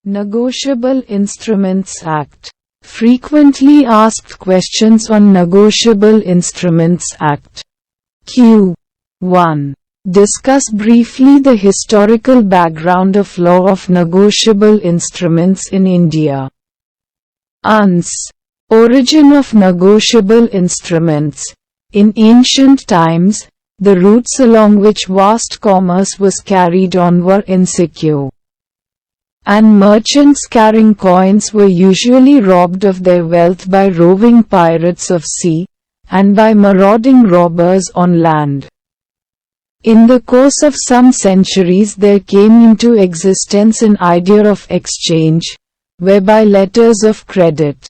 Negotiable Instruments Act. Frequently asked questions on Negotiable Instruments Act. Q. 1. Discuss briefly the historical background of law of negotiable instruments in India. Ans. Origin of negotiable instruments. In ancient times, the routes along which vast commerce was carried on were insecure, and merchants carrying coins were usually robbed of their wealth by roving pirates of sea, and by marauding robbers on land. In the course of some centuries there came into existence an idea of exchange, whereby letters of credit,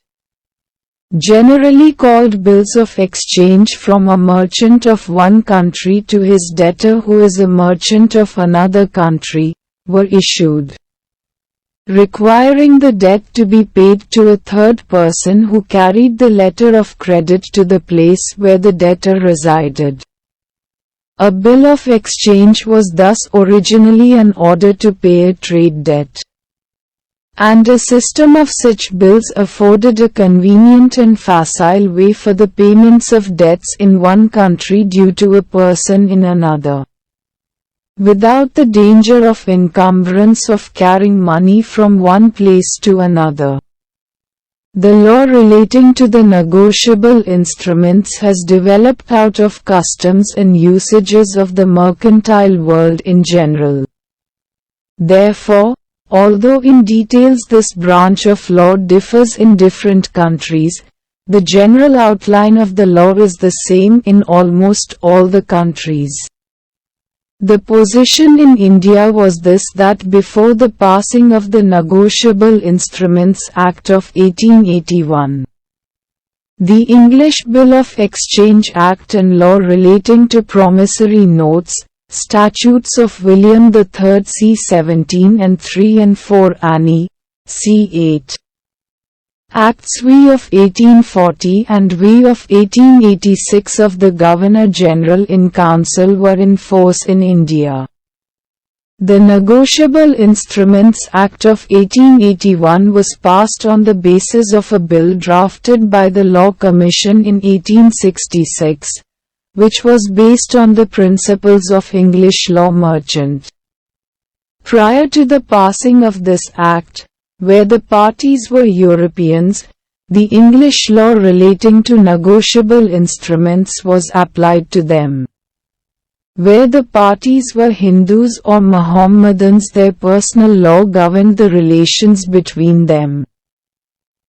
generally called bills of exchange from a merchant of one country to his debtor who is a merchant of another country, were issued, requiring the debt to be paid to a third person who carried the letter of credit to the place where the debtor resided. A bill of exchange was thus originally an order to pay a trade debt, and a system of such bills afforded a convenient and facile way for the payments of debts in one country due to a person in another, without the danger of encumbrance of carrying money from one place to another. The law relating to the negotiable instruments has developed out of customs and usages of the mercantile world in general. Therefore, although in details this branch of law differs in different countries, the general outline of the law is the same in almost all the countries. The position in India was this, that before the passing of the Negotiable Instruments Act of 1881, the English Bill of Exchange Act and law relating to promissory notes, statutes of William III c. 17 and 3 and 4 Annie, c. 8, Acts V of 1840 and V of 1886 of the Governor-General in Council were in force in India. The Negotiable Instruments Act of 1881 was passed on the basis of a bill drafted by the Law Commission in 1866, which was based on the principles of English law merchant. Prior to the passing of this act, where the parties were Europeans, the English law relating to negotiable instruments was applied to them. Where the parties were Hindus or Mohammedans, their personal law governed the relations between them.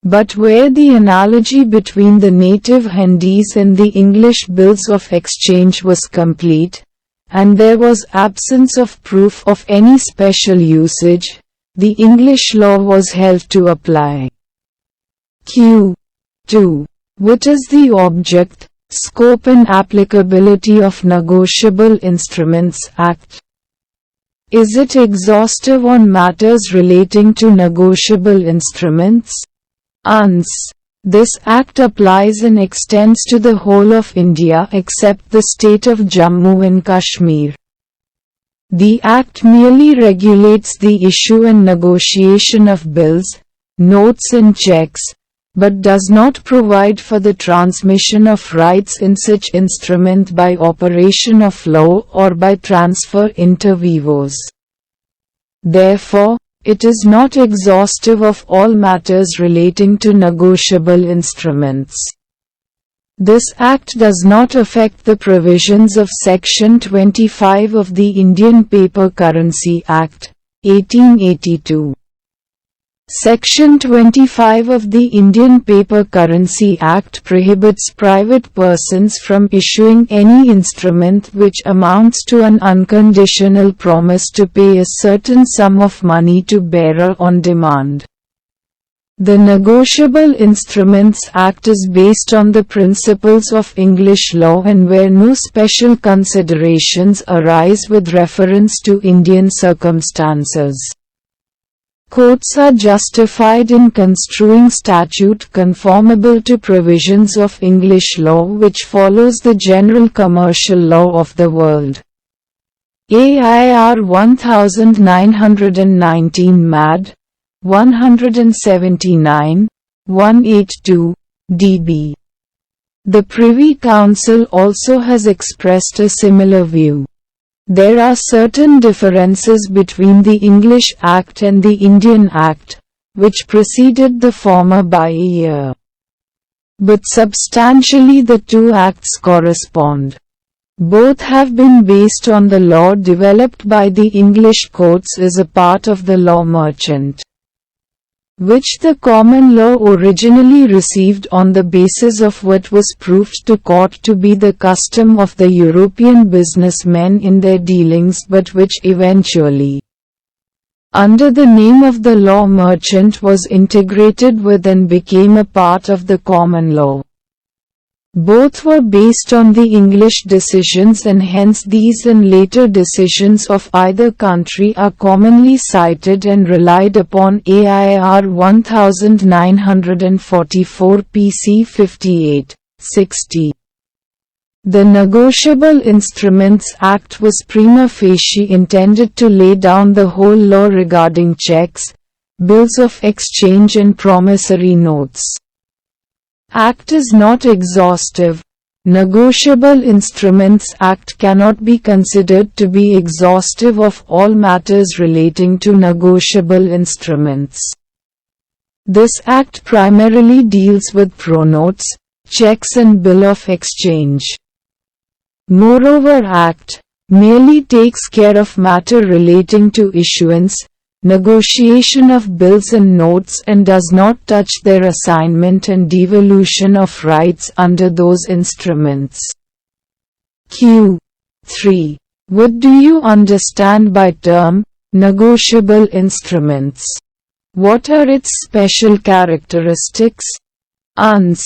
But where the analogy between the native Hindus and the English bills of exchange was complete, and there was absence of proof of any special usage, the English law was held to apply. Q. 2. What is the object, scope and applicability of Negotiable Instruments Act? Is it exhaustive on matters relating to negotiable instruments? Ans. This Act applies and extends to the whole of India except the state of Jammu and Kashmir. The Act merely regulates the issue and negotiation of bills, notes and checks, but does not provide for the transmission of rights in such instrument by operation of law or by transfer inter vivos. Therefore, it is not exhaustive of all matters relating to negotiable instruments. This Act does not affect the provisions of Section 25 of the Indian Paper Currency Act, 1882. Section 25 of the Indian Paper Currency Act prohibits private persons from issuing any instrument which amounts to an unconditional promise to pay a certain sum of money to bearer on demand. The Negotiable Instruments Act is based on the principles of English law and where no special considerations arise with reference to Indian circumstances. Courts are justified in construing statute conformable to provisions of English law which follows the general commercial law of the world. AIR 1919 Mad. 179, 182, db. The Privy Council also has expressed a similar view. There are certain differences between the English Act and the Indian Act, which preceded the former by a year. But substantially the two acts correspond. Both have been based on the law developed by the English courts as a part of the law merchant, which the common law originally received on the basis of what was proved to court to be the custom of the European businessmen in their dealings, but which eventually, under the name of the law merchant, was integrated with and became a part of the common law. Both were based on the English decisions, and hence these and later decisions of either country are commonly cited and relied upon. AIR 1944 PC 58, 60. The Negotiable Instruments Act was prima facie intended to lay down the whole law regarding cheques, bills of exchange and promissory notes. Act is not exhaustive. Negotiable Instruments Act cannot be considered to be exhaustive of all matters relating to negotiable instruments. This Act primarily deals with pronotes, cheques and bill of exchange. Moreover, Act merely takes care of matter relating to issuance, negotiation of bills and notes, and does not touch their assignment and devolution of rights under those instruments. Q. 3. What do you understand by term, negotiable instruments? What are its special characteristics? Ans.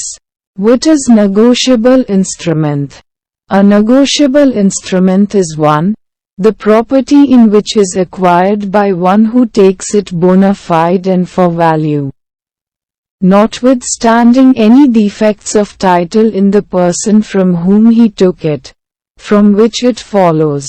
What is negotiable instrument? A negotiable instrument is 1. The property in which is acquired by one who takes it bona fide and for value, notwithstanding any defects of title in the person from whom he took it, from which it follows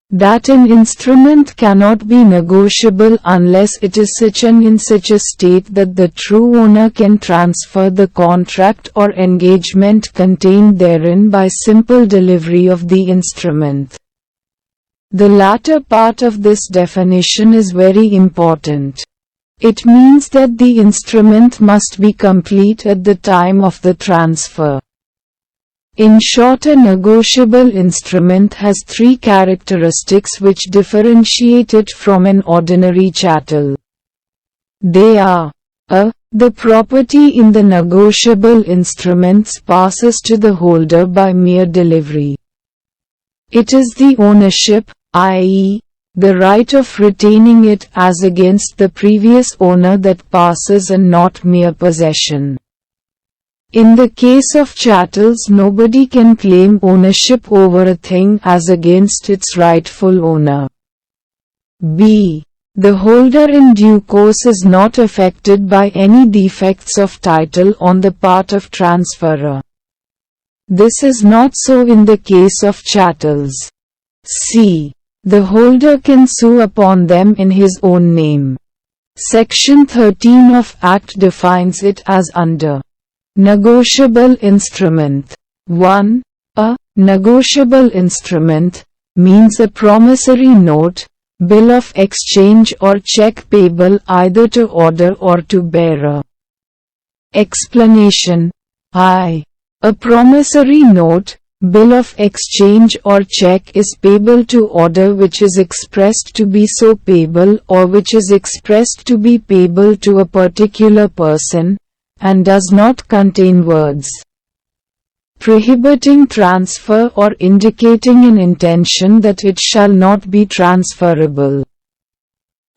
that an instrument cannot be negotiable unless it is in such a state that the true owner can transfer the contract or engagement contained therein by simple delivery of the instrument. The latter part of this definition is very important. It means that the instrument must be complete at the time of the transfer. In short, a negotiable instrument has three characteristics which differentiate it from an ordinary chattel. They are: a. The property in the negotiable instruments passes to the holder by mere delivery. It is the ownership, i.e., the right of retaining it as against the previous owner, that passes, and not mere possession. In the case of chattels, nobody can claim ownership over a thing as against its rightful owner. B. The holder in due course is not affected by any defects of title on the part of transferor. This is not so in the case of chattels. C. The holder can sue upon them in his own name. Section 13 of Act defines it as under: Negotiable instrument. 1. A negotiable instrument means a promissory note, bill of exchange or cheque payable either to order or to bearer. Explanation. I. A promissory note, bill of exchange or cheque is payable to order which is expressed to be so payable or which is expressed to be payable to a particular person, and does not contain words prohibiting transfer or indicating an intention that it shall not be transferable.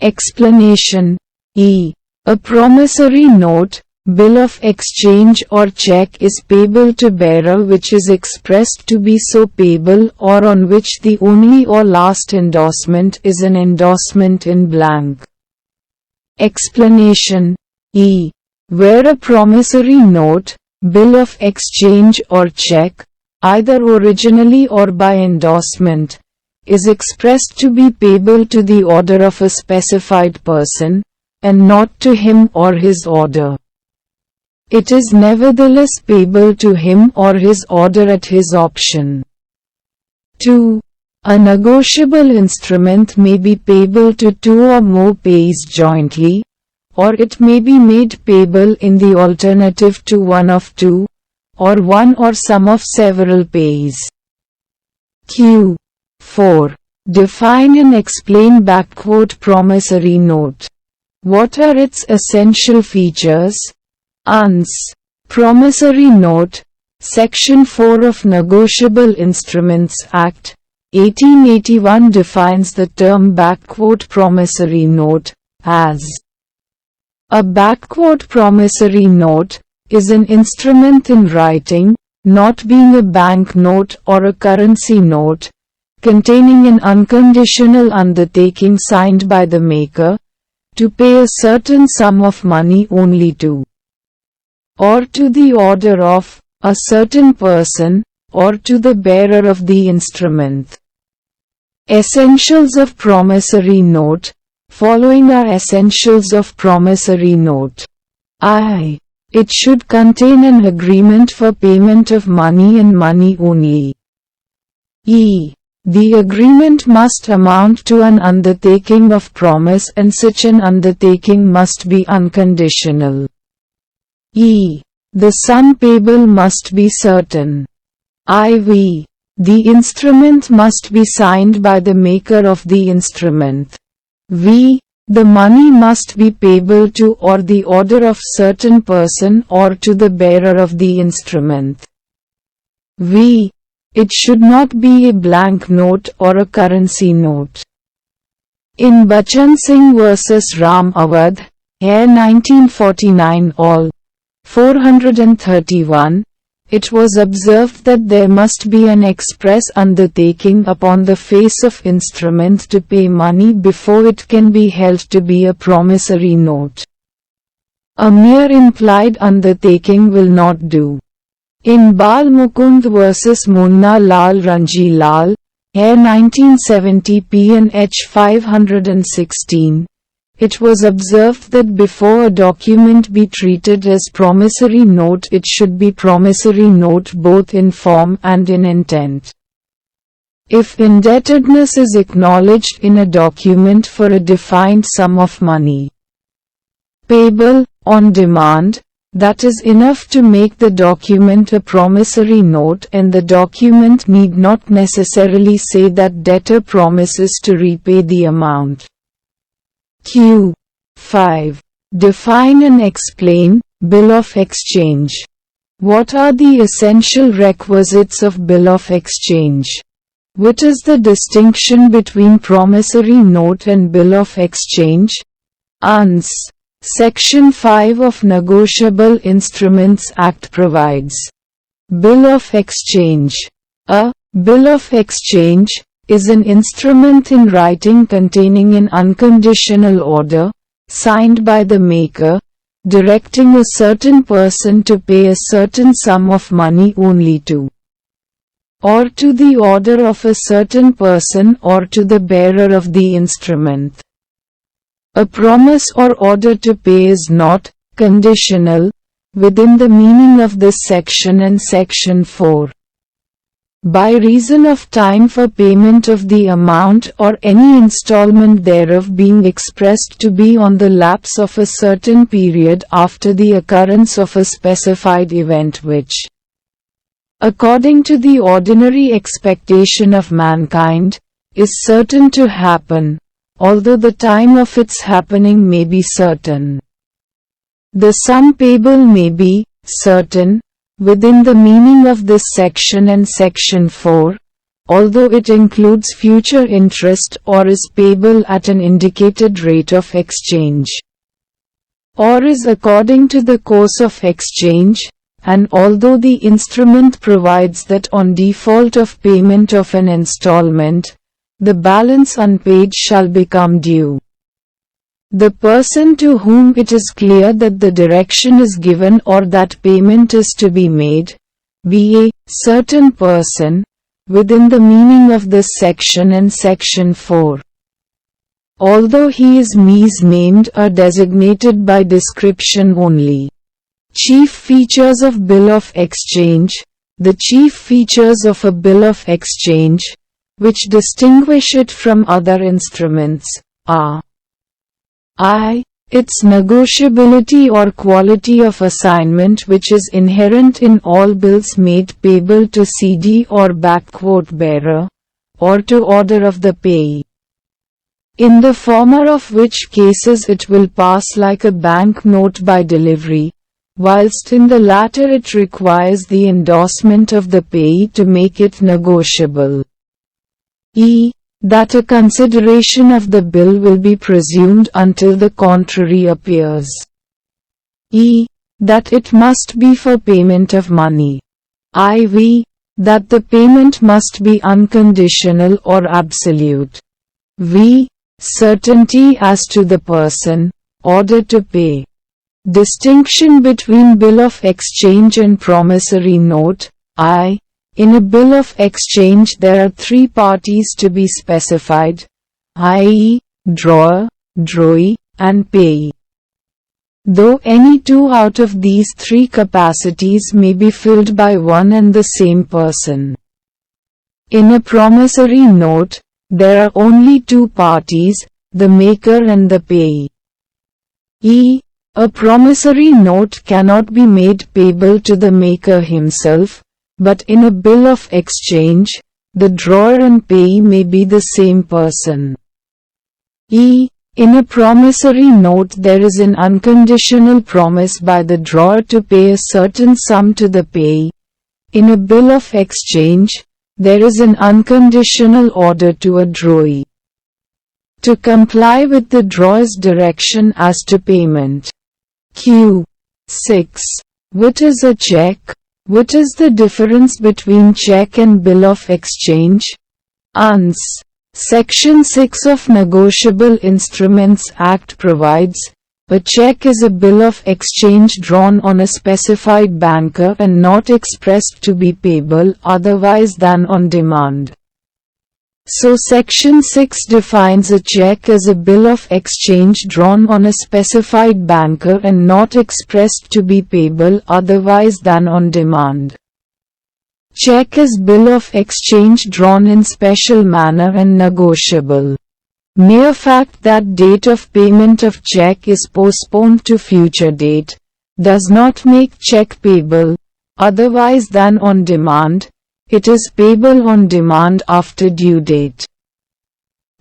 Explanation. E. A promissory note, bill of exchange or cheque is payable to bearer which is expressed to be so payable or on which the only or last endorsement is an endorsement in blank. Explanation. E. Where a promissory note, bill of exchange or cheque, either originally or by endorsement, is expressed to be payable to the order of a specified person, and not to him or his order. It is nevertheless payable to him or his order at his option. 2. A negotiable instrument may be payable to two or more payees jointly, or it may be made payable in the alternative to one of two, or one or some of several payees. Q. 4. Define and explain promissory note. What are its essential features? Ans. Promissory note, Section 4 of Negotiable Instruments Act, 1881 defines the term promissory note as a promissory note is an instrument in writing, not being a bank note or a currency note, containing an unconditional undertaking signed by the maker to pay a certain sum of money only to or to the order of a certain person or to the bearer of the instrument. Essentials of promissory note. Following are essentials of promissory note. I. It should contain an agreement for payment of money and money only. E. The agreement must amount to an undertaking of promise and such an undertaking must be unconditional. E. The sum payable must be certain. IV. The instrument must be signed by the maker of the instrument. V. The money must be payable to or the order of certain person or to the bearer of the instrument. V. It should not be a blank note or a currency note. In Bachan Singh vs. Ram Awadh, Air 1949 All. 431, it was observed that there must be an express undertaking upon the face of instrument to pay money before it can be held to be a promissory note. A mere implied undertaking will not do. In Bal Mukund vs. Munna Lal Ranji Lal, Air 1970 PNH 516, it was observed that before a document be treated as promissory note it should be promissory note both in form and in intent. If indebtedness is acknowledged in a document for a defined sum of money payable on demand, that is enough to make the document a promissory note, and the document need not necessarily say that debtor promises to repay the amount. Q. 5. Define and explain bill of exchange. What are the essential requisites of bill of exchange? What is the distinction between promissory note and bill of exchange? Ans. Section 5 of Negotiable Instruments Act provides bill of exchange. A bill of exchange is an instrument in writing containing an unconditional order, signed by the maker, directing a certain person to pay a certain sum of money only to or to the order of a certain person or to the bearer of the instrument. A promise or order to pay is not conditional within the meaning of this section and Section 4. By reason of time for payment of the amount or any installment thereof being expressed to be on the lapse of a certain period after the occurrence of a specified event which, according to the ordinary expectation of mankind, is certain to happen, although the time of its happening may be certain. The sum payable may be certain within the meaning of this section and Section 4, although it includes future interest or is payable at an indicated rate of exchange, or is according to the course of exchange, and although the instrument provides that on default of payment of an installment, the balance unpaid shall become due. The person to whom it is clear that the direction is given or that payment is to be made, be a certain person, within the meaning of this section and Section 4. although he is misnamed or designated by description only. Chief features of bill of exchange. The chief features of a bill of exchange, which distinguish it from other instruments, are I. Its negotiability or quality of assignment, which is inherent in all bills made payable to CD or backquote bearer, or to order of the payee. In the former of which cases it will pass like a bank note by delivery, whilst in the latter it requires the endorsement of the payee to make it negotiable. E. That a consideration of the bill will be presumed until the contrary appears. E. That it must be for payment of money. IV. That the payment must be unconditional or absolute. V. Certainty as to the person ordered to pay. Distinction between bill of exchange and promissory note. I. In a bill of exchange there are three parties to be specified, i.e., drawer, drawee, and payee. Though any two out of these three capacities may be filled by one and the same person. In a promissory note, there are only two parties, the maker and the payee. E. A promissory note cannot be made payable to the maker himself, but in a bill of exchange, the drawer and payee may be the same person. E. In a promissory note there is an unconditional promise by the drawer to pay a certain sum to the payee. In a bill of exchange, there is an unconditional order to a drawee to comply with the drawer's direction as to payment. Q. 6. What is a cheque? What is the difference between cheque and bill of exchange? Ans. Section 6 of Negotiable Instruments Act provides, a cheque is a bill of exchange drawn on a specified banker and not expressed to be payable otherwise than on demand. So Section 6 defines a cheque as a bill of exchange drawn on a specified banker and not expressed to be payable otherwise than on demand. Cheque is bill of exchange drawn in special manner and negotiable. Mere fact that date of payment of cheque is postponed to future date does not make cheque payable otherwise than on demand. It is payable on demand after due date.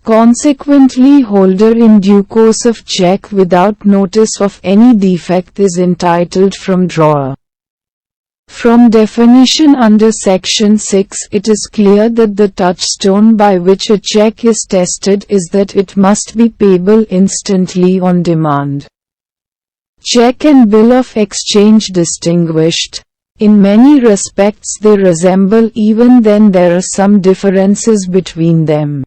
Consequently, holder in due course of cheque without notice of any defect is entitled from drawer. From definition under Section 6, it is clear that the touchstone by which a cheque is tested is that it must be payable instantly on demand. Cheque and bill of exchange distinguished. In many respects they resemble, even then there are some differences between them.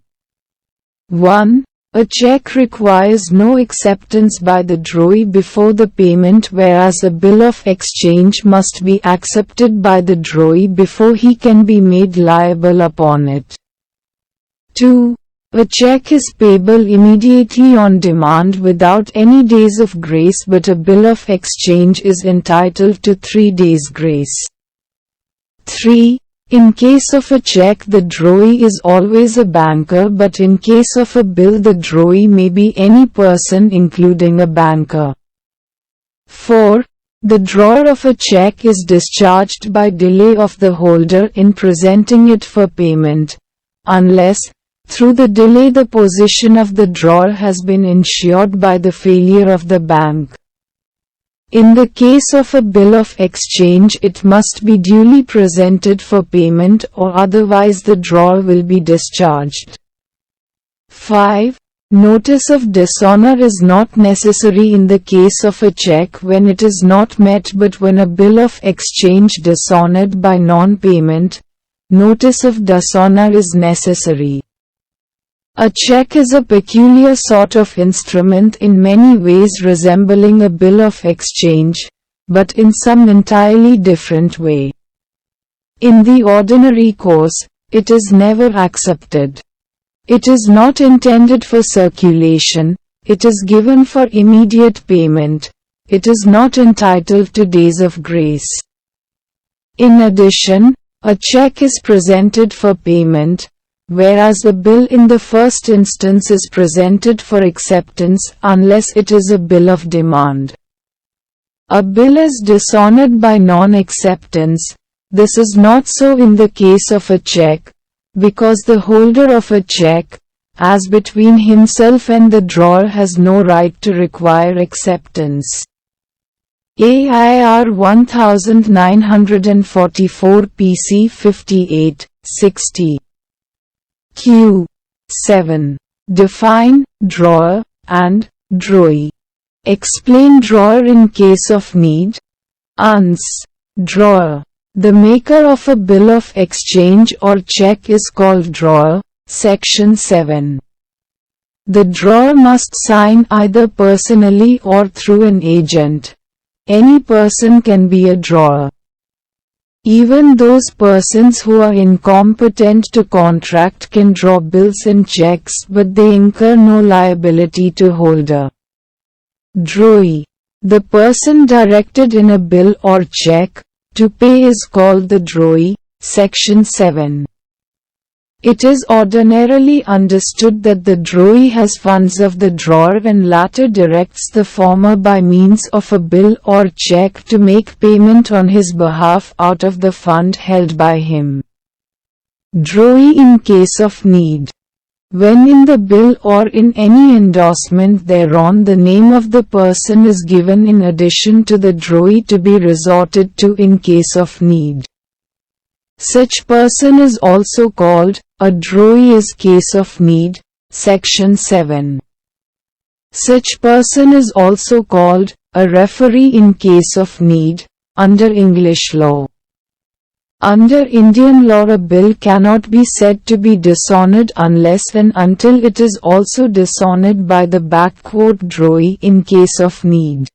1. A cheque requires no acceptance by the drawee before the payment, whereas a bill of exchange must be accepted by the drawee before he can be made liable upon it. 2. A cheque is payable immediately on demand without any days of grace, but a bill of exchange is entitled to 3 days grace. 3. In case of a cheque the drawee is always a banker, but in case of a bill the drawee may be any person including a banker. 4. The drawer of a cheque is discharged by delay of the holder in presenting it for payment, unless, through the delay, the position of the drawer has been ensured by the failure of the bank. In the case of a bill of exchange it must be duly presented for payment or otherwise the drawer will be discharged. 5. Notice of dishonor is not necessary in the case of a cheque when it is not met, but when a bill of exchange dishonored by non-payment, notice of dishonor is necessary. A cheque is a peculiar sort of instrument in many ways resembling a bill of exchange, but in some entirely different way. In the ordinary course, it is never accepted. It is not intended for circulation, it is given for immediate payment, it is not entitled to days of grace. In addition, a check is presented for payment, whereas a bill in the first instance is presented for acceptance unless it is a bill of demand. A bill is dishonored by non-acceptance. This is not so in the case of a check, because the holder of a check, as between himself and the drawer, has no right to require acceptance. AIR 1944 PC 58, 60. Q. 7. Define drawer and drawee. Explain drawer in case of need. Ans. Drawer. The maker of a bill of exchange or check is called drawer. Section 7. The drawer must sign either personally or through an agent. Any person can be a drawer. Even those persons who are incompetent to contract can draw bills and checks, but they incur no liability to holder. Drawee. The person directed in a bill or check to pay is called the drawee. Section 7. It is ordinarily understood that the drawee has funds of the drawer and latter directs the former by means of a bill or check to make payment on his behalf out of the fund held by him. Drawee in case of need. When in the bill or in any endorsement thereon the name of the person is given in addition to the drawee to be resorted to in case of need. Such person is also called a drawee is case of need. Section 7. Such person is also called a referee in case of need, under English law. Under Indian law a bill cannot be said to be dishonored unless and until it is also dishonored by the drawee in case of need.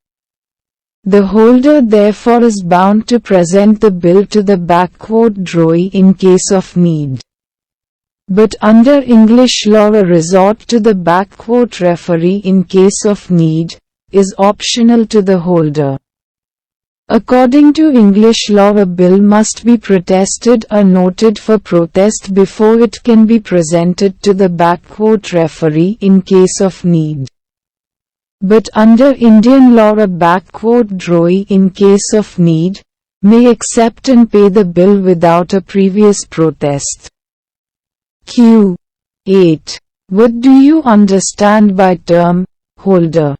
The holder therefore is bound to present the bill to the drawee in case of need. But under English law a resort to the referee in case of need is optional to the holder. According to English law a bill must be protested or noted for protest before it can be presented to the referee in case of need. But under Indian law a drawee in case of need may accept and pay the bill without a previous protest. Q. 8. What do you understand by term holder?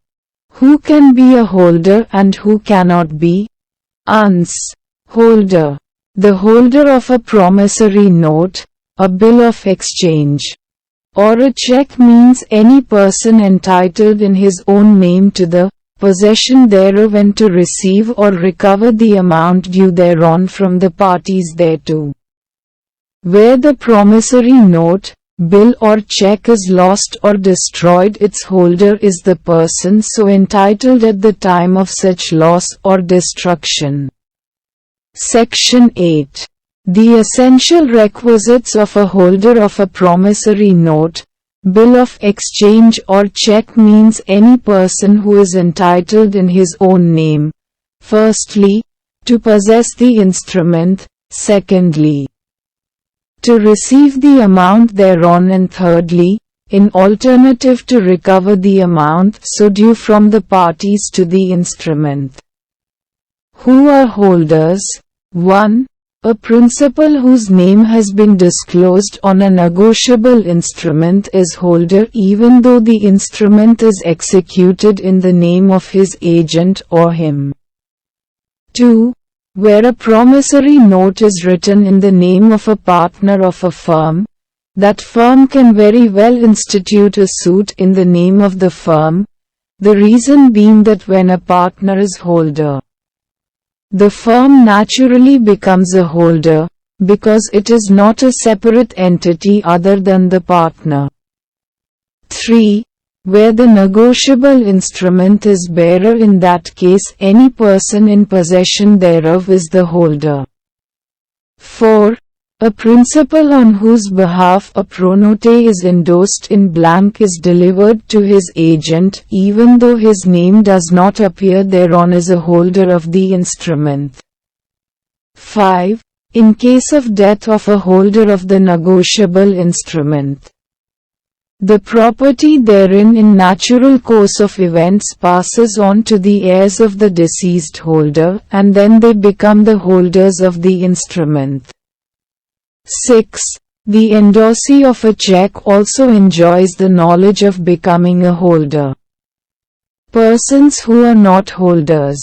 Who can be a holder and who cannot be? Ans. Holder. The holder of a promissory note, a bill of exchange, or a check means any person entitled in his own name to the possession thereof and to receive or recover the amount due thereon from the parties thereto. Where the promissory note, bill or check is lost or destroyed, its holder is the person so entitled at the time of such loss or destruction. Section 8. The essential requisites of a holder of a promissory note, bill of exchange or check means any person who is entitled in his own name, firstly, to possess the instrument, secondly, to receive the amount thereon, and thirdly, in alternative to recover the amount so due from the parties to the instrument. Who are holders? 1. A principal whose name has been disclosed on a negotiable instrument is holder even though the instrument is executed in the name of his agent or him. 2. Where a promissory note is written in the name of a partner of a firm, that firm can very well institute a suit in the name of the firm, the reason being that when a partner is holder, the firm naturally becomes a holder, because it is not a separate entity other than the partner. 3. Where the negotiable instrument is bearer, in that case any person in possession thereof is the holder. 4. A principal on whose behalf a pronote is endorsed in blank is delivered to his agent even though his name does not appear thereon as a holder of the instrument. 5. In case of death of a holder of the negotiable instrument, the property therein in natural course of events passes on to the heirs of the deceased holder, and then they become the holders of the instrument. 6. The endorsee of a cheque also enjoys the knowledge of becoming a holder. Persons who are not holders.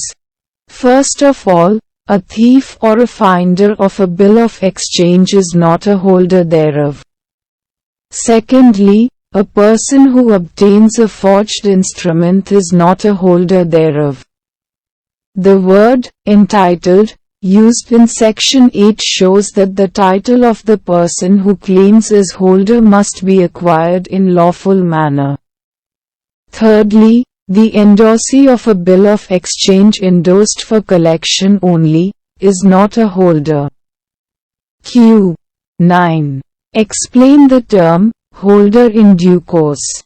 First of all, a thief or a finder of a bill of exchange is not a holder thereof. Secondly, a person who obtains a forged instrument is not a holder thereof. The word entitled used in Section 8 shows that the title of the person who claims as holder must be acquired in lawful manner. Thirdly, the endorsee of a bill of exchange endorsed for collection only is not a holder. Q. 9. Explain the term holder in due course.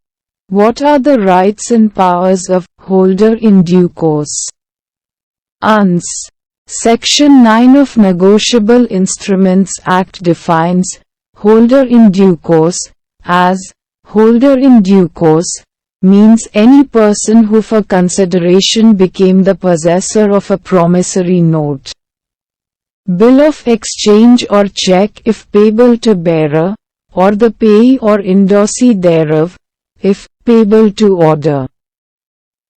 What are the rights and powers of holder in due course? Ans. Section 9 of Negotiable Instruments Act defines holder in due course as holder in due course means any person who for consideration became the possessor of a promissory note, bill of exchange or cheque if payable to bearer, or the payee or endorsee thereof, if payable to order,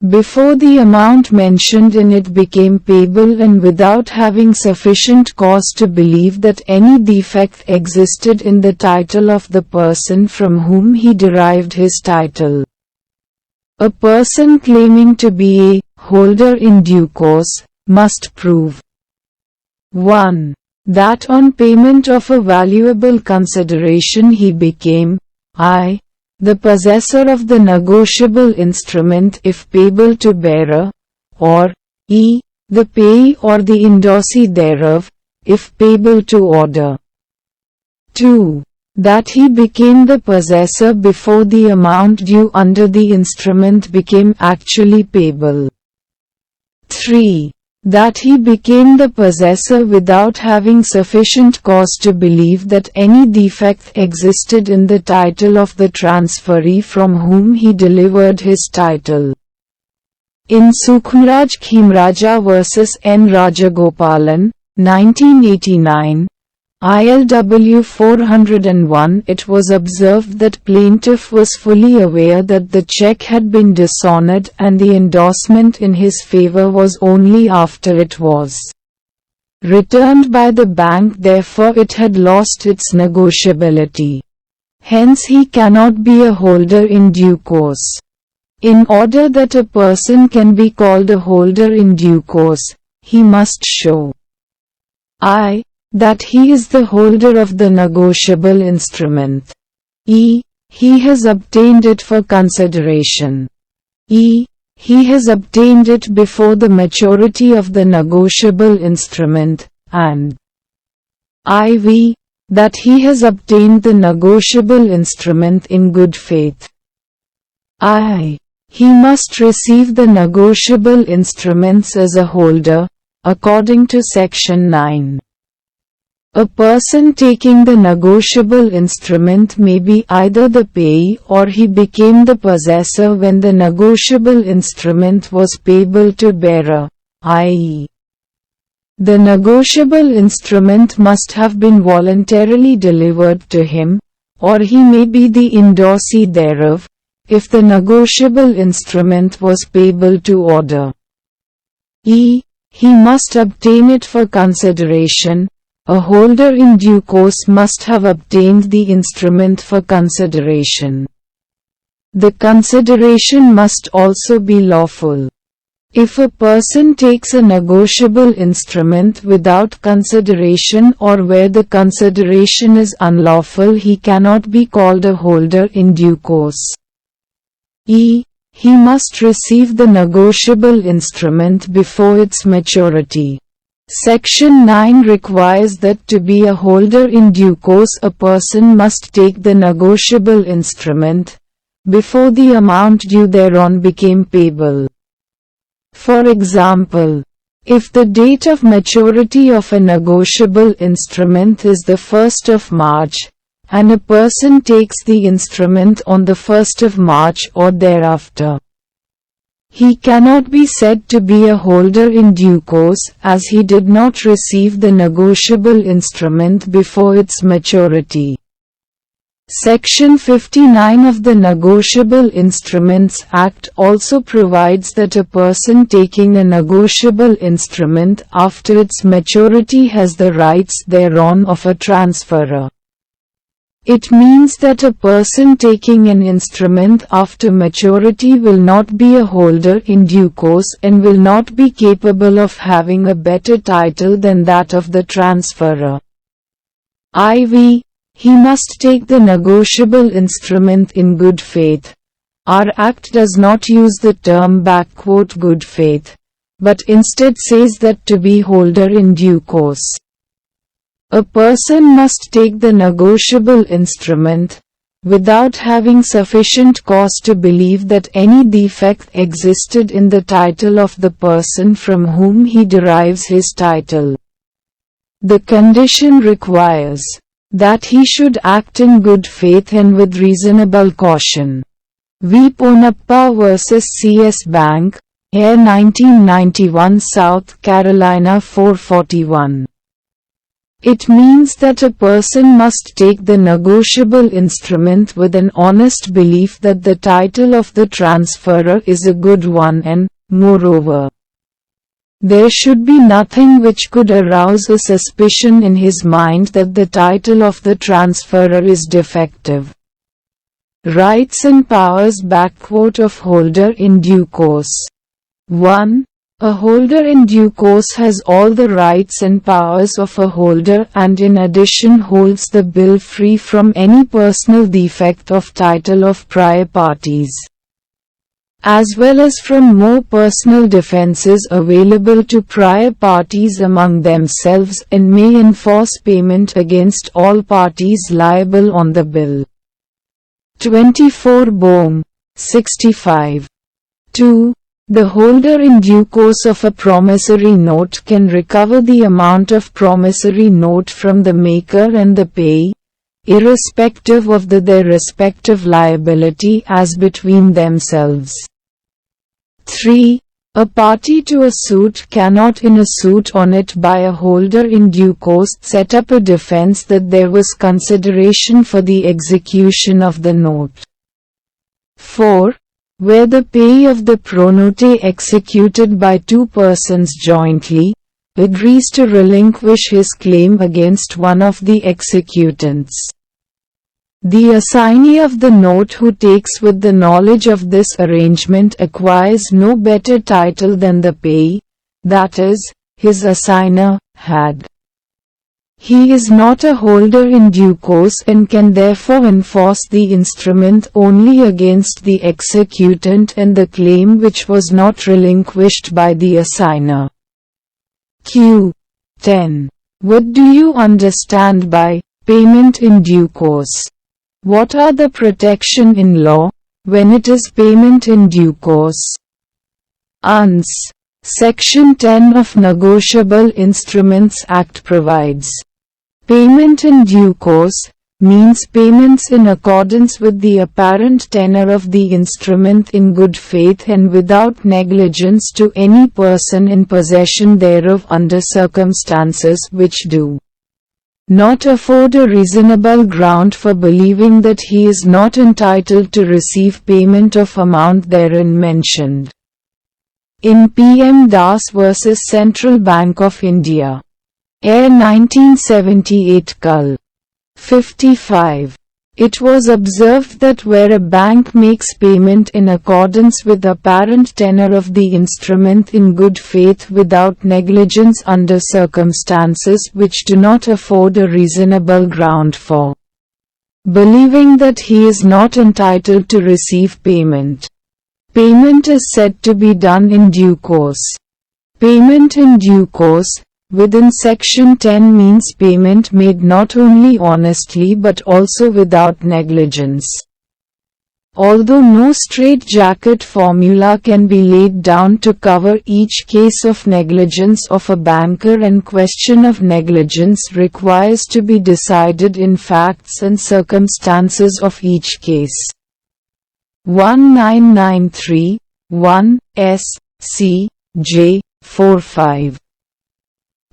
before the amount mentioned in it became payable and without having sufficient cause to believe that any defect existed in the title of the person from whom he derived his title. A person claiming to be a holder in due course must prove 1. That on payment of a valuable consideration he became I. the possessor of the negotiable instrument if payable to bearer, or e. the payee or the endorsee thereof, if payable to order. 2. That he became the possessor before the amount due under the instrument became actually payable. 3. That he became the possessor without having sufficient cause to believe that any defect existed in the title of the transferee from whom he delivered his title. In Sukhmraj Khimraja vs. N. Rajagopalan, 1989, ILW 401, it was observed that plaintiff was fully aware that the cheque had been dishonored and the endorsement in his favor was only after it was returned by the bank, therefore it had lost its negotiability. Hence he cannot be a holder in due course. In order that a person can be called a holder in due course, he must show I. that he is the holder of the negotiable instrument. E. He has obtained it for consideration. E. He has obtained it before the maturity of the negotiable instrument, and IV. That he has obtained the negotiable instrument in good faith. I. He must receive the negotiable instruments as a holder, according to Section 9. A person taking the negotiable instrument may be either the payee or he became the possessor when the negotiable instrument was payable to bearer, i.e., the negotiable instrument must have been voluntarily delivered to him, or he may be the endorsee thereof, if the negotiable instrument was payable to order. E. He must obtain it for consideration. A holder in due course must have obtained the instrument for consideration. The consideration must also be lawful. If a person takes a negotiable instrument without consideration or where the consideration is unlawful, he cannot be called a holder in due course. E. He must receive the negotiable instrument before its maturity. Section 9 requires that to be a holder in due course a person must take the negotiable instrument, before the amount due thereon became payable. For example, if the date of maturity of a negotiable instrument is the 1st of March, and a person takes the instrument on the 1st of March or thereafter, he cannot be said to be a holder in due course, as he did not receive the negotiable instrument before its maturity. Section 59 of the Negotiable Instruments Act also provides that a person taking a negotiable instrument after its maturity has the rights thereon of a transferor. It means that a person taking an instrument after maturity will not be a holder in due course and will not be capable of having a better title than that of the transferor. IV. He must take the negotiable instrument in good faith. Our Act does not use the term "good faith", but instead says that to be holder in due course. A person must take the negotiable instrument, without having sufficient cause to believe that any defect existed in the title of the person from whom he derives his title. The condition requires that he should act in good faith and with reasonable caution. V. Ponappa vs. CS Bank, Air 1991 South Carolina 441. It means that a person must take the negotiable instrument with an honest belief that the title of the transferor is a good one and, moreover, there should be nothing which could arouse a suspicion in his mind that the title of the transferor is defective. Rights and powers of holder in due course. 1. A holder in due course has all the rights and powers of a holder and in addition holds the bill free from any personal defect of title of prior parties, as well as from more personal defenses available to prior parties among themselves, and may enforce payment against all parties liable on the bill. 24 Bohm, 65. 2. The holder in due course of a promissory note can recover the amount of promissory note from the maker and the payee, irrespective of their respective liability as between themselves. 3. A party to a suit cannot in a suit on it by a holder in due course set up a defense that there was consideration for the execution of the note. 4. Where the payee of the pronote executed by two persons jointly, agrees to relinquish his claim against one of the executants, the assignee of the note who takes with the knowledge of this arrangement acquires no better title than the payee, that is, his assigner, had. He is not a holder in due course and can therefore enforce the instrument only against the executant and the claim which was not relinquished by the assigner. Q. 10. What do you understand by payment in due course? What are the protection in law when it is payment in due course? Ans. Section 10 of Negotiable Instruments Act provides payment in due course means payments in accordance with the apparent tenor of the instrument in good faith and without negligence to any person in possession thereof under circumstances which do not afford a reasonable ground for believing that he is not entitled to receive payment of amount therein mentioned. In P.M. Das vs. Central Bank of India. Air 1978 Cull. 55. It was observed that where a bank makes payment in accordance with apparent tenor of the instrument in good faith without negligence under circumstances which do not afford a reasonable ground for believing that he is not entitled to receive payment, payment is said to be done in due course. Payment in due course within Section 10 means payment made not only honestly but also without negligence. Although no straitjacket formula can be laid down to cover each case of negligence of a banker, and question of negligence requires to be decided in facts and circumstances of each case. 1993, 1, S.C. J. 45.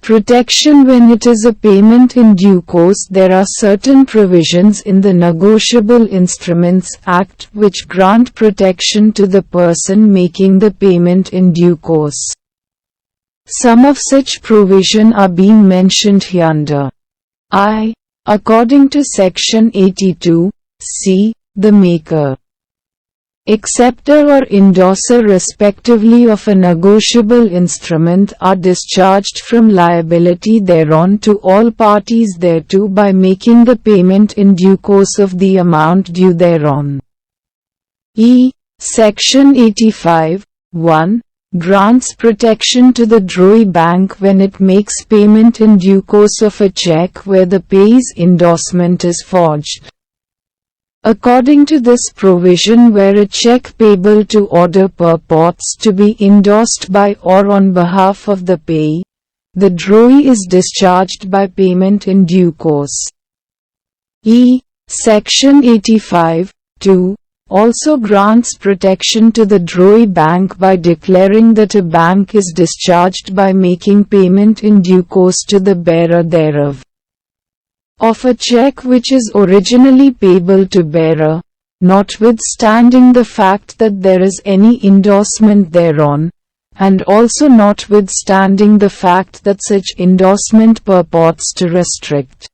Protection. When it is a payment in due course, there are certain provisions in the Negotiable Instruments Act which grant protection to the person making the payment in due course. Some of such provision are being mentioned hereunder. I. According to Section 82, c. the maker, acceptor or endorser respectively of a negotiable instrument are discharged from liability thereon to all parties thereto by making the payment in due course of the amount due thereon. E. Section 85, 1, grants protection to the drawee bank when it makes payment in due course of a cheque where the payee's endorsement is forged. According to this provision, where a cheque payable to order purports to be endorsed by or on behalf of the payee, the drawee is discharged by payment in due course. E. Section 85, 2, also grants protection to the drawee bank by declaring that a bank is discharged by making payment in due course to the bearer thereof of a cheque which is originally payable to bearer, notwithstanding the fact that there is any endorsement thereon, and also notwithstanding the fact that such endorsement purports to restrict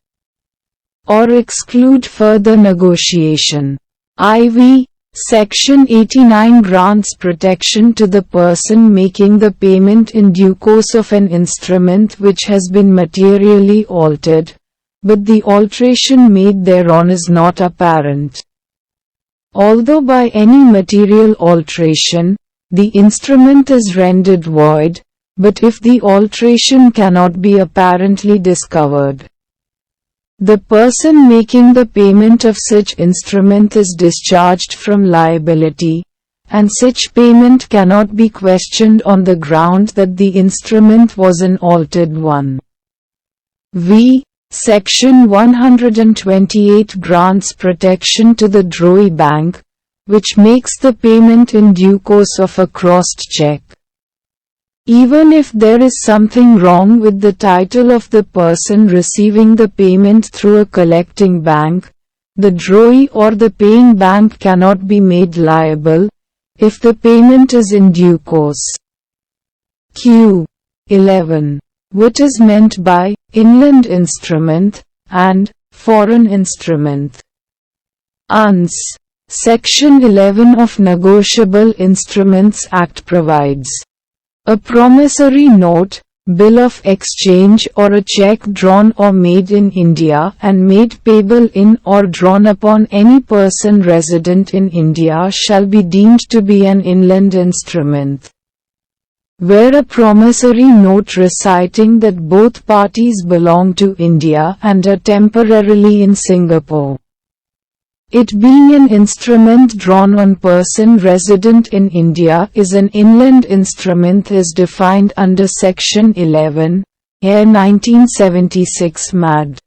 or exclude further negotiation. IV. Section 89 grants protection to the person making the payment in due course of an instrument which has been materially altered, but the alteration made thereon is not apparent. Although by any material alteration, the instrument is rendered void, but if the alteration cannot be apparently discovered, the person making the payment of such instrument is discharged from liability, and such payment cannot be questioned on the ground that the instrument was an altered one. V. Section 128 grants protection to the drawee bank, which makes the payment in due course of a crossed cheque. Even if there is something wrong with the title of the person receiving the payment through a collecting bank, the drawee or the paying bank cannot be made liable, if the payment is in due course. Q. 11. What is meant by inland instrument and foreign instrument? Uns. Section 11 of Negotiable Instruments Act provides a promissory note, bill of exchange or a cheque drawn or made in India and made payable in or drawn upon any person resident in India shall be deemed to be an inland instrument. Where a promissory note reciting that both parties belong to India and are temporarily in Singapore, it being an instrument drawn on person resident in India, is an inland instrument as defined under Section 11, Air 1976 Mad.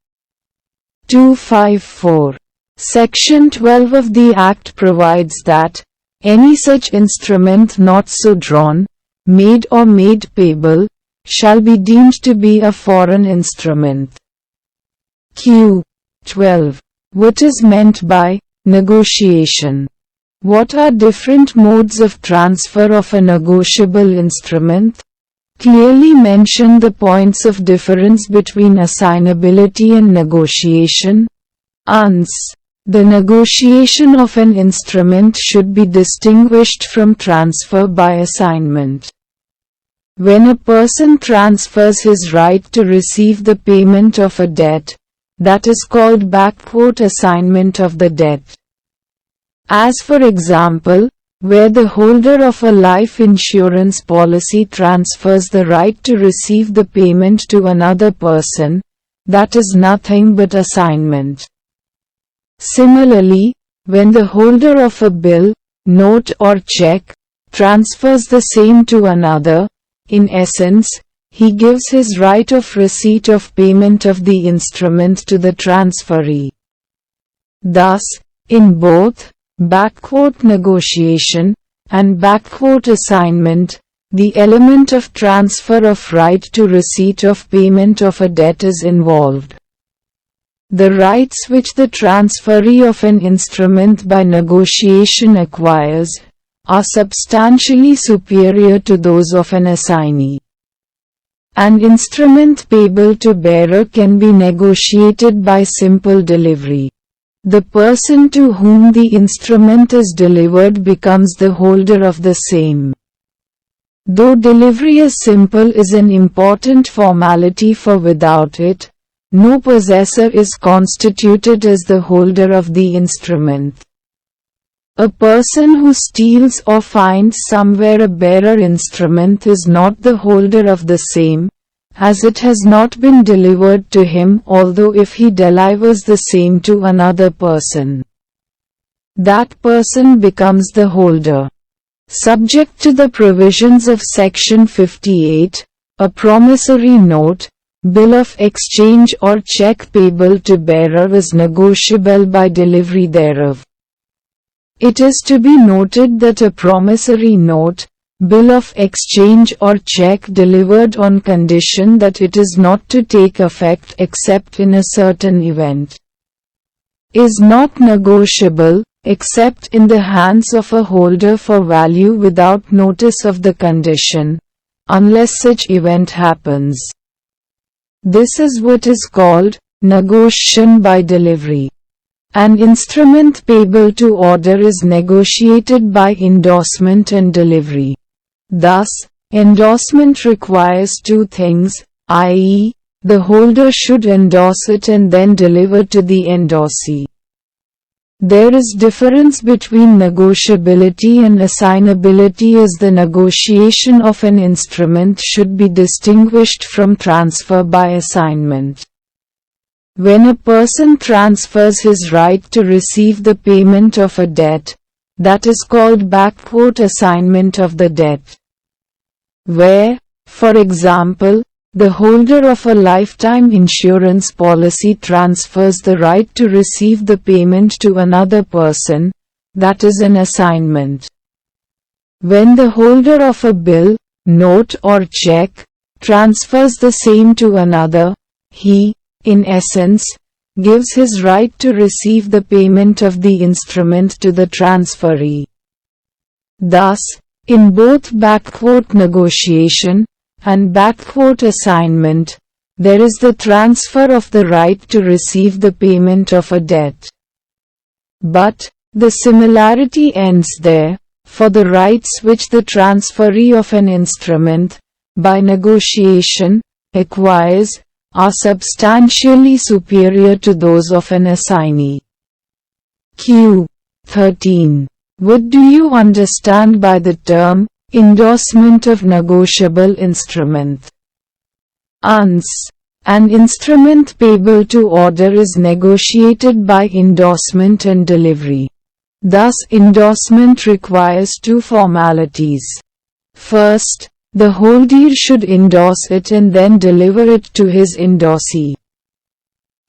254. Section 12 of the Act provides that any such instrument not so drawn, made or made payable, shall be deemed to be a foreign instrument. Q. 12. What is meant by negotiation? What are different modes of transfer of a negotiable instrument? Clearly mention the points of difference between assignability and negotiation. Uns. The negotiation of an instrument should be distinguished from transfer by assignment. When a person transfers his right to receive the payment of a debt, that is called assignment of the debt. As for example, where the holder of a life insurance policy transfers the right to receive the payment to another person, that is nothing but assignment. Similarly, when the holder of a bill, note or cheque transfers the same to another, in essence, he gives his right of receipt of payment of the instrument to the transferee. Thus, in both negotiation and assignment, the element of transfer of right to receipt of payment of a debt is involved. The rights which the transferee of an instrument by negotiation acquires are substantially superior to those of an assignee. An instrument payable to bearer can be negotiated by simple delivery. The person to whom the instrument is delivered becomes the holder of the same. Though delivery as simple is an important formality, for without it, no possessor is constituted as the holder of the instrument. A person who steals or finds somewhere a bearer instrument is not the holder of the same, as it has not been delivered to him, although if he delivers the same to another person, that person becomes the holder. Subject to the provisions of Section 58, a promissory note, bill of exchange or cheque payable to bearer is negotiable by delivery thereof. It is to be noted that a promissory note, bill of exchange or cheque delivered on condition that it is not to take effect except in a certain event, is not negotiable, except in the hands of a holder for value without notice of the condition, unless such event happens. This is what is called negotiation by delivery. An instrument payable to order is negotiated by endorsement and delivery. Thus, endorsement requires two things, i.e., the holder should endorse it and then deliver to the endorsee. There is difference between negotiability and assignability, as the negotiation of an instrument should be distinguished from transfer by assignment. When a person transfers his right to receive the payment of a debt, that is called assignment of the debt. Where, for example, the holder of a lifetime insurance policy transfers the right to receive the payment to another person, that is an assignment. When the holder of a bill, note or cheque transfers the same to another, he, in essence, gives his right to receive the payment of the instrument to the transferee. Thus, in both negotiation and assignment, there is the transfer of the right to receive the payment of a debt. But, the similarity ends there, for the rights which the transferee of an instrument, by negotiation, acquires, are substantially superior to those of an assignee. Q. 13. What do you understand by the term, endorsement of negotiable instrument? Ans. An instrument payable to order is negotiated by endorsement and delivery. Thus, endorsement requires two formalities. First, the holder should endorse it and then deliver it to his endorsee.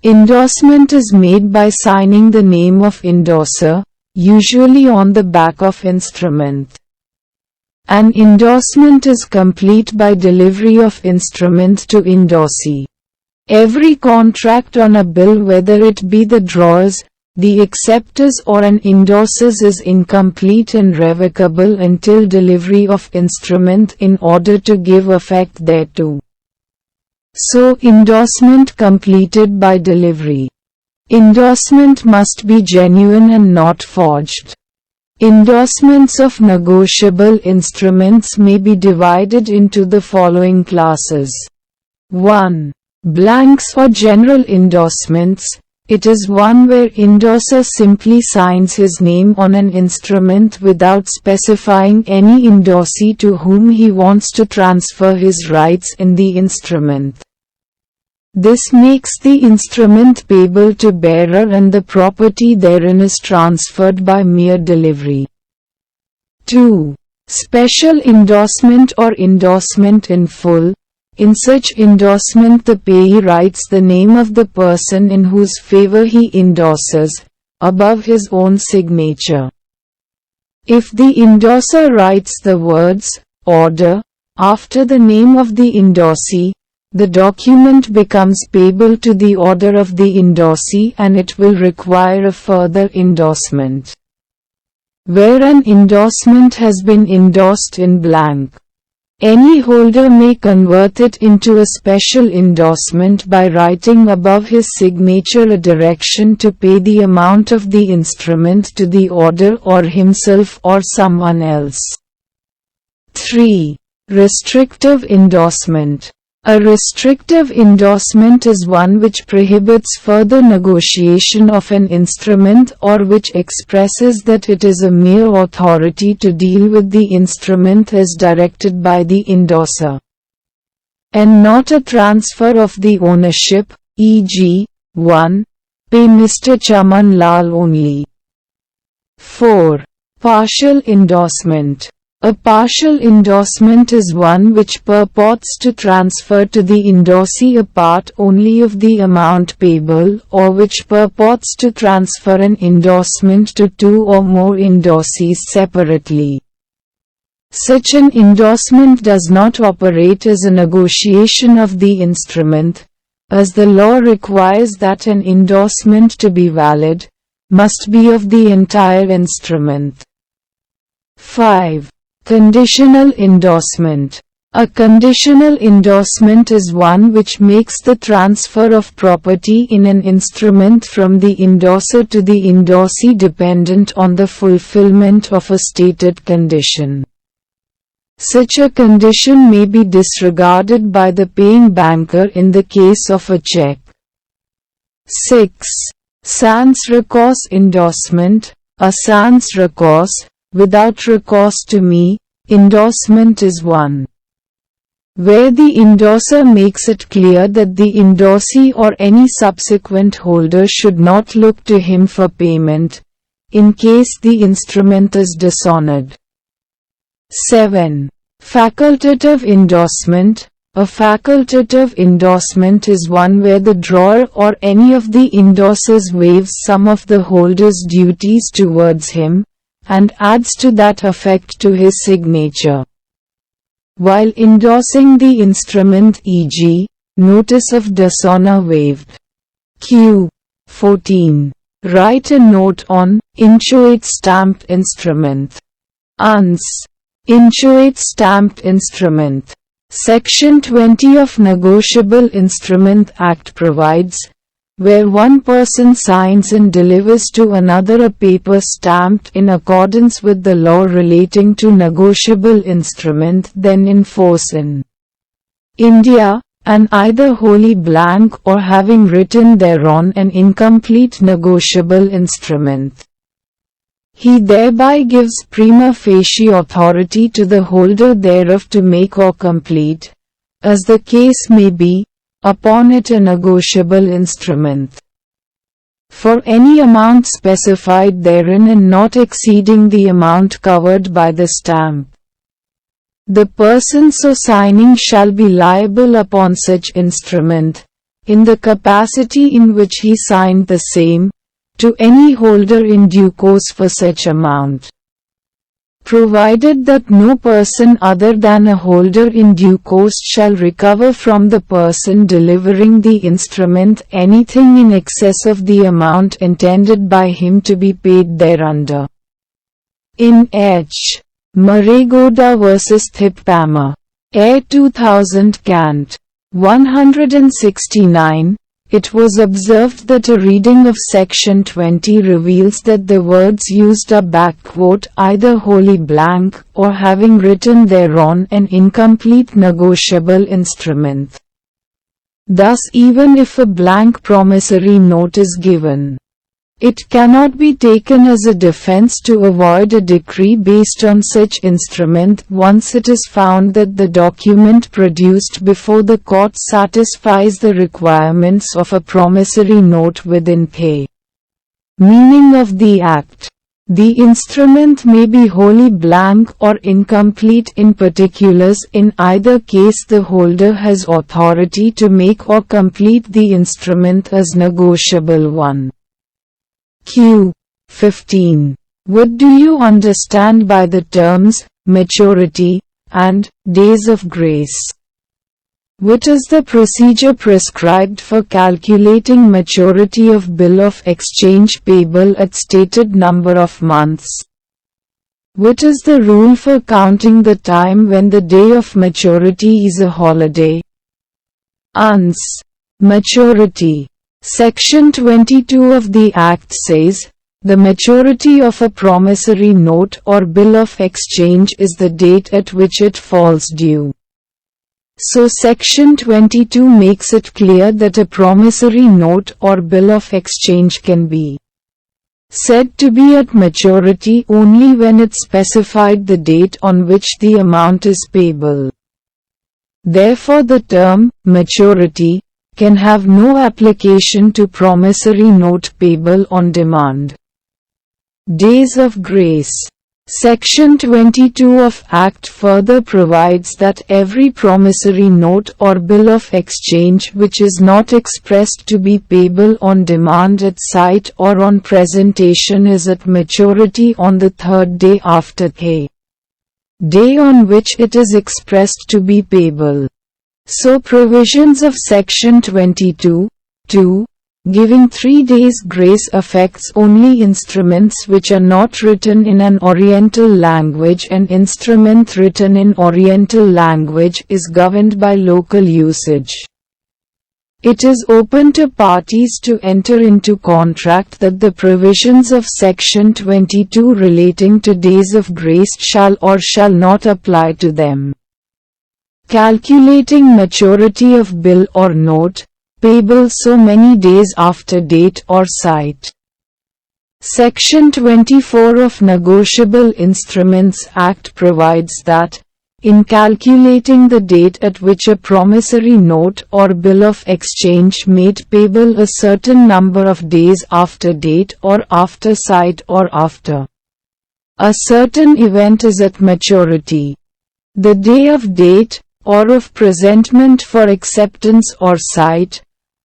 Endorsement is made by signing the name of endorser, usually on the back of instrument. An endorsement is complete by delivery of instrument to endorsee. Every contract on a bill, whether it be the drawers, the acceptors or an endorsers, is incomplete and revocable until delivery of instrument in order to give effect thereto. So, endorsement completed by delivery. Endorsement must be genuine and not forged. Endorsements of negotiable instruments may be divided into the following classes. 1. Blanks or general endorsements, It is one where endorser simply signs his name on an instrument without specifying any endorsee to whom he wants to transfer his rights in the instrument. This makes the instrument payable to bearer and the property therein is transferred by mere delivery. 2. Special endorsement or endorsement in full. In such endorsement the payee writes the name of the person in whose favor he endorses, above his own signature. If the endorser writes the words, "order," after the name of the endorsee, the document becomes payable to the order of the endorsee and it will require a further endorsement. Where an endorsement has been endorsed in blank, any holder may convert it into a special endorsement by writing above his signature a direction to pay the amount of the instrument to the order or himself or someone else. 3. Restrictive endorsement. A restrictive endorsement is one which prohibits further negotiation of an instrument or which expresses that it is a mere authority to deal with the instrument as directed by the endorser, and not a transfer of the ownership, e.g., 1. Pay Mr. Chaman Lal only. 4. Partial endorsement. A partial endorsement is one which purports to transfer to the endorsee a part only of the amount payable or which purports to transfer an endorsement to two or more endorsees separately. Such an endorsement does not operate as a negotiation of the instrument, as the law requires that an endorsement to be valid, must be of the entire instrument. 5. Conditional endorsement. A conditional endorsement is one which makes the transfer of property in an instrument from the endorser to the endorsee dependent on the fulfillment of a stated condition. Such a condition may be disregarded by the paying banker in the case of a cheque. 6. Sans recourse endorsement. A sans recourse, without recourse to me, endorsement is one where the endorser makes it clear that the endorsee or any subsequent holder should not look to him for payment, in case the instrument is dishonored. 7. Facultative endorsement. A facultative endorsement is one where the drawer or any of the endorsers waives some of the holder's duties towards him, and adds to that effect to his signature, while endorsing the instrument, e.g., notice of dishonor waived. Q. 14. Write a note on inchoate stamped instrument. Uns. Inchoate stamped instrument. Section 20 of Negotiable Instruments Act provides, where one person signs and delivers to another a paper stamped in accordance with the law relating to negotiable instrument then in force in India, and either wholly blank or having written thereon an incomplete negotiable instrument. He thereby gives prima facie authority to the holder thereof to make or complete, as the case may be, upon it a negotiable instrument, for any amount specified therein and not exceeding the amount covered by the stamp. The person so signing shall be liable upon such instrument, in the capacity in which he signed the same, to any holder in due course for such amount, provided that no person other than a holder in due course shall recover from the person delivering the instrument anything in excess of the amount intended by him to be paid thereunder. In H. Maregoda vs. Thipama. Air 2000 Cant. 169, it was observed that a reading of Section 20 reveals that the words used are "either wholly blank, or having written thereon an incomplete negotiable instrument." Thus even if a blank promissory note is given, it cannot be taken as a defense to avoid a decree based on such instrument once it is found that the document produced before the court satisfies the requirements of a promissory note within the meaning of the Act. The instrument may be wholly blank or incomplete in particulars. In either case, the holder has authority to make or complete the instrument as negotiable. 1. Q. 15. What do you understand by the terms maturity and days of grace? What is the procedure prescribed for calculating maturity of bill of exchange payable at stated number of months? What is the rule for counting the time when the day of maturity is a holiday? Ans. Maturity. Section 22 of the Act says, the maturity of a promissory note or bill of exchange is the date at which it falls due. So Section 22 makes it clear that a promissory note or bill of exchange can be said to be at maturity only when it specified the date on which the amount is payable. Therefore the term maturity can have no application to promissory note payable on demand. Days of grace. Section 22 of Act further provides that every promissory note or bill of exchange which is not expressed to be payable on demand at sight or on presentation is at maturity on the third day after the day on which it is expressed to be payable. So provisions of Section 22(2) giving 3 days grace affects only instruments which are not written in an Oriental language, and instrument written in Oriental language is governed by local usage. It is open to parties to enter into contract that the provisions of Section 22 relating to days of grace shall or shall not apply to them. Calculating maturity of bill or note payable so many days after date or sight. Section 24 of Negotiable Instruments Act provides that, in calculating the date at which a promissory note or bill of exchange made payable a certain number of days after date or after sight or after a certain event is at maturity, the day of date, or of presentment for acceptance or sight,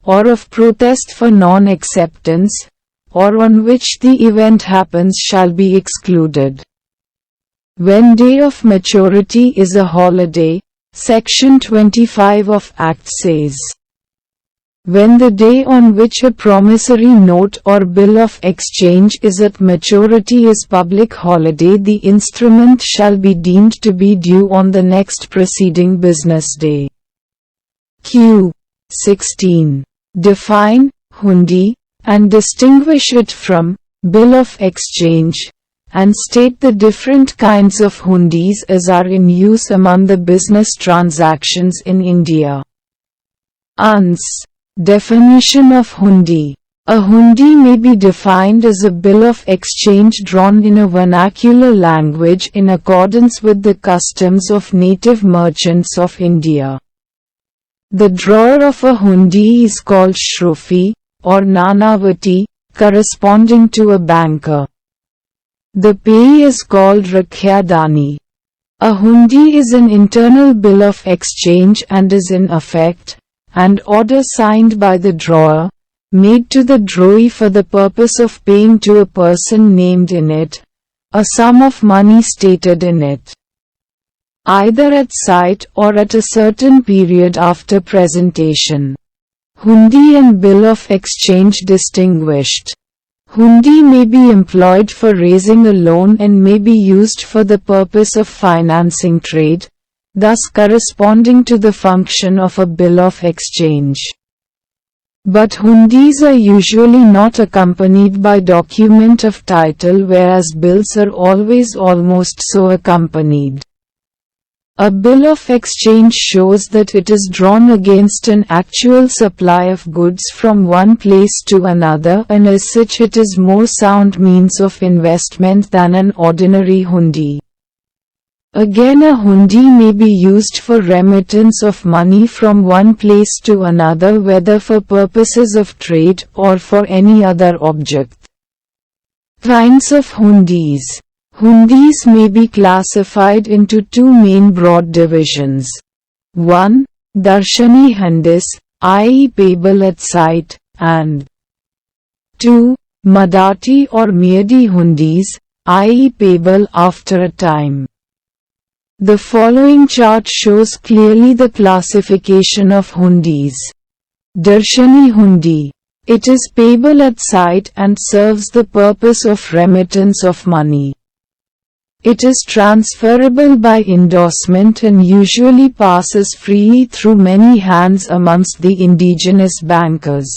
or of protest for non-acceptance, or on which the event happens shall be excluded. When day of maturity is a holiday, Section 25 of Act says, when the day on which a promissory note or bill of exchange is at maturity is public holiday, the instrument shall be deemed to be due on the next preceding business day. Q. 16. Define hundi and distinguish it from bill of exchange, and state the different kinds of hundis as are in use among the business transactions in India. Ans. Definition of hundi. A hundi may be defined as a bill of exchange drawn in a vernacular language in accordance with the customs of native merchants of India. The drawer of a hundi is called shrufi, or nanavati, corresponding to a banker. The payee is called rakhyadani. A hundi is an internal bill of exchange and is in effect an order signed by the drawer, made to the drawee for the purpose of paying to a person named in it, a sum of money stated in it, either at sight or at a certain period after presentation. Hundi and bill of exchange distinguished. Hundi may be employed for raising a loan and may be used for the purpose of financing trade, thus corresponding to the function of a bill of exchange. But hundis are usually not accompanied by document of title, whereas bills are always almost so accompanied. A bill of exchange shows that it is drawn against an actual supply of goods from one place to another, and as such it is more sound means of investment than an ordinary hundi. Again, a hundi may be used for remittance of money from one place to another, whether for purposes of trade or for any other object. Kinds of hundis. Hundis may be classified into two main broad divisions. 1. Darshani hundis, i.e. payable at sight, and 2. Madati or Miyadi hundis, i.e. payable after a time. The following chart shows clearly the classification of hundis. Darshani hundi. It is payable at sight and serves the purpose of remittance of money. It is transferable by endorsement and usually passes freely through many hands amongst the indigenous bankers.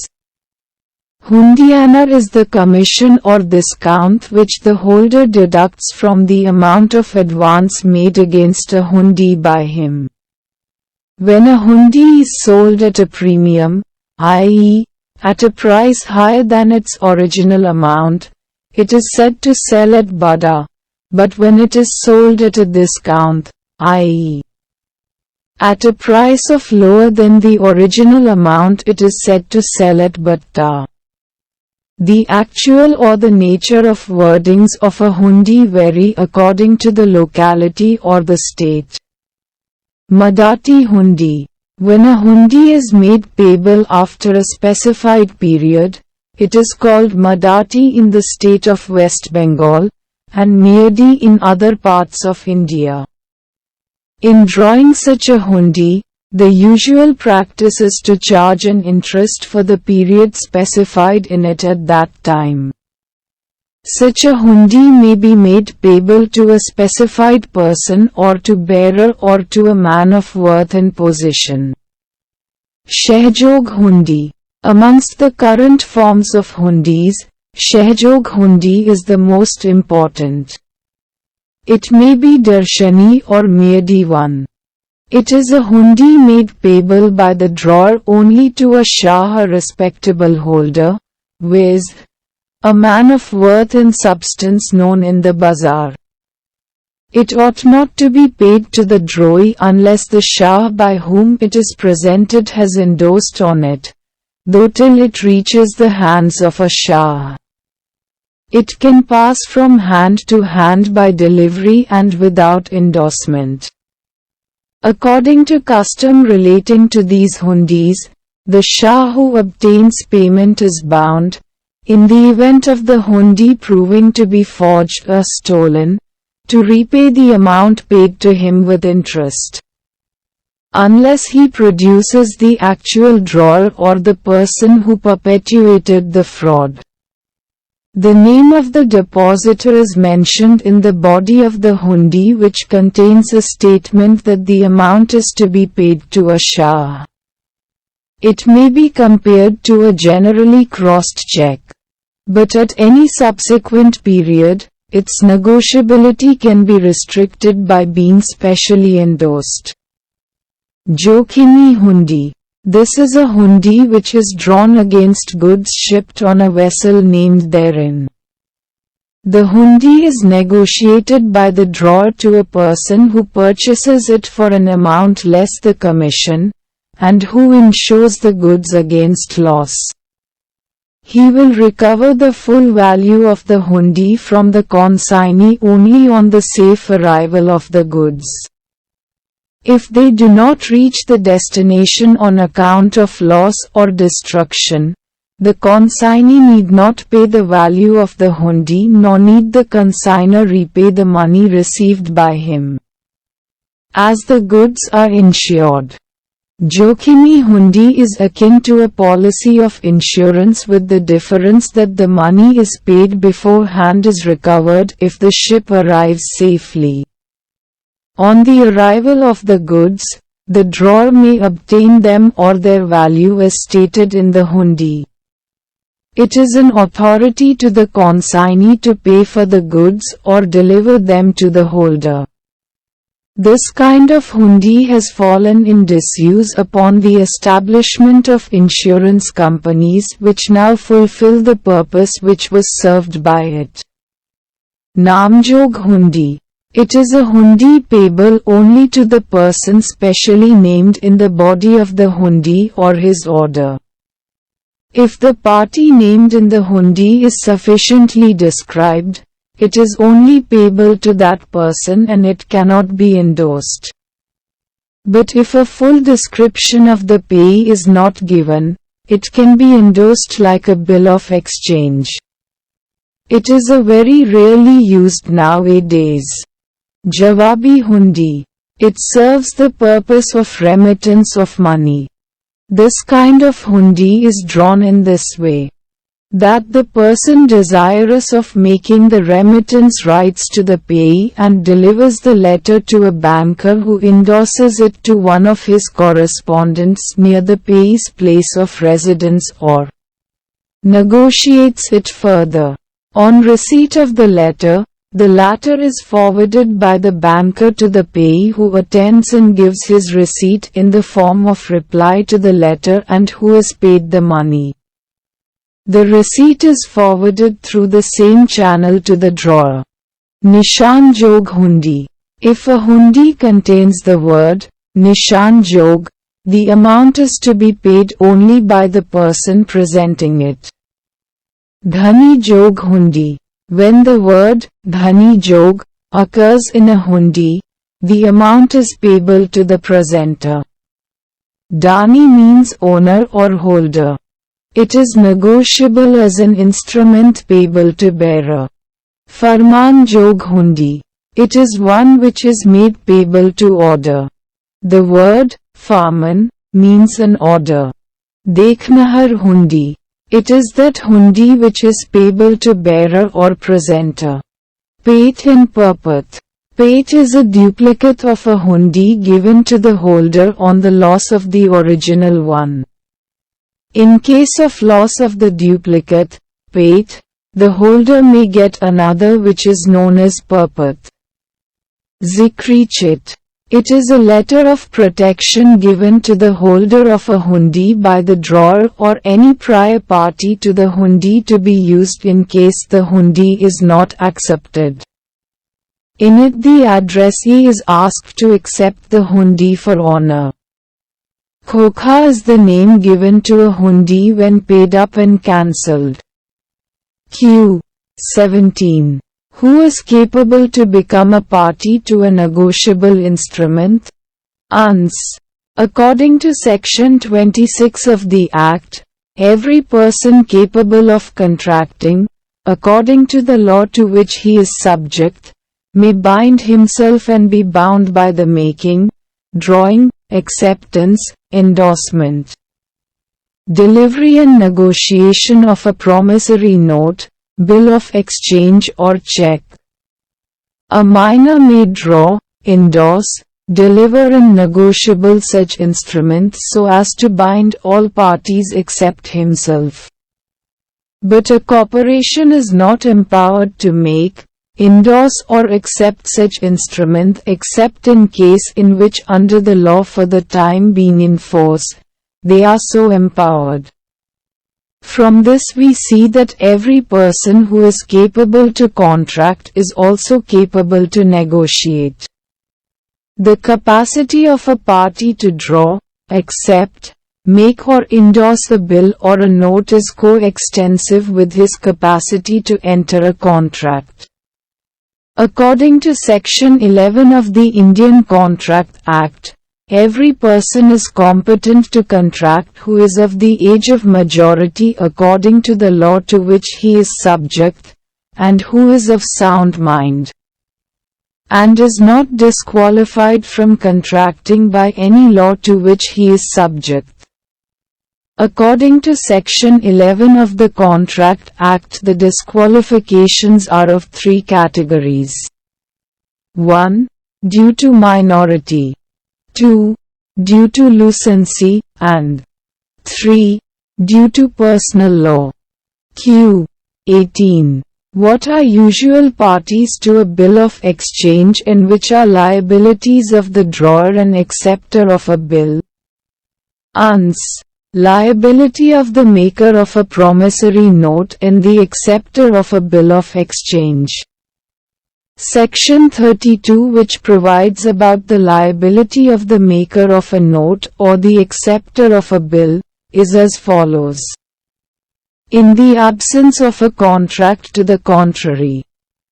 Hundiana is the commission or discount which the holder deducts from the amount of advance made against a hundi by him. When a hundi is sold at a premium, i.e., at a price higher than its original amount, it is said to sell at Bada. But when it is sold at a discount, i.e., at a price of lower than the original amount, it is said to sell at Batta. The actual or the nature of wordings of a hundi vary according to the locality or the state. Madati hundi. When a hundi is made payable after a specified period, it is called Madati in the state of West Bengal, and Miyadi in other parts of India. In drawing such a hundi, the usual practice is to charge an interest for the period specified in it at that time. Such a hundi may be made payable to a specified person or to bearer or to a man of worth and position. Shehjog hundi. Amongst the current forms of hundis, Shehjog hundi is the most important. It may be Darshani or Miyadi one. It is a hundi made payable by the drawer only to a Shah, a respectable holder, viz., a man of worth and substance known in the bazaar. It ought not to be paid to the drawee unless the Shah by whom it is presented has endorsed on it, though till it reaches the hands of a Shah. It can pass from hand to hand by delivery and without endorsement. According to custom relating to these hundis, the Shah who obtains payment is bound, in the event of the hundi proving to be forged or stolen, to repay the amount paid to him with interest, unless he produces the actual drawer or the person who perpetuated the fraud. The name of the depositor is mentioned in the body of the hundi, which contains a statement that the amount is to be paid to a Shah. It may be compared to a generally crossed cheque. But at any subsequent period, its negotiability can be restricted by being specially endorsed. Jokhimi hundi. This is a hundi which is drawn against goods shipped on a vessel named therein. The hundi is negotiated by the drawer to a person who purchases it for an amount less the commission, and who insures the goods against loss. He will recover the full value of the hundi from the consignee only on the safe arrival of the goods. If they do not reach the destination on account of loss or destruction, the consignee need not pay the value of the hundi, nor need the consignor repay the money received by him, as the goods are insured. Jokhimi hundi is akin to a policy of insurance, with the difference that the money is paid beforehand is recovered if the ship arrives safely. On the arrival of the goods, the drawer may obtain them or their value as stated in the hundi. It is an authority to the consignee to pay for the goods or deliver them to the holder. This kind of hundi has fallen in disuse upon the establishment of insurance companies which now fulfill the purpose which was served by it. Namjog hundi. It is a hundi payable only to the person specially named in the body of the hundi or his order. If the party named in the hundi is sufficiently described, it is only payable to that person and it cannot be endorsed. But if a full description of the payee is not given, it can be endorsed like a bill of exchange. It is a very rarely used nowadays. Jawabi hundi. It serves the purpose of remittance of money. This kind of hundi is drawn in this way, that the person desirous of making the remittance writes to the payee and delivers the letter to a banker who endorses it to one of his correspondents near the payee's place of residence or negotiates it further. On receipt of the letter, the latter is forwarded by the banker to the payee who attends and gives his receipt in the form of reply to the letter and who has paid the money. The receipt is forwarded through the same channel to the drawer. Nishan jog hundi. If a hundi contains the word nishan jog, the amount is to be paid only by the person presenting it. Dhani jog hundi. When the word dhani jog occurs in a hundi, the amount is payable to the presenter. Dani means owner or holder. It is negotiable as an instrument payable to bearer. Farman jog hundi. It is one which is made payable to order. The word farman means an order. Dekhnahar hundi. It is that hundi which is payable to bearer or presenter. Pate and purport. Pate is a duplicate of a hundi given to the holder on the loss of the original one. In case of loss of the duplicate, pate, the holder may get another which is known as purport. Zikri chit. It is a letter of protection given to the holder of a hundi by the drawer or any prior party to the hundi to be used in case the hundi is not accepted. In it the addressee is asked to accept the hundi for honor. Khokha is the name given to a hundi when paid up and cancelled. Q. 17. Who is capable to become a party to a negotiable instrument? Ans. According to Section 26 of the Act, every person capable of contracting, according to the law to which he is subject, may bind himself and be bound by the making, drawing, acceptance, endorsement, delivery and negotiation of a promissory note, bill of exchange or cheque. A minor may draw, endorse, deliver and negotiable such instruments so as to bind all parties except himself. But a corporation is not empowered to make, endorse or accept such instrument except in case in which under the law for the time being in force, they are so empowered. From this we see that every person who is capable to contract is also capable to negotiate. The capacity of a party to draw, accept, make or endorse a bill or a note is co-extensive with his capacity to enter a contract. According to Section 11 of the Indian Contract Act, every person is competent to contract who is of the age of majority according to the law to which he is subject, and who is of sound mind, and is not disqualified from contracting by any law to which he is subject. According to Section 11 of the Contract Act, the disqualifications are of three categories. 1. Due to minority. 2. Due to lucency, and 3. Due to personal law. Q. 18. What are usual parties to a bill of exchange and which are liabilities of the drawer and acceptor of a bill? Ans. Liability of the maker of a promissory note and the acceptor of a bill of exchange. Section 32, which provides about the liability of the maker of a note or the acceptor of a bill, is as follows. In the absence of a contract to the contrary,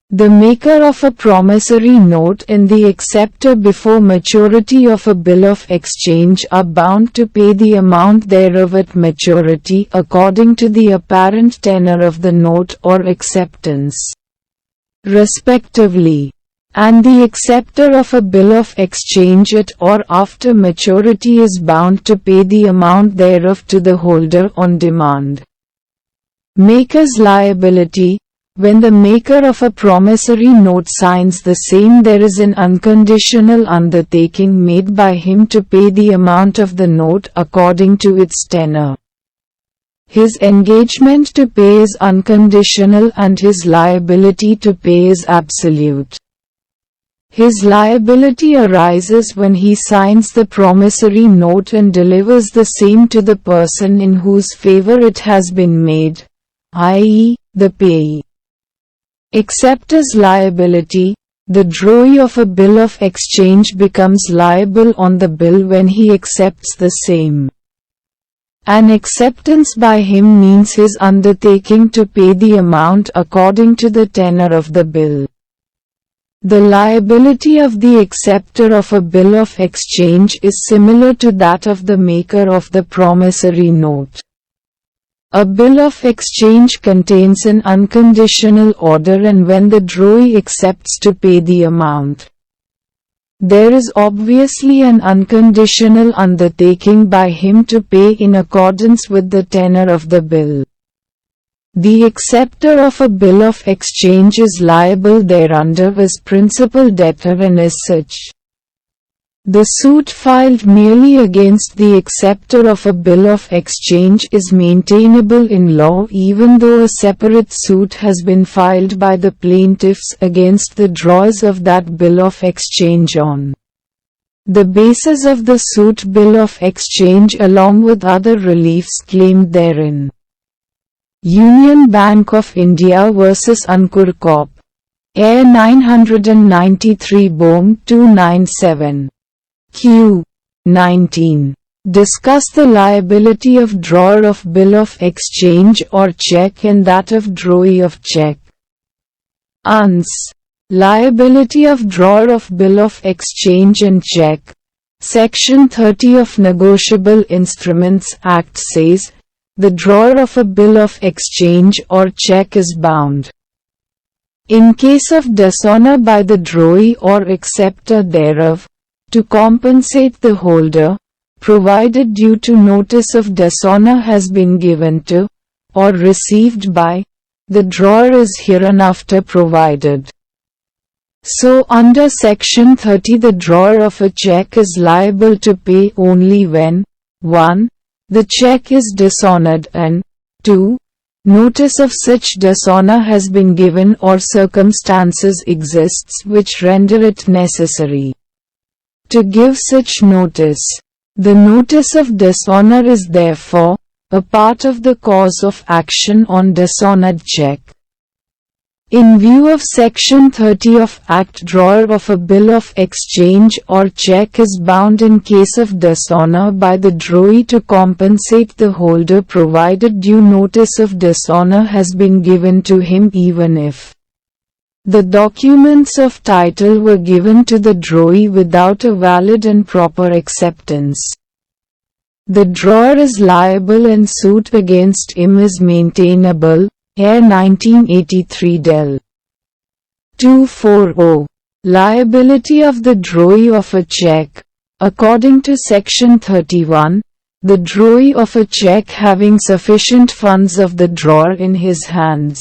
the maker of a promissory note and the acceptor before maturity of a bill of exchange are bound to pay the amount thereof at maturity according to the apparent tenor of the note or acceptance, respectively, and the acceptor of a bill of exchange at or after maturity is bound to pay the amount thereof to the holder on demand. Maker's liability. When the maker of a promissory note signs the same, there is an unconditional undertaking made by him to pay the amount of the note according to its tenor. His engagement to pay is unconditional and his liability to pay is absolute. His liability arises when he signs the promissory note and delivers the same to the person in whose favor it has been made, i.e., the payee. Acceptor's liability. The drawee of a bill of exchange becomes liable on the bill when he accepts the same. An acceptance by him means his undertaking to pay the amount according to the tenor of the bill. The liability of the acceptor of a bill of exchange is similar to that of the maker of the promissory note. A bill of exchange contains an unconditional order, and when the drawee accepts to pay the amount, there is obviously an unconditional undertaking by him to pay in accordance with the tenor of the bill. The acceptor of a bill of exchange is liable thereunder as principal debtor, and as such, the suit filed merely against the acceptor of a bill of exchange is maintainable in law even though a separate suit has been filed by the plaintiffs against the drawers of that bill of exchange on the basis of the suit bill of exchange along with other reliefs claimed therein. Union Bank of India vs. Ankur Corp. Air 993 Bom 297. Q. 19. Discuss the liability of drawer of bill of exchange or cheque and that of drawee of cheque. Ans. Liability of drawer of bill of exchange and cheque. Section 30 of Negotiable Instruments Act says, the drawer of a bill of exchange or cheque is bound, in case of dishonor by the drawee or acceptor thereof, to compensate the holder, provided due to notice of dishonor has been given to, or received by, the drawer is hereinafter provided. So under Section 30 the drawer of a cheque is liable to pay only when 1. The cheque is dishonored and 2. Notice of such dishonor has been given or circumstances exists which render it necessary to give such notice. The notice of dishonor is therefore a part of the cause of action on dishonored cheque. In view of Section 30 of Act, drawer of a bill of exchange or cheque is bound in case of dishonor by the drawee to compensate the holder provided due notice of dishonor has been given to him, even if the documents of title were given to the drawee without a valid and proper acceptance. The drawer is liable and suit against him is maintainable. Air 1983 Del. 240. Liability of the drawee of a cheque. According to Section 31, the drawee of a cheque having sufficient funds of the drawer in his hands,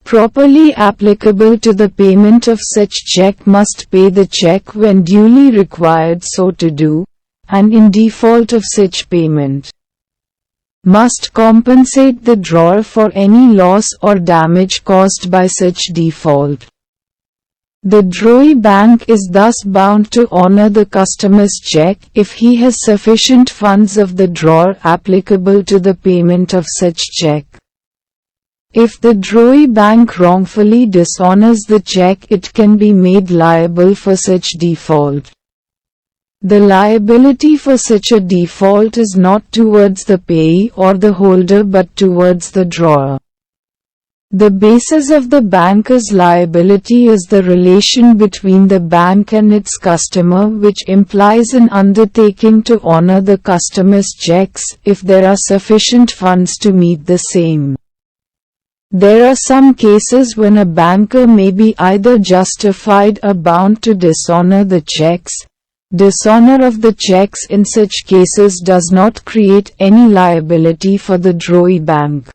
properly applicable to the payment of such cheque, must pay the cheque when duly required so to do, and in default of such payment, must compensate the drawer for any loss or damage caused by such default. The drawee bank is thus bound to honor the customer's cheque if he has sufficient funds of the drawer applicable to the payment of such cheque. If the drawee bank wrongfully dishonors the cheque, it can be made liable for such default. The liability for such a default is not towards the payee or the holder but towards the drawer. The basis of the banker's liability is the relation between the bank and its customer, which implies an undertaking to honor the customer's checks if there are sufficient funds to meet the same. There are some cases when a banker may be either justified or bound to dishonor the checks. Dishonor of the checks in such cases does not create any liability for the drawee bank.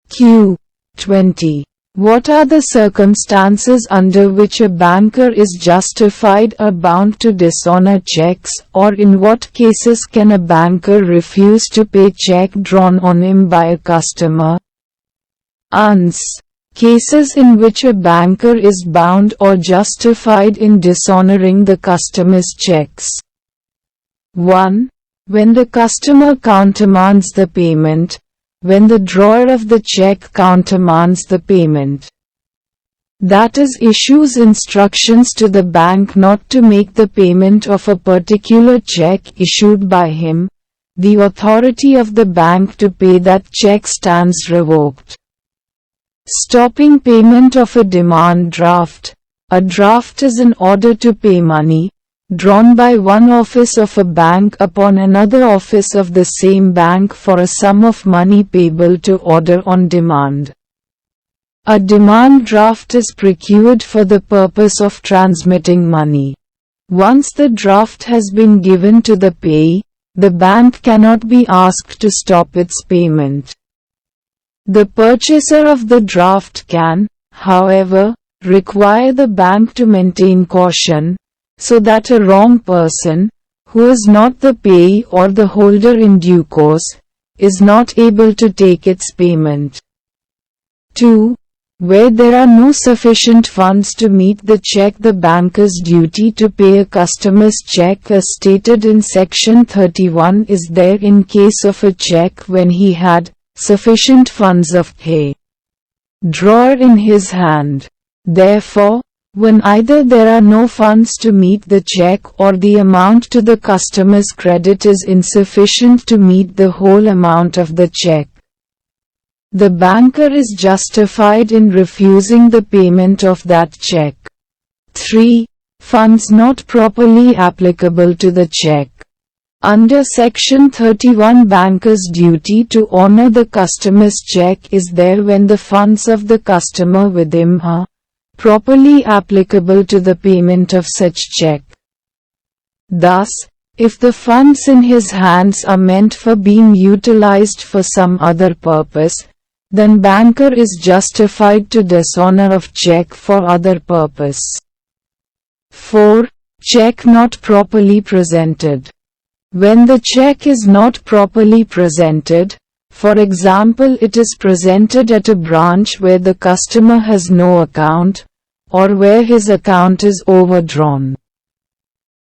Q. 20. What are the circumstances under which a banker is justified or bound to dishonor checks, or in what cases can a banker refuse to pay check drawn on him by a customer? Ans. Cases in which a banker is bound or justified in dishonoring the customer's checks. 1. When the customer countermands the payment. When the drawer of the cheque countermands the payment. That is, issues instructions to the bank not to make the payment of a particular cheque issued by him, the authority of the bank to pay that cheque stands revoked. Stopping payment of a demand draft. A draft is an order to pay money, drawn by one office of a bank upon another office of the same bank for a sum of money payable to order on demand. A demand draft is procured for the purpose of transmitting money. Once the draft has been given to the payee, the bank cannot be asked to stop its payment. The purchaser of the draft can, however, require the bank to maintain caution, so that a wrong person, who is not the payee or the holder in due course, is not able to take its payment. 2. Where there are no sufficient funds to meet the cheque, the banker's duty to pay a customer's cheque as stated in section 31 is there in case of a cheque when he had sufficient funds of pay drawer in his hand. Therefore, when either there are no funds to meet the cheque or the amount to the customer's credit is insufficient to meet the whole amount of the cheque, the banker is justified in refusing the payment of that cheque. 3. Funds not properly applicable to the cheque. Under Section 31, banker's duty to honor the customer's cheque is there when the funds of the customer with him are properly applicable to the payment of such cheque. Thus, if the funds in his hands are meant for being utilized for some other purpose, then banker is justified to dishonor of cheque for other purpose. 4. Cheque not properly presented. When the cheque is not properly presented, for example it is presented at a branch where the customer has no account, or where his account is overdrawn,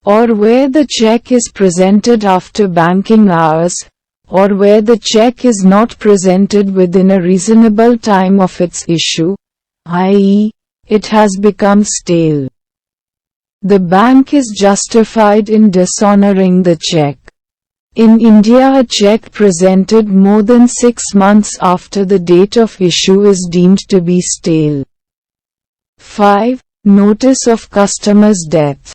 or where the cheque is presented after banking hours, or where the cheque is not presented within a reasonable time of its issue, i.e., it has become stale, the bank is justified in dishonoring the cheque. In India, a cheque presented more than 6 months after the date of issue is deemed to be stale. 5. Notice of customer's death.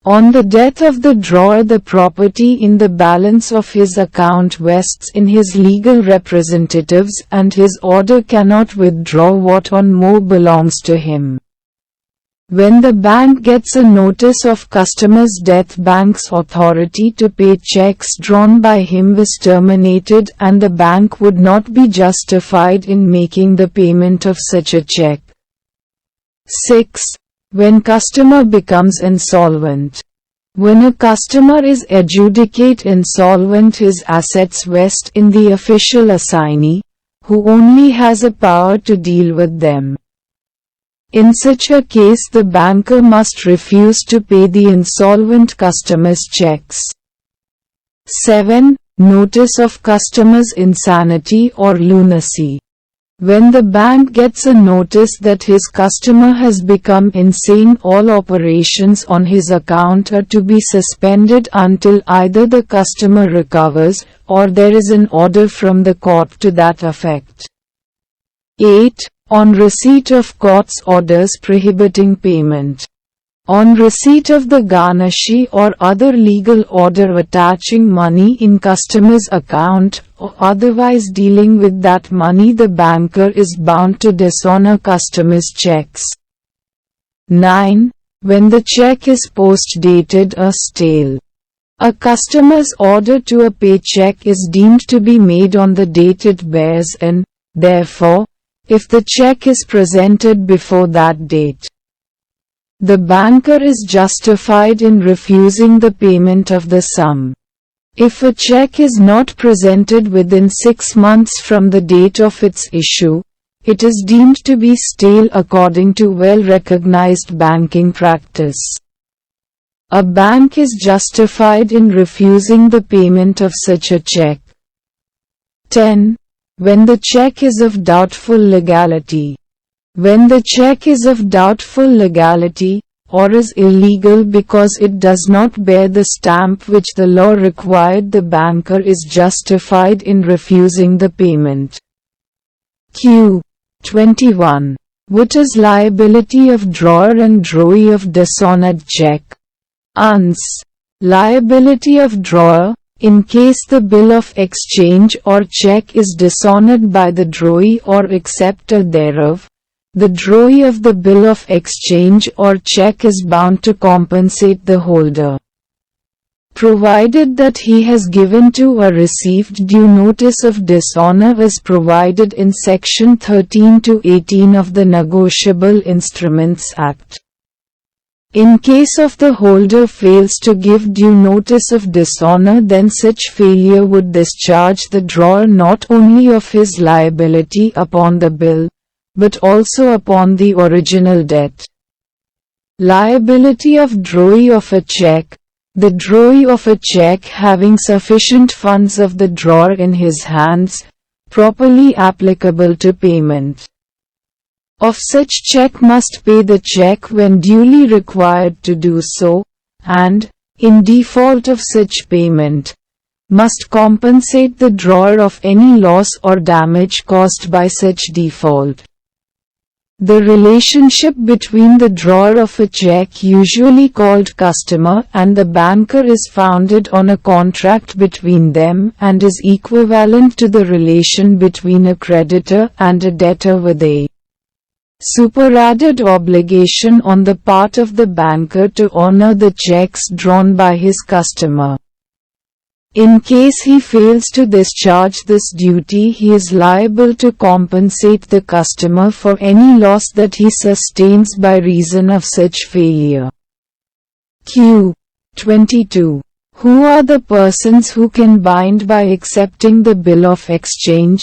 On the death of the drawer, the property in the balance of his account vests in his legal representatives and his order cannot withdraw what or more belongs to him. When the bank gets a notice of customer's death, bank's authority to pay checks drawn by him was terminated and the bank would not be justified in making the payment of such a check. 6. When customer becomes insolvent. When a customer is adjudicate insolvent, his assets vest in the official assignee, who only has a power to deal with them. In such a case, the banker must refuse to pay the insolvent customer's checks. 7. Notice of customer's insanity or lunacy. When the bank gets a notice that his customer has become insane, all operations on his account are to be suspended until either the customer recovers, or there is an order from the court to that effect. 8. On receipt of court's orders prohibiting payment. On receipt of the garnishee or other legal order attaching money in customer's account, or otherwise dealing with that money, the banker is bound to dishonor customer's checks. 9. When the check is post-dated or stale. A customer's order to a paycheck is deemed to be made on the date it bears, and, therefore, if the check is presented before that date, the banker is justified in refusing the payment of the sum. If a check is not presented within 6 months from the date of its issue, it is deemed to be stale according to well-recognized banking practice. A bank is justified in refusing the payment of such a check. 10. When the check is of doubtful legality. When the check is of doubtful legality, or is illegal because it does not bear the stamp which the law required, the banker is justified in refusing the payment. Q. 21. What is liability of drawer and drawee of dishonored check? Ans. Liability of drawer, in case the bill of exchange or check is dishonored by the drawee or acceptor thereof. The drawee of the bill of exchange or check is bound to compensate the holder, provided that he has given to or received due notice of dishonor as provided in Section 13 to 18 of the Negotiable Instruments Act. In case of the holder fails to give due notice of dishonor, then such failure would discharge the drawer not only of his liability upon the bill, but also upon the original debt. Liability of drawee of a check. The drawee of a check having sufficient funds of the drawer in his hands, properly applicable to payment of such check, must pay the check when duly required to do so, and, in default of such payment, must compensate the drawer of any loss or damage caused by such default. The relationship between the drawer of a check, usually called customer, and the banker is founded on a contract between them and is equivalent to the relation between a creditor and a debtor with a superadded obligation on the part of the banker to honor the checks drawn by his customer. In case he fails to discharge this duty, he is liable to compensate the customer for any loss that he sustains by reason of such failure. Q. 22. Who are the persons who can bind by accepting the bill of exchange?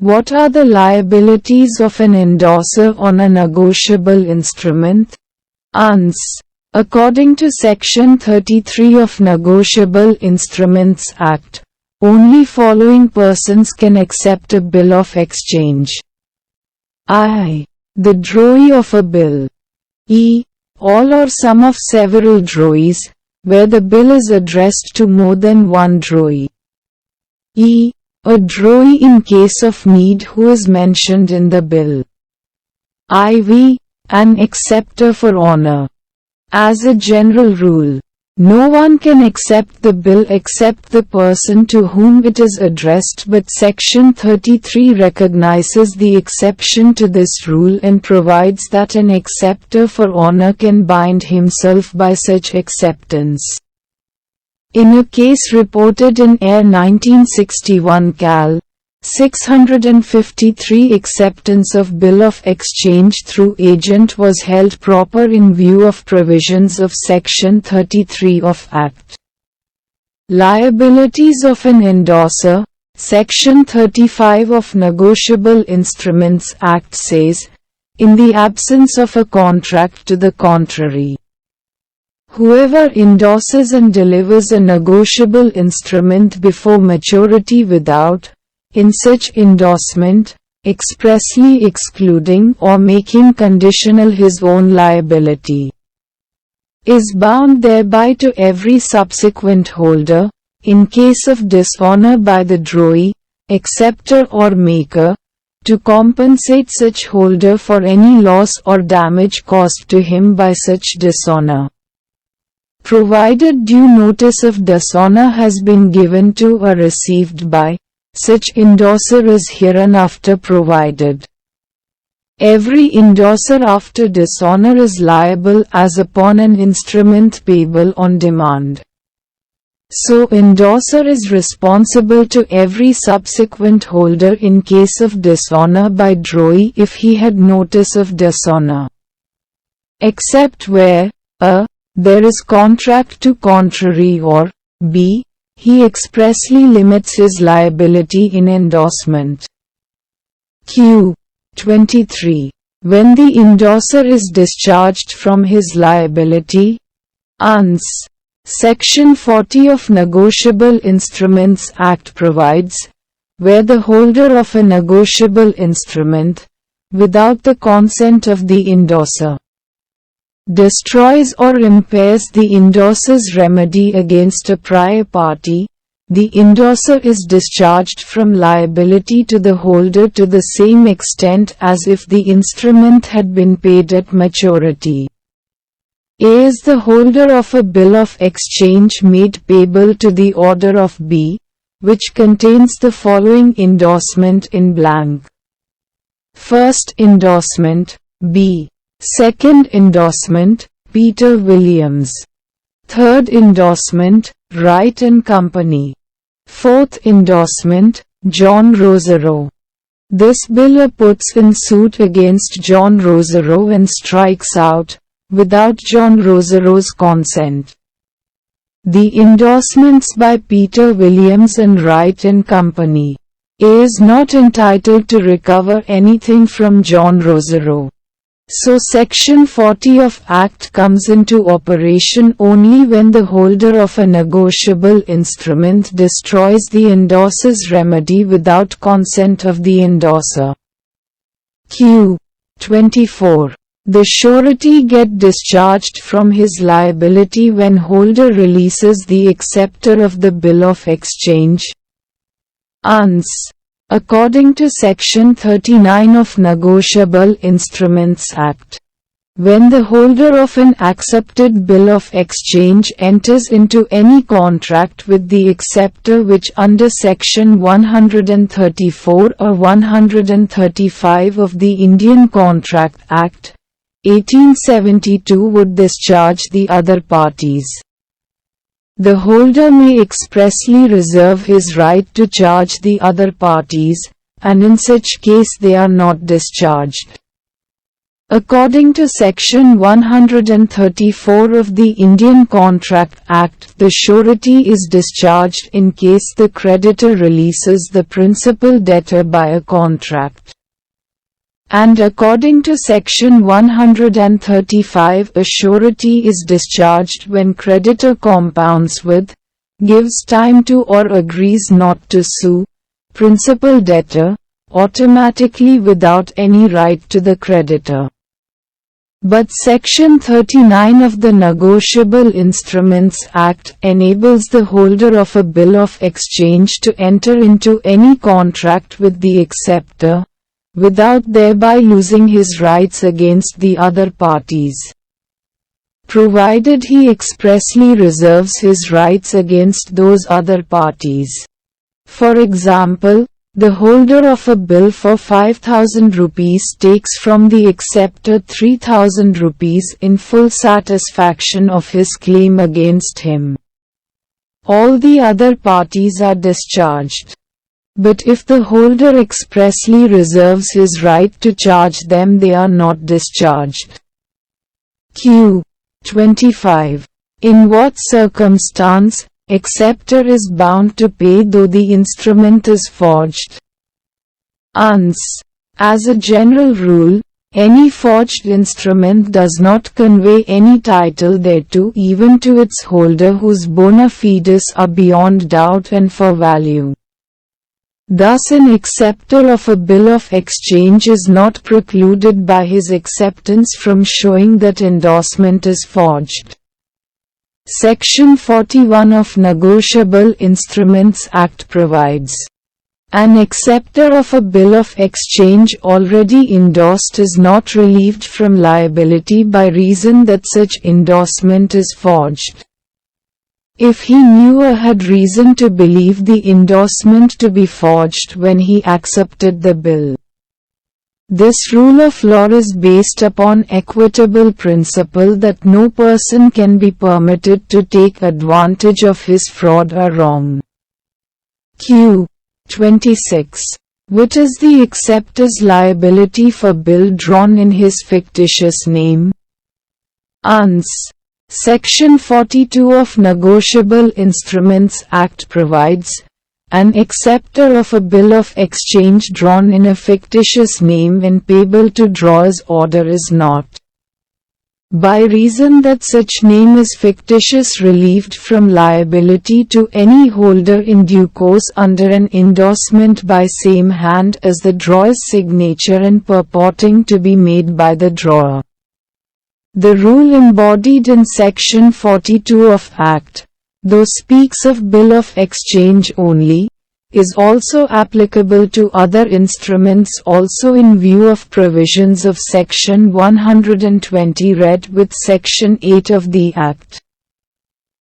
What are the liabilities of an endorser on a negotiable instrument? Ans. According to Section 33 of Negotiable Instruments Act, only following persons can accept a bill of exchange. I. The drawee of a bill. E. All or some of several drawees, where the bill is addressed to more than one drawee. E. A drawee in case of need who is mentioned in the bill. IV. An acceptor for honor. As a general rule, no one can accept the bill except the person to whom it is addressed, but Section 33 recognizes the exception to this rule and provides that an acceptor for honor can bind himself by such acceptance. In a case reported in Air 1961 Cal. 653 Acceptance of bill of exchange through agent was held proper in view of provisions of Section 33 of Act. Liabilities of an endorser. Section 35 of Negotiable Instruments Act says, in the absence of a contract to the contrary, whoever endorses and delivers a negotiable instrument before maturity without, in such endorsement, expressly excluding or making conditional his own liability, is bound thereby to every subsequent holder, in case of dishonor by the drawee, acceptor or maker, to compensate such holder for any loss or damage caused to him by such dishonor, provided due notice of dishonor has been given to or received by such endorser is hereinafter provided. Every endorser after dishonor is liable as upon an instrument payable on demand. So endorser is responsible to every subsequent holder in case of dishonor by drawee if he had notice of dishonor, except where a. there is contract to contrary or b. he expressly limits his liability in endorsement. Q. 23. When the endorser is discharged from his liability. Uns. Section 40 of Negotiable Instruments Act provides, where the holder of a negotiable instrument, without the consent of the endorser, destroys or impairs the endorser's remedy against a prior party, the endorser is discharged from liability to the holder to the same extent as if the instrument had been paid at maturity. A is the holder of a bill of exchange made payable to the order of B, which contains the following endorsement in blank. First endorsement, B. Second endorsement, Peter Williams. Third endorsement, Wright and Company. Fourth endorsement, John Rosero. This bill puts in suit against John Rosero and strikes out, without John Rosero's consent, the endorsements by Peter Williams and Wright and Company. A is not entitled to recover anything from John Rosero. So Section 40 of Act comes into operation only when the holder of a negotiable instrument destroys the endorser's remedy without consent of the endorser. Q. 24. The surety get discharged from his liability when holder releases the acceptor of the bill of exchange. Uns. According to Section 39 of Negotiable Instruments Act, when the holder of an accepted bill of exchange enters into any contract with the acceptor which under Section 134 or 135 of the Indian Contract Act, 1872 would discharge the other parties, the holder may expressly reserve his right to charge the other parties, and in such case they are not discharged. According to Section 134 of the Indian Contract Act, the surety is discharged in case the creditor releases the principal debtor by a contract. And according to Section 135, a surety is discharged when creditor compounds with, gives time to or agrees not to sue, principal debtor, automatically without any right to the creditor. But Section 39 of the Negotiable Instruments Act enables the holder of a bill of exchange to enter into any contract with the acceptor, without thereby losing his rights against the other parties, provided he expressly reserves his rights against those other parties. For example, the holder of a bill for 5,000 rupees takes from the acceptor 3,000 rupees in full satisfaction of his claim against him. All the other parties are discharged. but if the holder expressly reserves his right to charge them, they are not discharged. Q. 25. In what circumstance, acceptor is bound to pay though the instrument is forged? Ans. As a general rule, any forged instrument does not convey any title thereto, even to its holder whose bona fides are beyond doubt and for value. Thus an acceptor of a bill of exchange is not precluded by his acceptance from showing that endorsement is forged. Section 41 of Negotiable Instruments Act provides, an acceptor of a bill of exchange already endorsed is not relieved from liability by reason that such endorsement is forged, if he knew or had reason to believe the endorsement to be forged when he accepted the bill. This rule of law is based upon equitable principle that no person can be permitted to take advantage of his fraud or wrong. Q. 26. What is the acceptor's liability for bill drawn in his fictitious name? Ans. Section 42 of Negotiable Instruments Act provides, an acceptor of a bill of exchange drawn in a fictitious name and payable to drawer's order is not, by reason that such name is fictitious, relieved from liability to any holder in due course under an endorsement by same hand as the drawer's signature and purporting to be made by the drawer. The rule embodied in Section 42 of Act, though speaks of bill of exchange only, is also applicable to other instruments also in view of provisions of Section 120 read with Section 8 of the Act.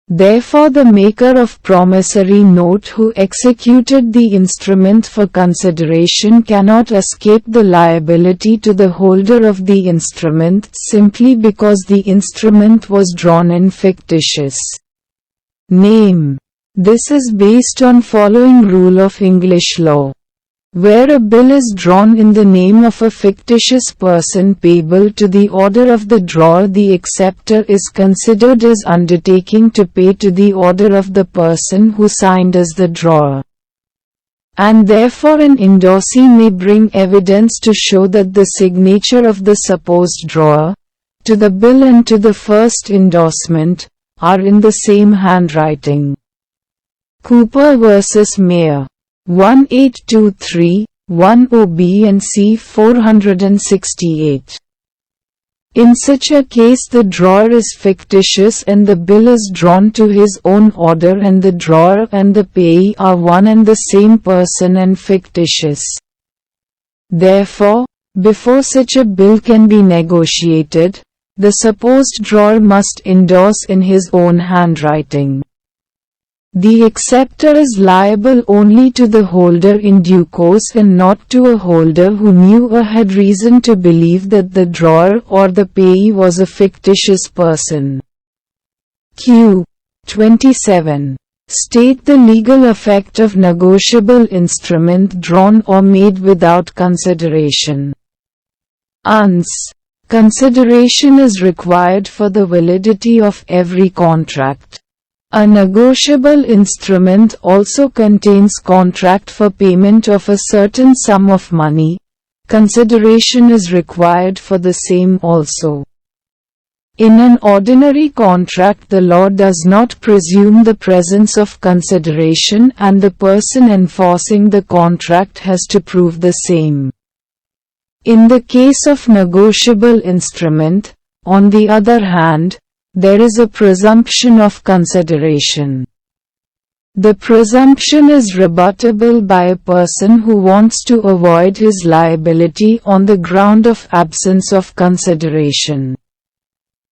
Therefore the maker of promissory note who executed the instrument for consideration cannot escape the liability to the holder of the instrument simply because the instrument was drawn in fictitious name. This is based on following rule of English law. Where a bill is drawn in the name of a fictitious person payable to the order of the drawer, the acceptor is considered as undertaking to pay to the order of the person who signed as the drawer. And therefore an endorsee may bring evidence to show that the signature of the supposed drawer, to the bill and to the first endorsement, are in the same handwriting. Cooper vs. Mayer. 1823, 10 B and C 468. In such a case the drawer is fictitious and the bill is drawn to his own order, and the drawer and the payee are one and the same person and fictitious. Therefore, before such a bill can be negotiated, the supposed drawer must endorse in his own handwriting. The acceptor is liable only to the holder in due course and not to a holder who knew or had reason to believe that the drawer or the payee was a fictitious person. Q. 27. State the legal effect of negotiable instrument drawn or made without consideration. Ans. Consideration is required for the validity of every contract. A negotiable instrument also contains contract for payment of a certain sum of money. Consideration is required for the same also. In an ordinary contract, the law does not presume the presence of consideration, and the person enforcing the contract has to prove the same. In the case of negotiable instrument, on the other hand, there is a presumption of consideration. The presumption is rebuttable by a person who wants to avoid his liability on the ground of absence of consideration.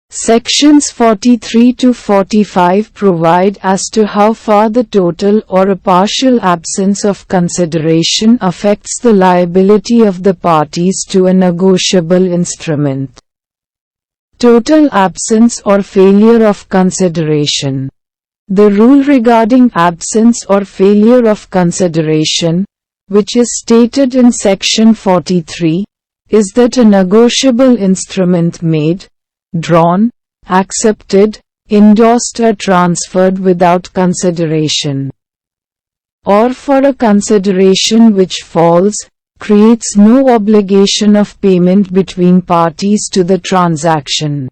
Sections 43 to 45 provide as to how far the total or a partial absence of consideration affects the liability of the parties to a negotiable instrument. Total absence or failure of consideration. The rule regarding absence or failure of consideration, which is stated in Section 43, is that a negotiable instrument made, drawn, accepted, endorsed or transferred without consideration, or for a consideration which falls, creates no obligation of payment between parties to the transaction.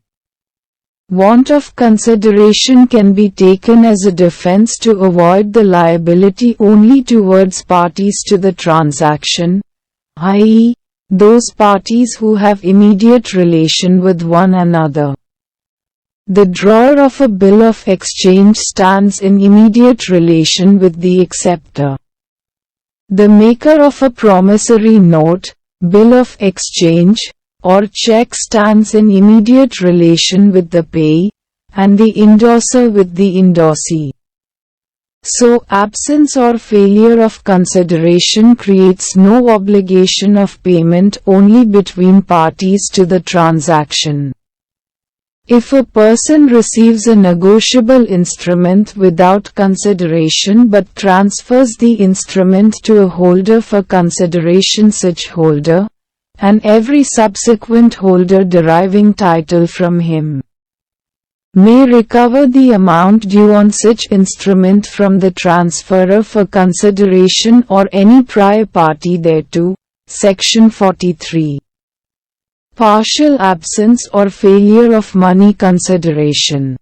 Want of consideration can be taken as a defense to avoid the liability only towards parties to the transaction, i.e., those parties who have immediate relation with one another. The drawer of a bill of exchange stands in immediate relation with the acceptor. The maker of a promissory note, bill of exchange, or cheque stands in immediate relation with the payee, and the endorser with the endorsee. So, absence or failure of consideration creates no obligation of payment only between parties to the transaction. If a person receives a negotiable instrument without consideration but transfers the instrument to a holder for consideration, such holder, and every subsequent holder deriving title from him, may recover the amount due on such instrument from the transferor for consideration or any prior party thereto. Section 43. Partial absence or failure of money consideration.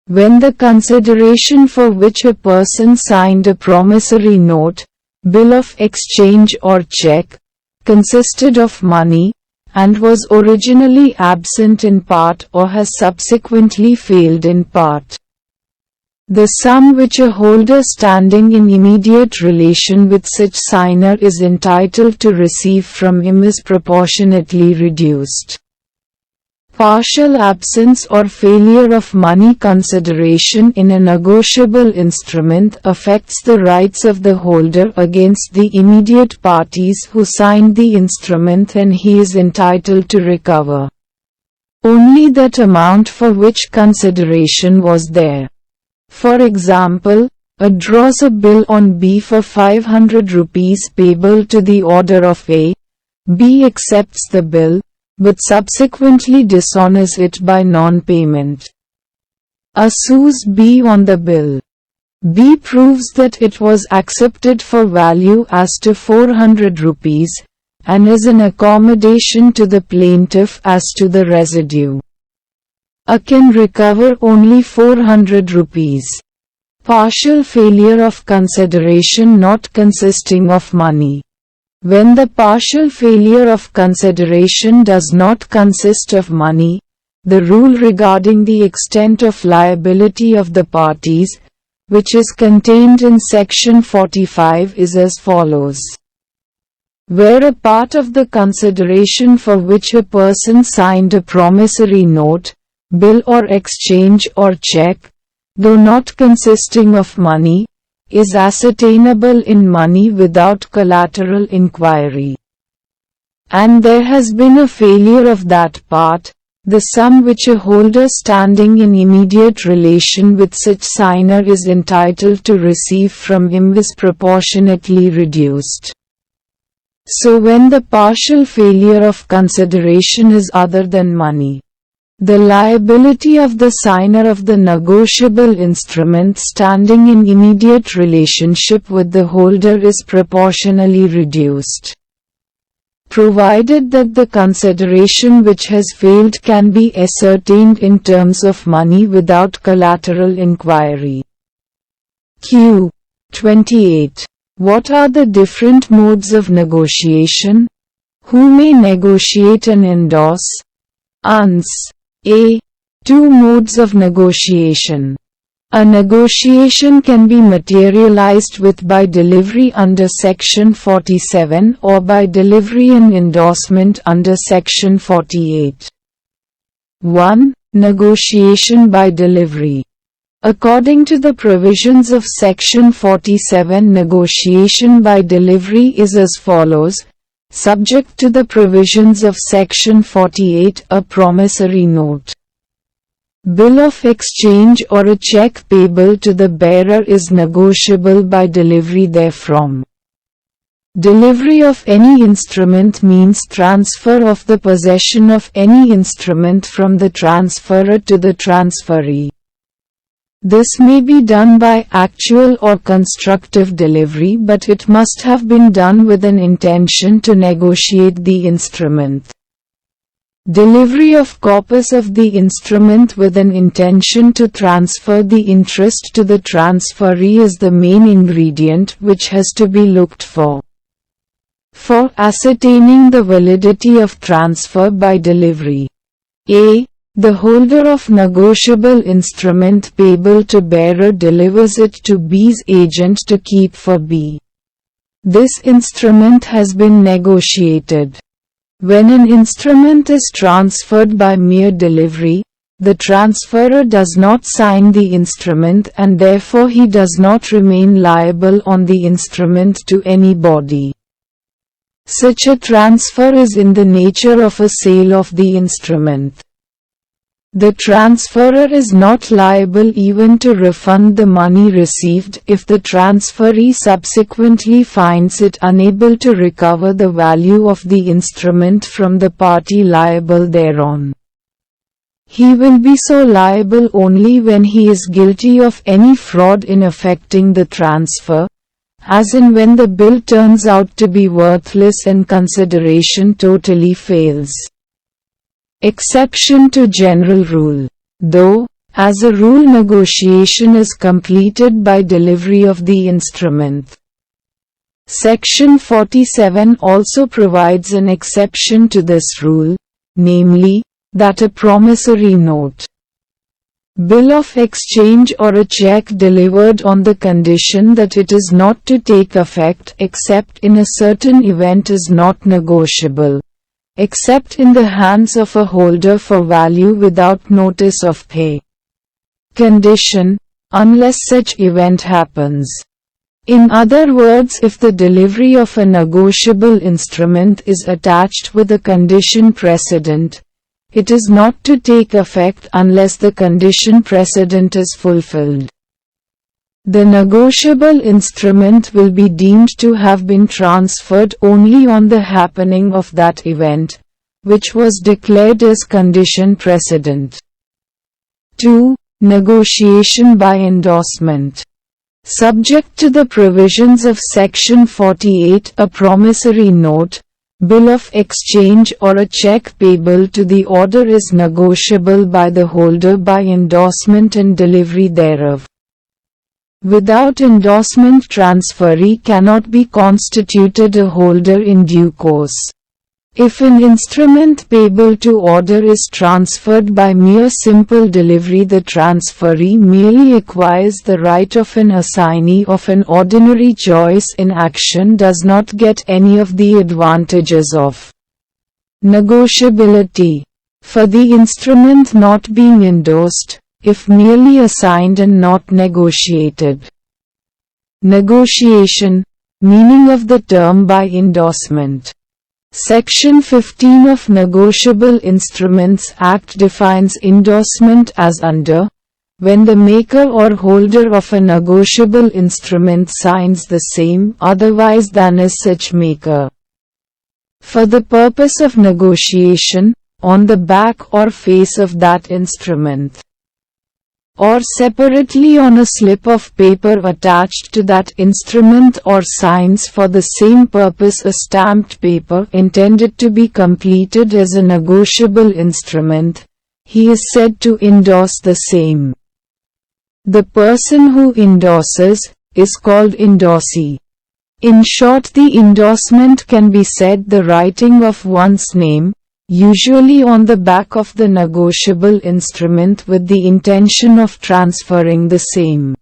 When the consideration for which a person signed a promissory note, bill of exchange or cheque, consisted of money, and was originally absent in part or has subsequently failed in part, the sum which a holder standing in immediate relation with such signer is entitled to receive from him is proportionately reduced. Partial absence or failure of money consideration in a negotiable instrument affects the rights of the holder against the immediate parties who signed the instrument, and he is entitled to recover only that amount for which consideration was there. For example, a draws a bill on B for 500 rupees payable to the order of A. B accepts the bill, but subsequently dishonors it by non-payment. A sues B on the bill. B proves that it was accepted for value as to 400 rupees, and is an accommodation to the plaintiff as to the residue. A can recover only 400 rupees. Partial failure of consideration not consisting of money. When the partial failure of consideration does not consist of money, the rule regarding the extent of liability of the parties, which is contained in Section 45, is as follows. Where a part of the consideration for which a person signed a promissory note, bill or exchange or cheque, though not consisting of money, is ascertainable in money without collateral inquiry, and there has been a failure of that part, the sum which a holder standing in immediate relation with such signer is entitled to receive from him is proportionately reduced. So when the partial failure of consideration is other than money, the liability of the signer of the negotiable instrument standing in immediate relationship with the holder is proportionally reduced, provided that the consideration which has failed can be ascertained in terms of money without collateral inquiry. Q. 28. What are the different modes of negotiation? Who may negotiate and endorse? Ans. A. Two modes of negotiation. A negotiation can be materialized with by delivery under Section 47 or by delivery and endorsement under Section 48. 1. Negotiation by delivery. According to the provisions of Section 47, negotiation by delivery is as follows. Subject to the provisions of Section 48, a promissory note, bill of exchange or a cheque payable to the bearer is negotiable by delivery therefrom. Delivery of any instrument means transfer of the possession of any instrument from the transferor to the transferee. This may be done by actual or constructive delivery, but it must have been done with an intention to negotiate the instrument. Delivery of corpus of the instrument with an intention to transfer the interest to the transferee is the main ingredient which has to be looked for. For ascertaining the validity of transfer by delivery, A. The holder of negotiable instrument payable to bearer delivers it to B's agent to keep for B. This instrument has been negotiated. When an instrument is transferred by mere delivery, the transferor does not sign the instrument and therefore he does not remain liable on the instrument to anybody. Such a transfer is in the nature of a sale of the instrument. The transferor is not liable even to refund the money received if the transferee subsequently finds it unable to recover the value of the instrument from the party liable thereon. He will be so liable only when he is guilty of any fraud in effecting the transfer, as in when the bill turns out to be worthless and consideration totally fails. Exception to general rule. Though, as a rule, negotiation is completed by delivery of the instrument. Section 47 also provides an exception to this rule, namely, that a promissory note, bill of exchange or a check delivered on the condition that it is not to take effect except in a certain event is not negotiable, except in the hands of a holder for value without notice of pay condition, unless such event happens. In other words, if the delivery of a negotiable instrument is attached with a condition precedent, it is not to take effect unless the condition precedent is fulfilled. The negotiable instrument will be deemed to have been transferred only on the happening of that event, which was declared as condition precedent. 2. Negotiation by endorsement. Subject to the provisions of Section 48, a promissory note, bill of exchange or a check payable to the order is negotiable by the holder by endorsement and delivery thereof. Without endorsement, transferee cannot be constituted a holder in due course. If an instrument payable to order is transferred by mere simple delivery, the transferee merely acquires the right of an assignee of an ordinary choice in action, does not get any of the advantages of negotiability. For the instrument not being endorsed, if merely assigned and not negotiated. Negotiation, meaning of the term by endorsement. Section 15 of Negotiable Instruments Act defines endorsement as under, when the maker or holder of a negotiable instrument signs the same otherwise than as such maker. For the purpose of negotiation, on the back or face of that instrument, or separately on a slip of paper attached to that instrument, or signs for the same purpose a stamped paper intended to be completed as a negotiable instrument, he is said to endorse the same. The person who endorses is called endorsee. In short, the endorsement can be said the writing of one's name, usually on the back of the negotiable instrument with the intention of transferring the same.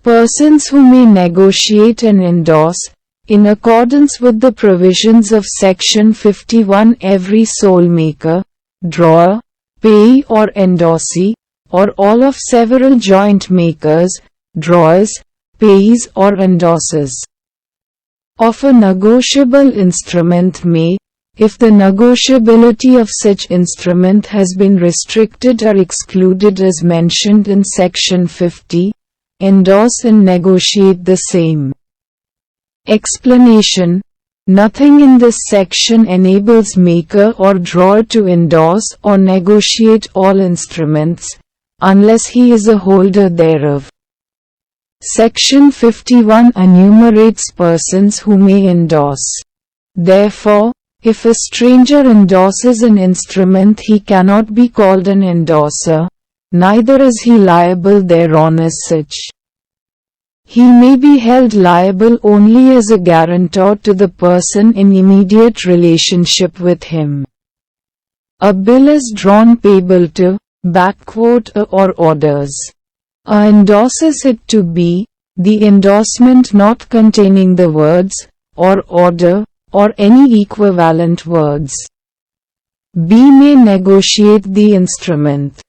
Persons who may negotiate and endorse, in accordance with the provisions of Section 51, every sole maker, drawer, payee or endorsee, or all of several joint makers, drawers, payees or endorsers of a negotiable instrument may, if the negotiability of such instrument has been restricted or excluded as mentioned in Section 50, endorse and negotiate the same. Explanation: nothing in this section enables maker or drawer to endorse or negotiate all instruments, unless he is a holder thereof. Section 51 enumerates persons who may endorse. Therefore, if a stranger endorses an instrument, he cannot be called an endorser, neither is he liable thereon as such. He may be held liable only as a guarantor to the person in immediate relationship with him. A bill is drawn payable to, A or orders. A endorses it to B, the endorsement not containing the words, or order, or any equivalent words. B may negotiate the instrument.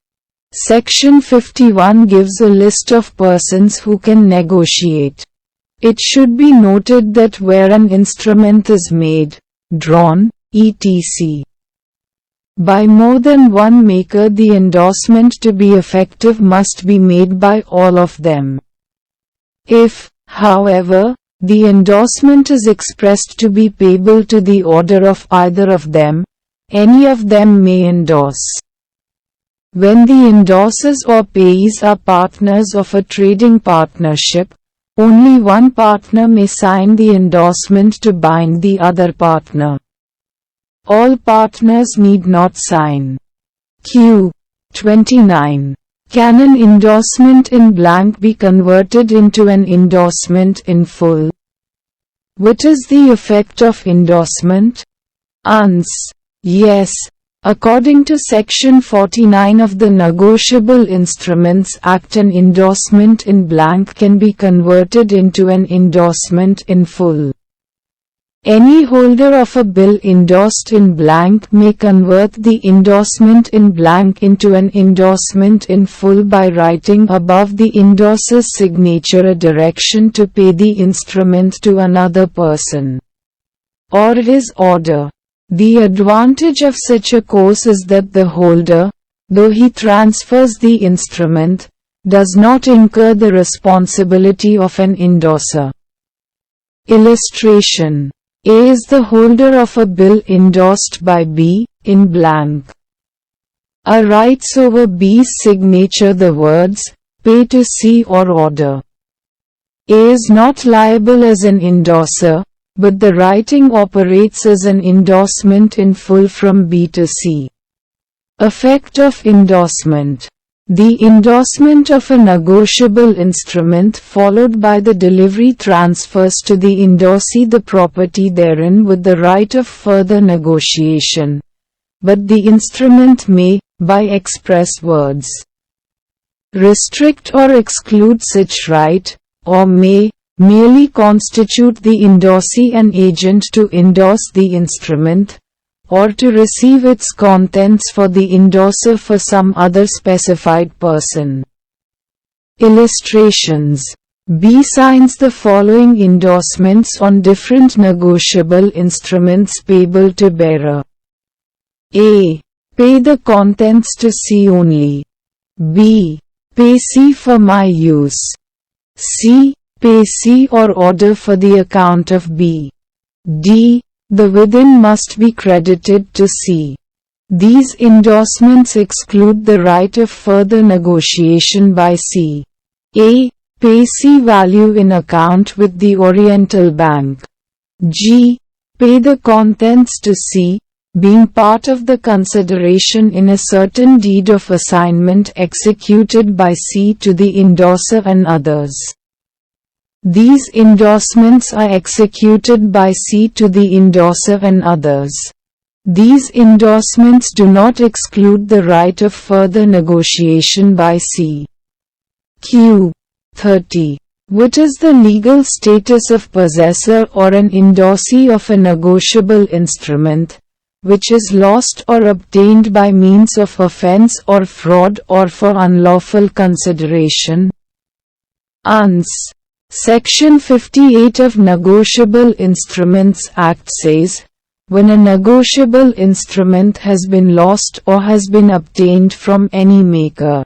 Section 51 gives a list of persons who can negotiate. It should be noted that where an instrument is made, drawn, etc. by more than one maker, the endorsement to be effective must be made by all of them. If, however, the endorsement is expressed to be payable to the order of either of them, any of them may endorse. When the endorsers or payees are partners of a trading partnership, only one partner may sign the endorsement to bind the other partner. All partners need not sign. Q. 29. Can an endorsement in blank be converted into an endorsement in full? What is the effect of endorsement? Ans. Yes. According to Section 49 of the Negotiable Instruments Act, an endorsement in blank can be converted into an endorsement in full. Any holder of a bill endorsed in blank may convert the endorsement in blank into an endorsement in full by writing above the endorser's signature a direction to pay the instrument to another person, or his order. The advantage of such a course is that the holder, though he transfers the instrument, does not incur the responsibility of an endorser. Illustration: A is the holder of a bill endorsed by B, in blank. A writes over B's signature the words, "Pay to C" or "Order." A is not liable as an endorser, but the writing operates as an endorsement in full from B to C. Effect of endorsement: the endorsement of a negotiable instrument followed by the delivery transfers to the endorsee the property therein with the right of further negotiation, but the instrument may, by express words, restrict or exclude such right, or may, merely constitute the endorsee an agent to endorse the instrument, or to receive its contents for the endorser for some other specified person. Illustrations: B signs the following endorsements on different negotiable instruments payable to bearer. A. Pay the contents to C only. B. Pay C for my use. C. Pay C or order for the account of B. D. The within must be credited to C. These endorsements exclude the right of further negotiation by C. A. Pay C value in account with the Oriental Bank. G. Pay the contents to C, being part of the consideration in a certain deed of assignment executed by C to the endorser and others. These endorsements are executed by C to the endorser and others. These endorsements do not exclude the right of further negotiation by C. Q. 30. What is the legal status of possessor or an endorsee of a negotiable instrument, which is lost or obtained by means of offense or fraud or for unlawful consideration? Ans. Section 58 of Negotiable Instruments Act says, when a negotiable instrument has been lost or has been obtained from any maker,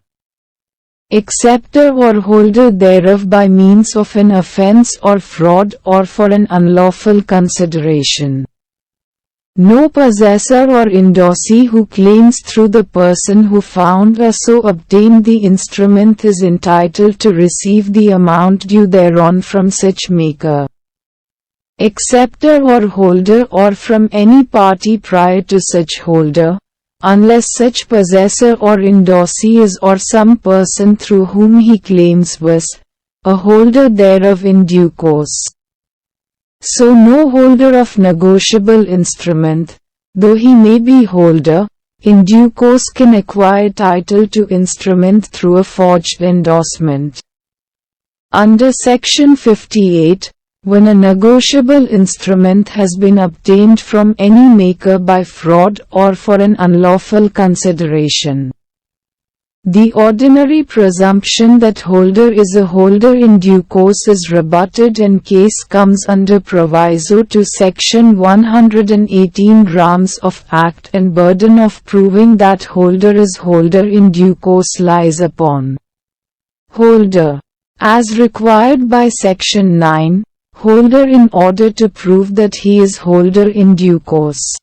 acceptor or holder thereof by means of an offense or fraud or for an unlawful consideration. No possessor or endorsee who claims through the person who found or so obtained the instrument is entitled to receive the amount due thereon from such maker, acceptor or holder or from any party prior to such holder, unless such possessor or endorsee is or some person through whom he claims was a holder thereof in due course. So no holder of negotiable instrument, though he may be holder, in due course can acquire title to instrument through a forged endorsement. Under Section 58, when a negotiable instrument has been obtained from any maker by fraud or for an unlawful consideration, the ordinary presumption that holder is a holder in due course is rebutted and case comes under proviso to Section 118 grams of Act, and burden of proving that holder is holder in due course lies upon holder. As required by Section 9, holder in order to prove that he is holder in due course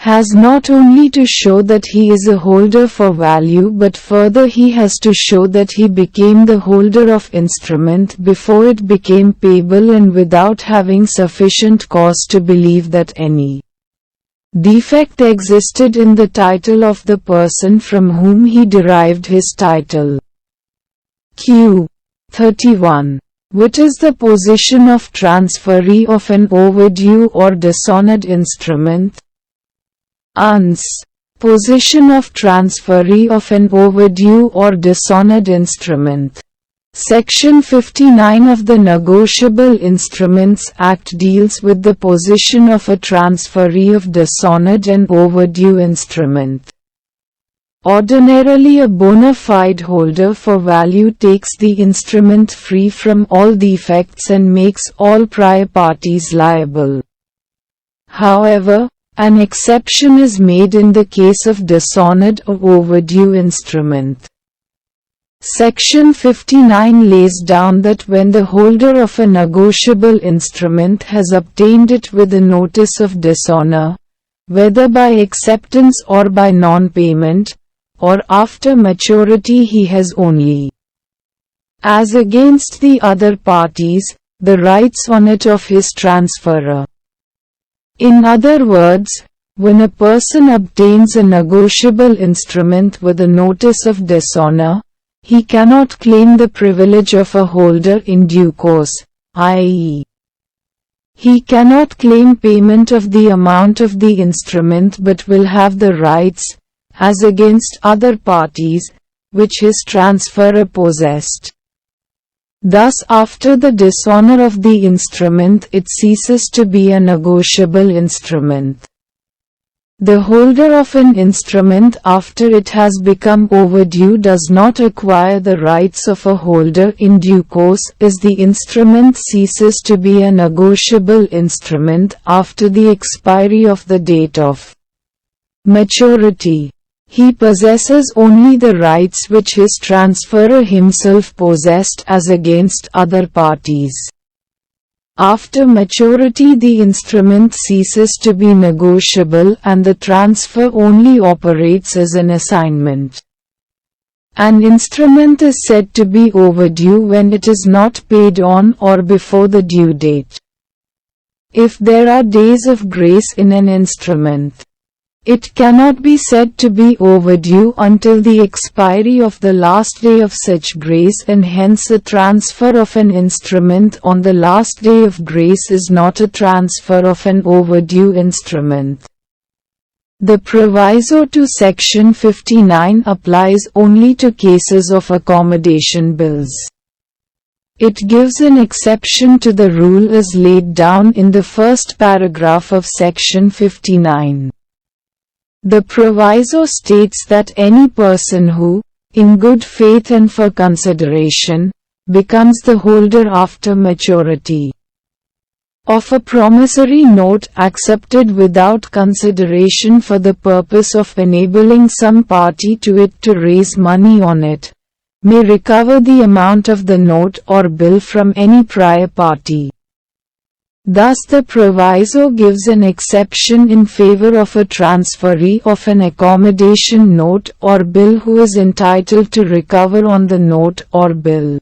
has not only to show that he is a holder for value, but further he has to show that he became the holder of instrument before it became payable, and without having sufficient cause to believe that any defect existed in the title of the person from whom he derived his title. Q. 31. What is the position of transferee of an overdue or dishonored instrument? Ans. Position of transferee of an overdue or dishonored instrument. Section 59 of the Negotiable Instruments Act deals with the position of a transferee of dishonored and overdue instrument. Ordinarily, a bona fide holder for value takes the instrument free from all defects and makes all prior parties liable. However, an exception is made in the case of dishonored or overdue instrument. Section 59 lays down that when the holder of a negotiable instrument has obtained it with a notice of dishonor, whether by acceptance or by non-payment, or after maturity, he has only, as against the other parties, the rights on it of his transferor. In other words, when a person obtains a negotiable instrument with a notice of dishonor, he cannot claim the privilege of a holder in due course, i.e., he cannot claim payment of the amount of the instrument, but will have the rights, as against other parties, which his transferor possessed. Thus, after the dishonor of the instrument, it ceases to be a negotiable instrument. The holder of an instrument after it has become overdue does not acquire the rights of a holder in due course, as the instrument ceases to be a negotiable instrument after the expiry of the date of maturity. He possesses only the rights which his transferor himself possessed as against other parties. After maturity, the instrument ceases to be negotiable and the transfer only operates as an assignment. An instrument is said to be overdue when it is not paid on or before the due date. If there are days of grace in an instrument, it cannot be said to be overdue until the expiry of the last day of such grace, and hence a transfer of an instrument on the last day of grace is not a transfer of an overdue instrument. The proviso to Section 59 applies only to cases of accommodation bills. It gives an exception to the rule as laid down in the first paragraph of Section 59. The proviso states that any person who, in good faith and for consideration, becomes the holder after maturity of a promissory note accepted without consideration for the purpose of enabling some party to it to raise money on it, may recover the amount of the note or bill from any prior party. Thus the proviso gives an exception in favor of a transferee of an accommodation note or bill who is entitled to recover on the note or bill,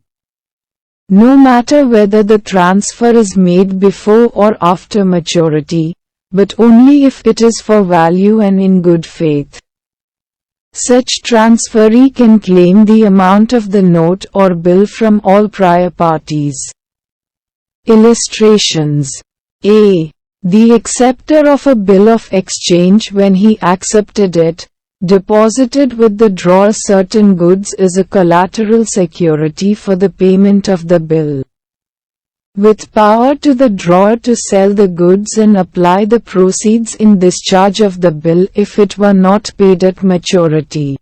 no matter whether the transfer is made before or after maturity, but only if it is for value and in good faith. Such transferee can claim the amount of the note or bill from all prior parties. Illustrations. A. The acceptor of a bill of exchange, when he accepted it, deposited with the drawer certain goods as a collateral security for the payment of the bill, with power to the drawer to sell the goods and apply the proceeds in discharge of the bill if it were not paid at maturity.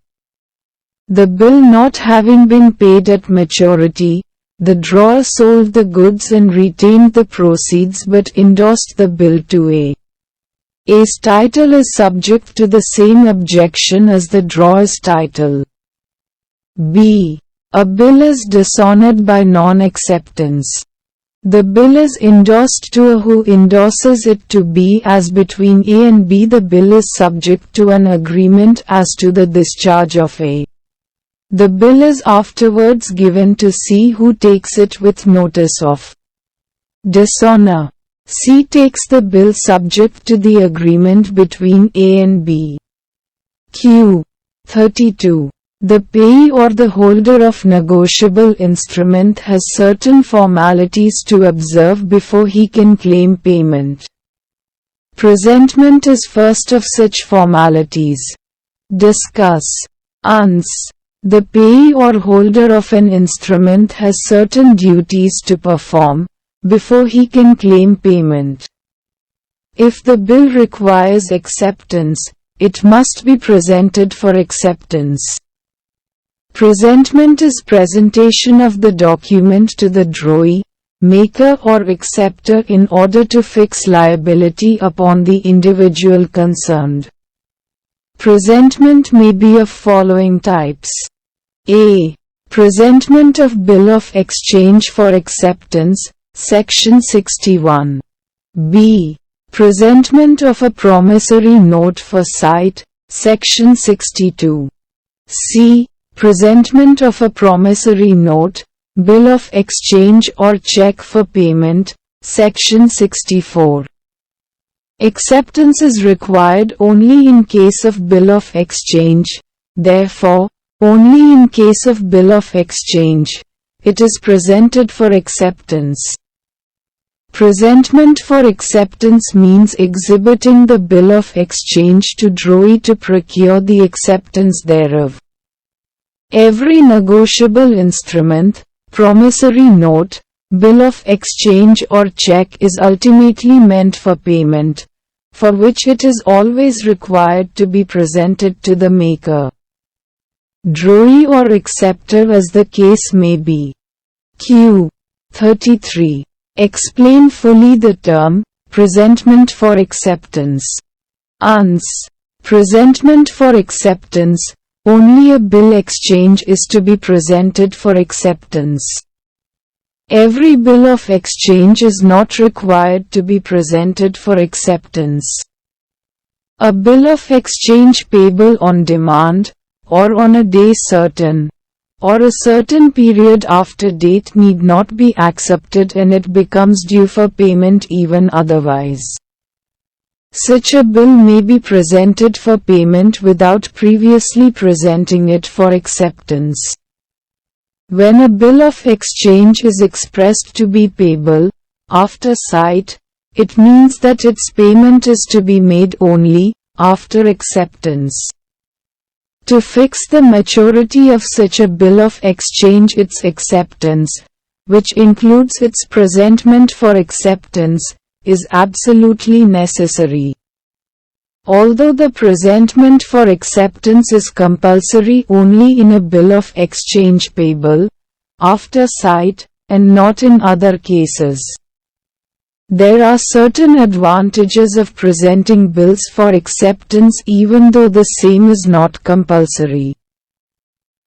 The bill not having been paid at maturity, the drawer sold the goods and retained the proceeds but endorsed the bill to A. A's title is subject to the same objection as the drawer's title. B. A bill is dishonored by non-acceptance. The bill is endorsed to A who endorses it to B, as between A and B the bill is subject to an agreement as to the discharge of A. The bill is afterwards given to C, who takes it with notice of dishonor. C takes the bill subject to the agreement between A and B. Q. 32. The payee or the holder of negotiable instrument has certain formalities to observe before he can claim payment. Presentment is first of such formalities. Discuss. Uns. The payee or holder of an instrument has certain duties to perform before he can claim payment. If the bill requires acceptance, it must be presented for acceptance. Presentment is presentation of the document to the drawee, maker or acceptor in order to fix liability upon the individual concerned. Presentment may be of following types. A. Presentment of bill of exchange for acceptance, Section 61. B. Presentment of a promissory note for sight, Section 62. C. Presentment of a promissory note, bill of exchange or cheque for payment, Section 64. Acceptance is required only in case of bill of exchange, therefore, only in case of bill of exchange, it is presented for acceptance. Presentment for acceptance means exhibiting the bill of exchange to drawee to procure the acceptance thereof. Every negotiable instrument, promissory note, bill of exchange or cheque is ultimately meant for payment, for which it is always required to be presented to the maker, drawee or acceptor as the case may be. Q. 33. Explain fully the term, presentment for acceptance. Uns. Presentment for acceptance. Only a bill exchange is to be presented for acceptance. Every bill of exchange is not required to be presented for acceptance. A bill of exchange payable on demand, or on a day certain, or a certain period after date need not be accepted and it becomes due for payment even otherwise. Such a bill may be presented for payment without previously presenting it for acceptance. When a bill of exchange is expressed to be payable, after sight, it means that its payment is to be made only after acceptance. To fix the maturity of such a bill of exchange, its acceptance, which includes its presentment for acceptance, is absolutely necessary. Although the presentment for acceptance is compulsory only in a bill of exchange payable after sight, and not in other cases, there are certain advantages of presenting bills for acceptance even though the same is not compulsory.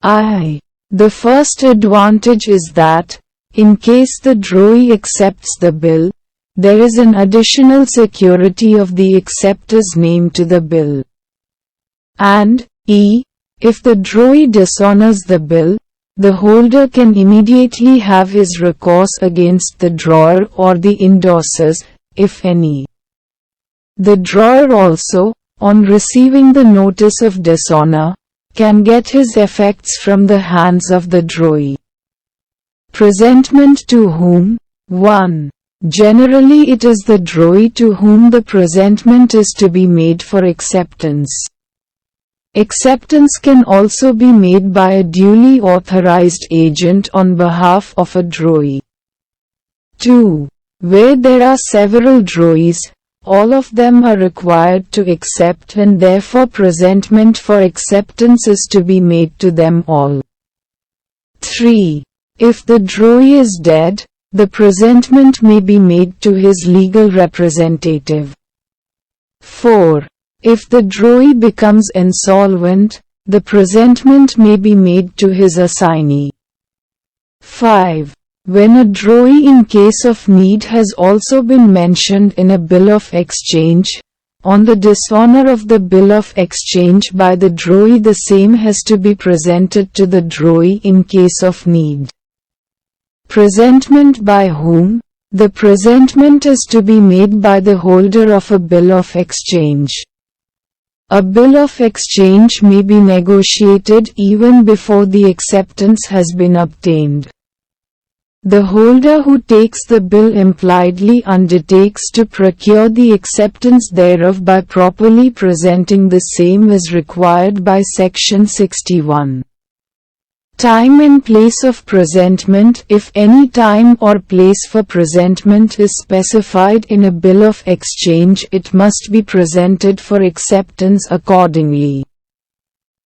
I. The first advantage is that, in case the drawee accepts the bill, there is an additional security of the acceptor's name to the bill. And, if the drawee dishonors the bill, the holder can immediately have his recourse against the drawer or the endorsers, if any. The drawer also, on receiving the notice of dishonor, can get his effects from the hands of the drawee. Presentment to whom? 1. Generally it is the drawee to whom the presentment is to be made for acceptance. Acceptance can also be made by a duly authorized agent on behalf of a drawee. 2. Where there are several drawees, all of them are required to accept and therefore presentment for acceptance is to be made to them all. 3. If the drawee is dead, the presentment may be made to his legal representative. 4. If the drawee becomes insolvent, the presentment may be made to his assignee. 5. When a drawee in case of need has also been mentioned in a bill of exchange, on the dishonor of the bill of exchange by the drawee the same has to be presented to the drawee in case of need. Presentment by whom? The presentment is to be made by the holder of a bill of exchange. A bill of exchange may be negotiated even before the acceptance has been obtained. The holder who takes the bill impliedly undertakes to procure the acceptance thereof by properly presenting the same as required by Section 61. Time and place of presentment. If any time or place for presentment is specified in a bill of exchange, it must be presented for acceptance accordingly.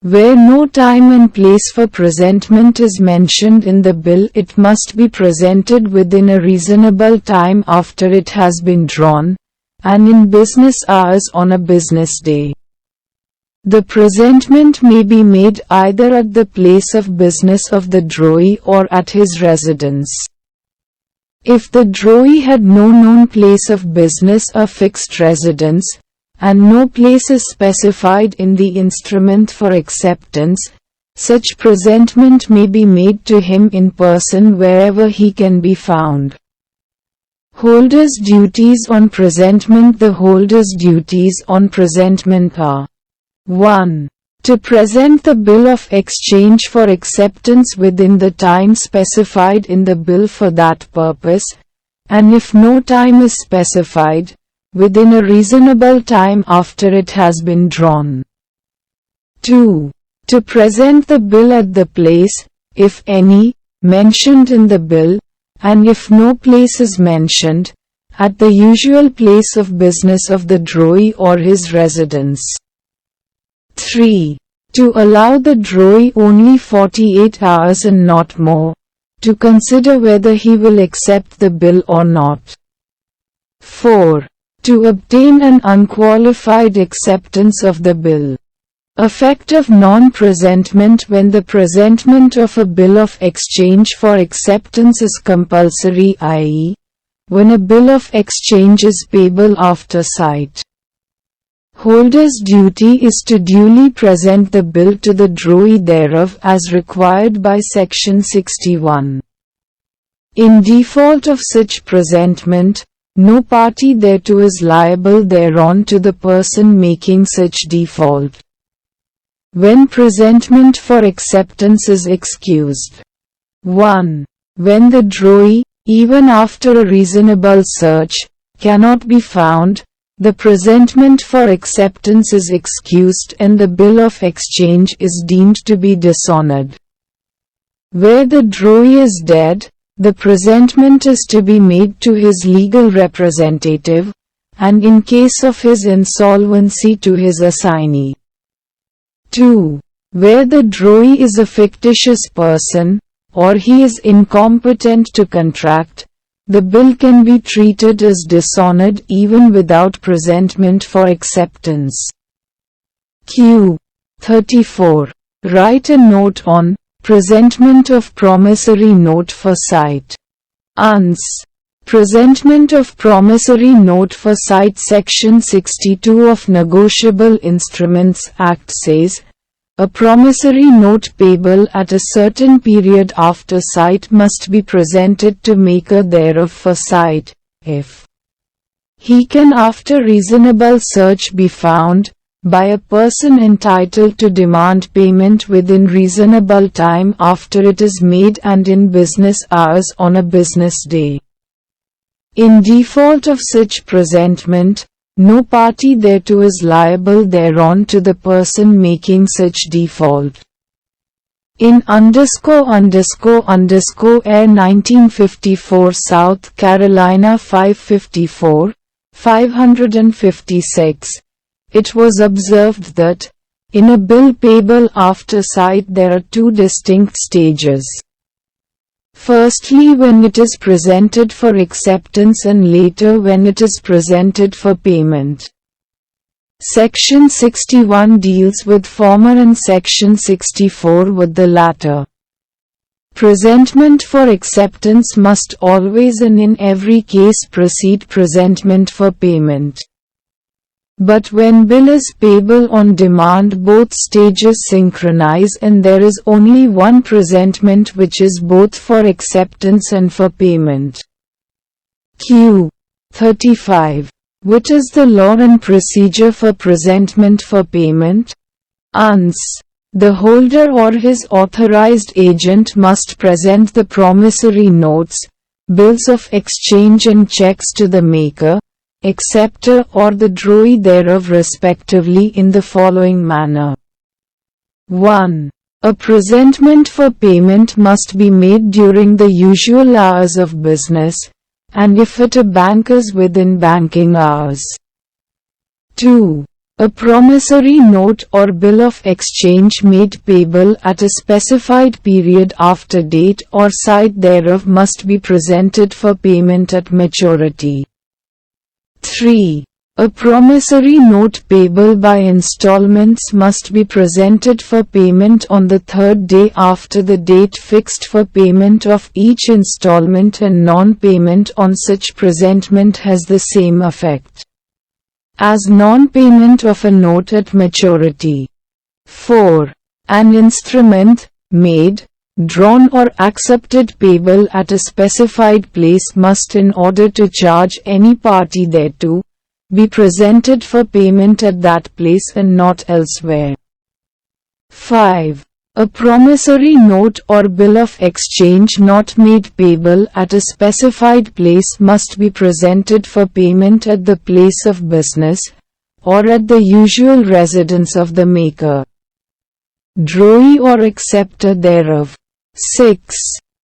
Where no time and place for presentment is mentioned in the bill, it must be presented within a reasonable time after it has been drawn, and in business hours on a business day. The presentment may be made either at the place of business of the drawee or at his residence. If the drawee had no known place of business or fixed residence, and no place is specified in the instrument for acceptance, such presentment may be made to him in person wherever he can be found. Holder's duties on presentment. The holder's duties on presentment are: 1. To present the bill of exchange for acceptance within the time specified in the bill for that purpose, and if no time is specified, within a reasonable time after it has been drawn. 2. To present the bill at the place, if any, mentioned in the bill, and if no place is mentioned, at the usual place of business of the drawee or his residence. 3. To allow the drawee only 48 hours and not more, to consider whether he will accept the bill or not. 4. To obtain an unqualified acceptance of the bill. Effect of non-presentment. When the presentment of a bill of exchange for acceptance is compulsory, i.e., when a bill of exchange is payable after sight. Holder's duty is to duly present the bill to the drawee thereof as required by Section 61. In default of such presentment, no party thereto is liable thereon to the person making such default. When presentment for acceptance is excused. 1. When the drawee, even after a reasonable search, cannot be found, the presentment for acceptance is excused and the bill of exchange is deemed to be dishonored. Where the drawee is dead, the presentment is to be made to his legal representative, and in case of his insolvency to his assignee. 2. Where the drawee is a fictitious person, or he is incompetent to contract, the bill can be treated as dishonored even without presentment for acceptance. Q. 34. Write a note on Presentment of promissory note for sight. Uns. Presentment of promissory note for sight. Section 62 of Negotiable Instruments Act says, a promissory note payable at a certain period after sight must be presented to maker thereof for sight, if he can after reasonable search be found, by a person entitled to demand payment within reasonable time after it is made and in business hours on a business day. In default of such presentment, no party thereto is liable thereon to the person making such default. In ___Air 1954 South Carolina 554, 556, it was observed that, in a bill payable after sight there are two distinct stages. Firstly, when it is presented for acceptance, and later when it is presented for payment. Section 61 deals with former and Section 64 with the latter. Presentment for acceptance must always and in every case precede presentment for payment. But when bill is payable on demand, both stages synchronize and there is only one presentment which is both for acceptance and for payment. Q. 35. What is the law and procedure for presentment for payment? Uns. The holder or his authorized agent must present the promissory notes, bills of exchange and checks to the maker, acceptor or the drawee thereof respectively in the following manner. 1. A presentment for payment must be made during the usual hours of business, and if at a banker's within banking hours. 2. A promissory note or bill of exchange made payable at a specified period after date or sight thereof must be presented for payment at maturity. 3. A promissory note payable by installments must be presented for payment on the third day after the date fixed for payment of each installment, and non-payment on such presentment has the same effect as non-payment of a note at maturity. 4. An instrument, made, drawn or accepted payable at a specified place must, in order to charge any party thereto, be presented for payment at that place and not elsewhere. 5. A promissory note or bill of exchange not made payable at a specified place must be presented for payment at the place of business, or at the usual residence of the maker, drawee or acceptor thereof. 6.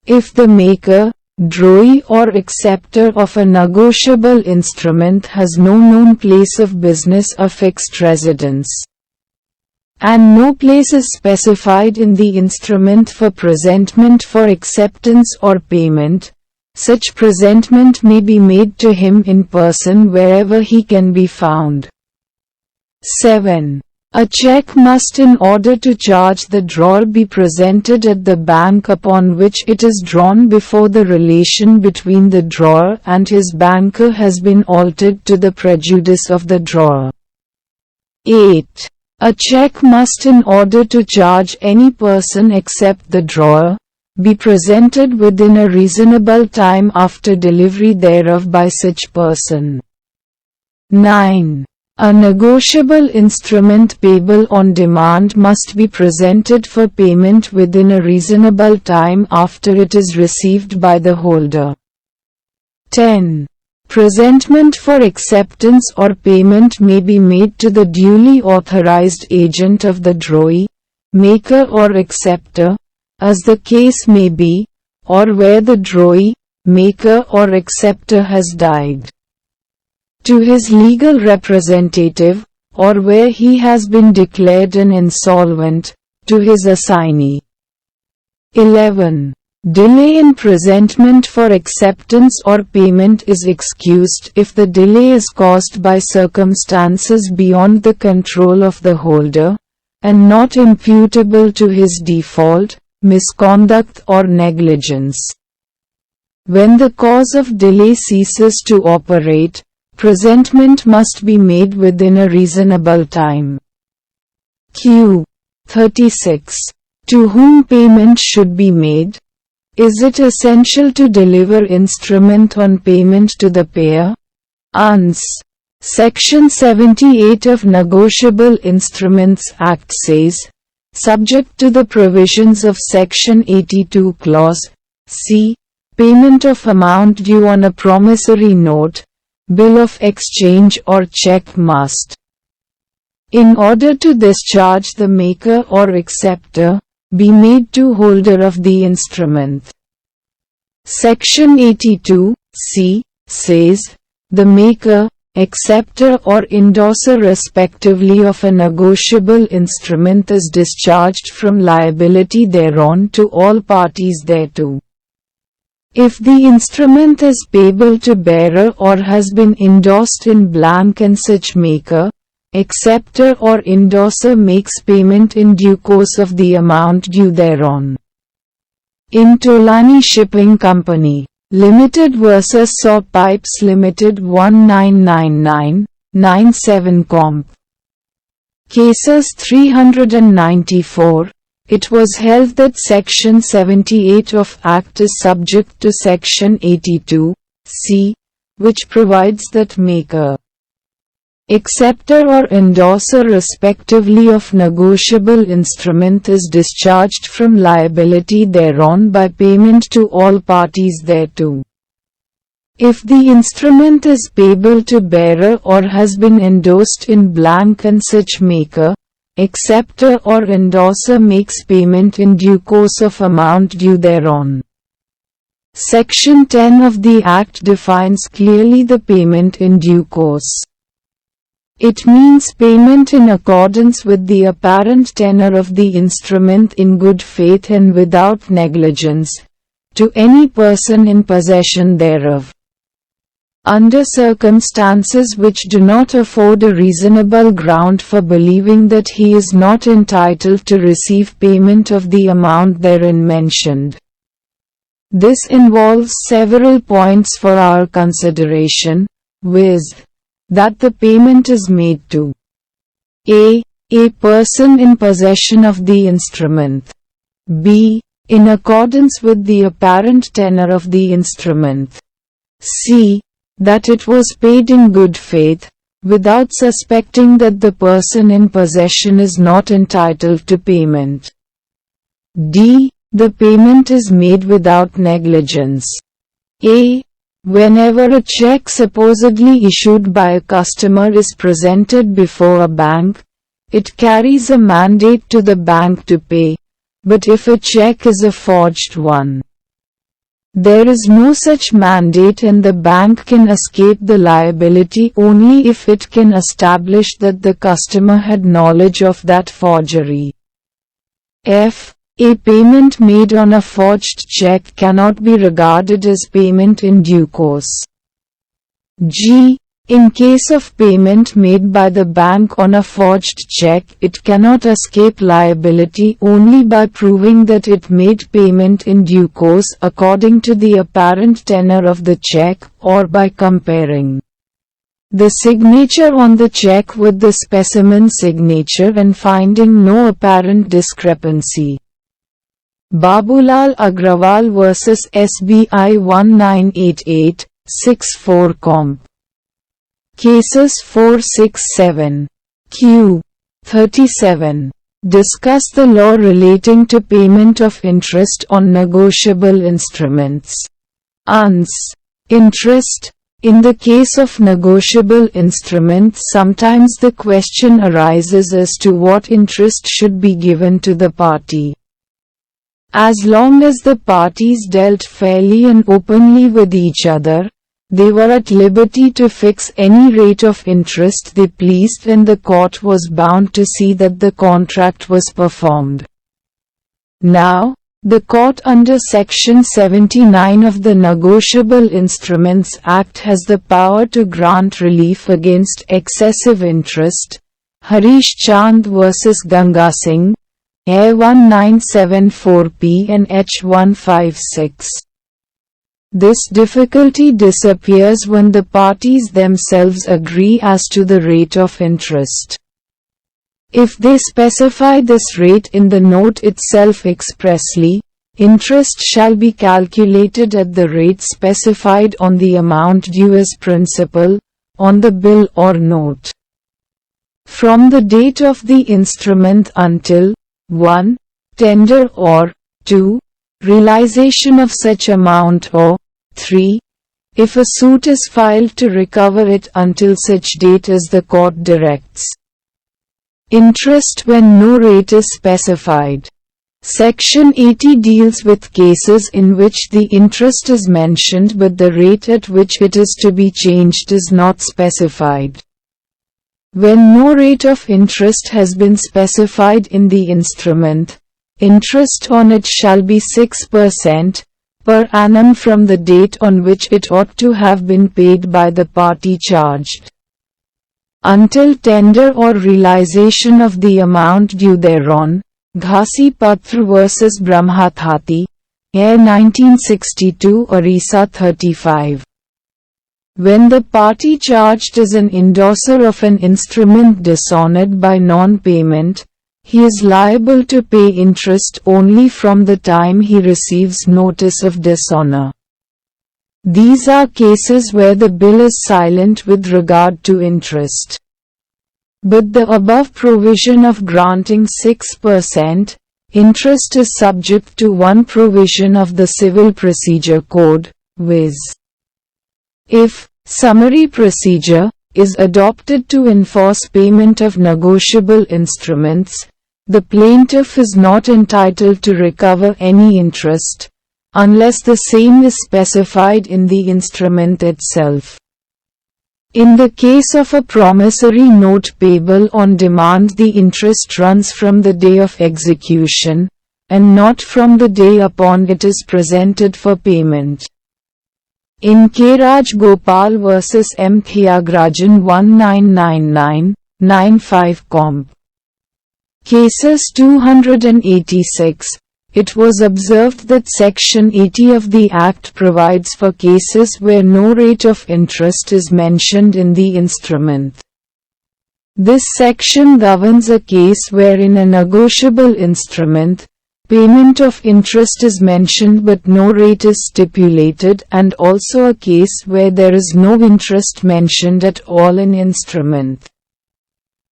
If the maker, drawee or acceptor of a negotiable instrument has no known place of business or fixed residence, and no place is specified in the instrument for presentment for acceptance or payment, such presentment may be made to him in person wherever he can be found. 7. A cheque must, in order to charge the drawer, be presented at the bank upon which it is drawn before the relation between the drawer and his banker has been altered to the prejudice of the drawer. 8. A cheque must, in order to charge any person except the drawer, be presented within a reasonable time after delivery thereof by such person. 9. A negotiable instrument payable on demand must be presented for payment within a reasonable time after it is received by the holder. 10. Presentment for acceptance or payment may be made to the duly authorized agent of the drawee, maker or acceptor, as the case may be, or where the drawee, maker or acceptor has died, to his legal representative, or where he has been declared an insolvent, to his assignee. 11. Delay in presentment for acceptance or payment is excused if the delay is caused by circumstances beyond the control of the holder, and not imputable to his default, misconduct or negligence. When the cause of delay ceases to operate, presentment must be made within a reasonable time. Q. 36. To whom payment should be made? Is it essential to deliver instrument on payment to the payer? Ans. Section 78 of Negotiable Instruments Act says, subject to the provisions of Section 82 Clause C, payment of amount due on a promissory note, bill of exchange or cheque must, in order to discharge the maker or acceptor, be made to holder of the instrument. Section 82 C says, the maker, acceptor or endorser respectively of a negotiable instrument is discharged from liability thereon to all parties thereto. If the instrument is payable to bearer or has been endorsed in blank and such maker, acceptor or endorser makes payment in due course of the amount due thereon. In Tolani Shipping Company Limited vs. Saw Pipes Limited 1999-97 Comp. Cases 394, it was held that Section 78 of Act is subject to Section 82 C, which provides that maker, acceptor or endorser respectively of negotiable instrument is discharged from liability thereon by payment to all parties thereto. If the instrument is payable to bearer or has been endorsed in blank and such maker, acceptor or endorser makes payment in due course of amount due thereon. Section 10 of the Act defines clearly the payment in due course. It means payment in accordance with the apparent tenor of the instrument in good faith and without negligence, to any person in possession thereof. Under circumstances which do not afford a reasonable ground for believing that he is not entitled to receive payment of the amount therein mentioned. This involves several points for our consideration, viz. that the payment is made to a person in possession of the instrument, b. in accordance with the apparent tenor of the instrument, c. that it was paid in good faith, without suspecting that the person in possession is not entitled to payment, d. the payment is made without negligence. A. Whenever a check supposedly issued by a customer is presented before a bank, it carries a mandate to the bank to pay, but if a check is a forged one, there is no such mandate and the bank can escape the liability only if it can establish that the customer had knowledge of that forgery. F. A payment made on a forged check cannot be regarded as payment in due course. G. In case of payment made by the bank on a forged check, it cannot escape liability only by proving that it made payment in due course according to the apparent tenor of the check, or by comparing the signature on the check with the specimen signature and finding no apparent discrepancy. Babulal Agrawal vs. SBI 1988-64 Comp. Cases 467. Q. 37. Discuss the law relating to payment of interest on negotiable instruments. Ans. Interest. In the case of negotiable instruments, sometimes the question arises as to what interest should be given to the party. As long as the parties dealt fairly and openly with each other, they were at liberty to fix any rate of interest they pleased, and the court was bound to see that the contract was performed. Now, the court under Section 79 of the Negotiable Instruments Act has the power to grant relief against excessive interest. Harish Chand vs. Ganga Singh, A1974P and H156. This difficulty disappears when the parties themselves agree as to the rate of interest. If they specify this rate in the note itself expressly, interest shall be calculated at the rate specified on the amount due as principal, on the bill or note. From the date of the instrument until 1. Tender or 2. Realization of such amount or 3. If a suit is filed to recover it until such date as the court directs. Interest when no rate is specified. Section 80 deals with cases in which the interest is mentioned but the rate at which it is to be changed is not specified. When no rate of interest has been specified in the instrument, interest on it shall be 6% per annum from the date on which it ought to have been paid by the party charged, until tender or realization of the amount due thereon. Ghasi Patra vs. Brahmathati, Air 1962, Orissa 35. When the party charged is an endorser of an instrument dishonored by non-payment, he is liable to pay interest only from the time he receives notice of dishonor. These are cases where the bill is silent with regard to interest. But the above provision of granting 6% interest is subject to one provision of the Civil Procedure Code, viz. If summary procedure is adopted to enforce payment of negotiable instruments, the plaintiff is not entitled to recover any interest, unless the same is specified in the instrument itself. In the case of a promissory note payable on demand, the interest runs from the day of execution, and not from the day upon it is presented for payment. In K. Raj Gopal vs. M. Thiagarajan 1999-95 Comp. Cases 286, it was observed that Section 80 of the Act provides for cases where no rate of interest is mentioned in the instrument. This section governs a case where in a negotiable instrument, payment of interest is mentioned but no rate is stipulated, and also a case where there is no interest mentioned at all in instrument.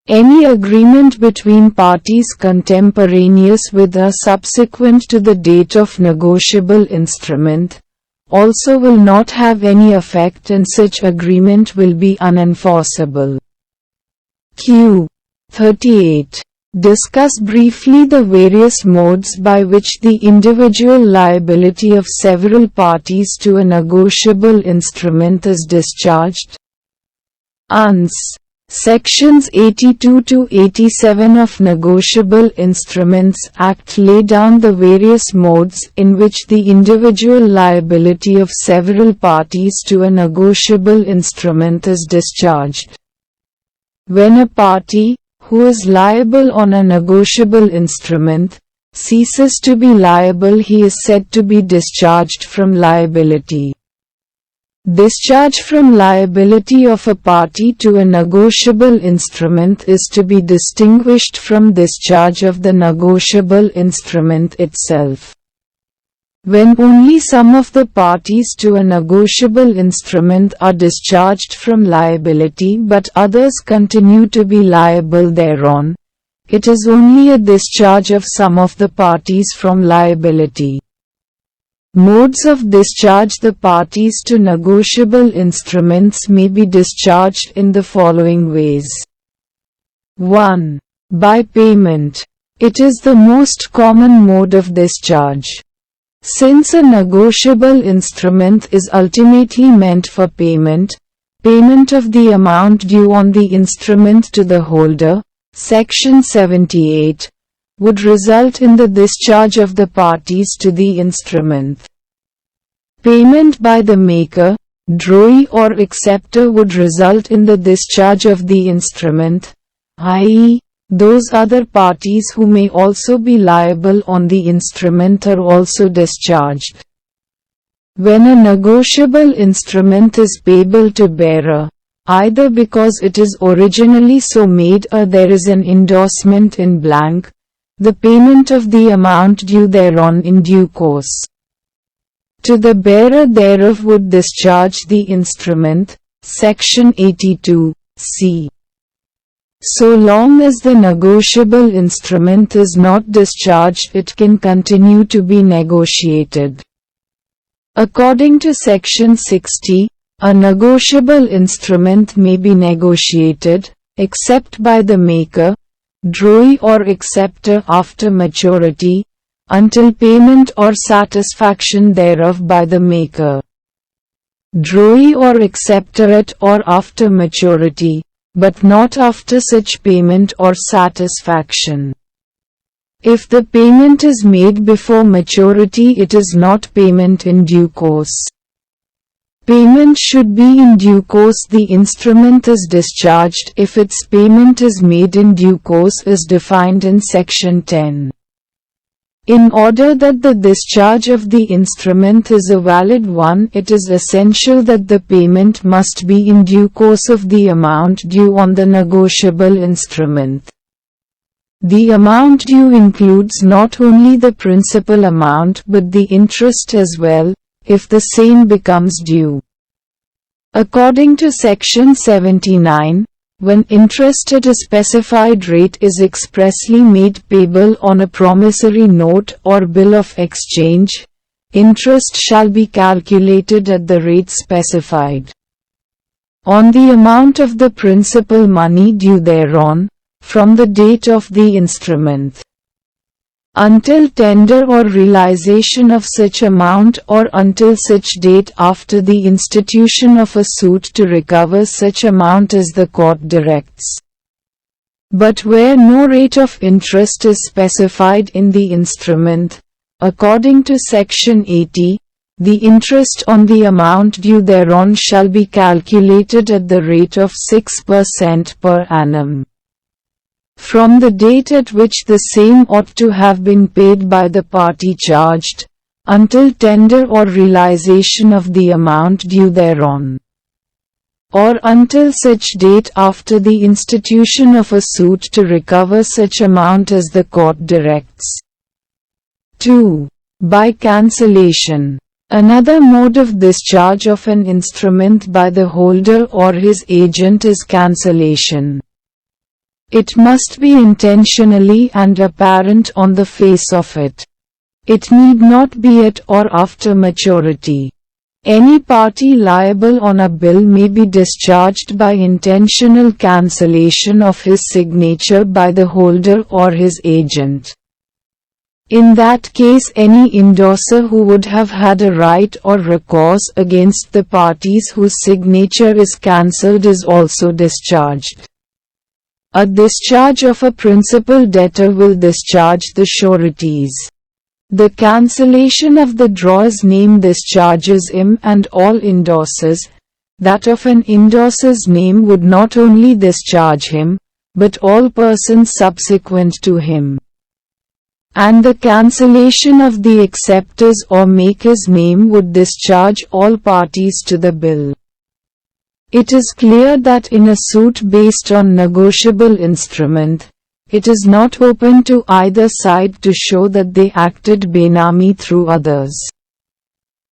Any agreement between parties contemporaneous with or subsequent to the date of negotiable instrument also will not have any effect, and such agreement will be unenforceable. Q. 38. Discuss briefly the various modes by which the individual liability of several parties to a negotiable instrument is discharged. Uns. Sections 82 to 87 of Negotiable Instruments Act lay down the various modes in which the individual liability of several parties to a negotiable instrument is discharged. When a party, who is liable on a negotiable instrument, ceases to be liable, he is said to be discharged from liability. Discharge from liability of a party to a negotiable instrument is to be distinguished from discharge of the negotiable instrument itself. When only some of the parties to a negotiable instrument are discharged from liability but others continue to be liable thereon, it is only a discharge of some of the parties from liability. Modes of discharge: the parties to negotiable instruments may be discharged in the following ways. 1. By payment. It is the most common mode of discharge. Since a negotiable instrument is ultimately meant for payment, payment of the amount due on the instrument to the holder, Section 78, would result in the discharge of the parties to the instrument. Payment by the maker, drawee or acceptor would result in the discharge of the instrument, i.e., those other parties who may also be liable on the instrument are also discharged. When a negotiable instrument is payable to bearer, either because it is originally so made or there is an endorsement in blank, the payment of the amount due thereon in due course to the bearer thereof would discharge the instrument. Section 82, c. So long as the negotiable instrument is not discharged, it can continue to be negotiated. According to Section 60, a negotiable instrument may be negotiated, except by the maker, drawee or acceptor after maturity, until payment or satisfaction thereof by the maker, drawee or acceptor at or after maturity, but not after such payment or satisfaction. If the payment is made before maturity, it is not payment in due course. Payment should be in due course. The instrument is discharged if its payment is made in due course as defined in Section 10. In order that the discharge of the instrument is a valid one, it is essential that the payment must be in due course of the amount due on the negotiable instrument. The amount due includes not only the principal amount but the interest as well, if the same becomes due. According to Section 79, when interest at a specified rate is expressly made payable on a promissory note or bill of exchange, interest shall be calculated at the rate specified on the amount of the principal money due thereon, from the date of the instrument, until tender or realization of such amount or until such date after the institution of a suit to recover such amount as the court directs. But where no rate of interest is specified in the instrument, according to Section 80, the interest on the amount due thereon shall be calculated at the rate of 6% per annum, from the date at which the same ought to have been paid by the party charged, until tender or realization of the amount due thereon, or until such date after the institution of a suit to recover such amount as the court directs. 2. By cancellation. Another mode of discharge of an instrument by the holder or his agent is cancellation. It must be intentionally and apparent on the face of it. It need not be at or after maturity. Any party liable on a bill may be discharged by intentional cancellation of his signature by the holder or his agent. In that case, any endorser who would have had a right or recourse against the parties whose signature is cancelled is also discharged. A discharge of a principal debtor will discharge the sureties. The cancellation of the drawer's name discharges him and all endorsers. That of an endorser's name would not only discharge him, but all persons subsequent to him. And the cancellation of the acceptor's or maker's name would discharge all parties to the bill. It is clear that in a suit based on negotiable instrument, it is not open to either side to show that they acted benami through others.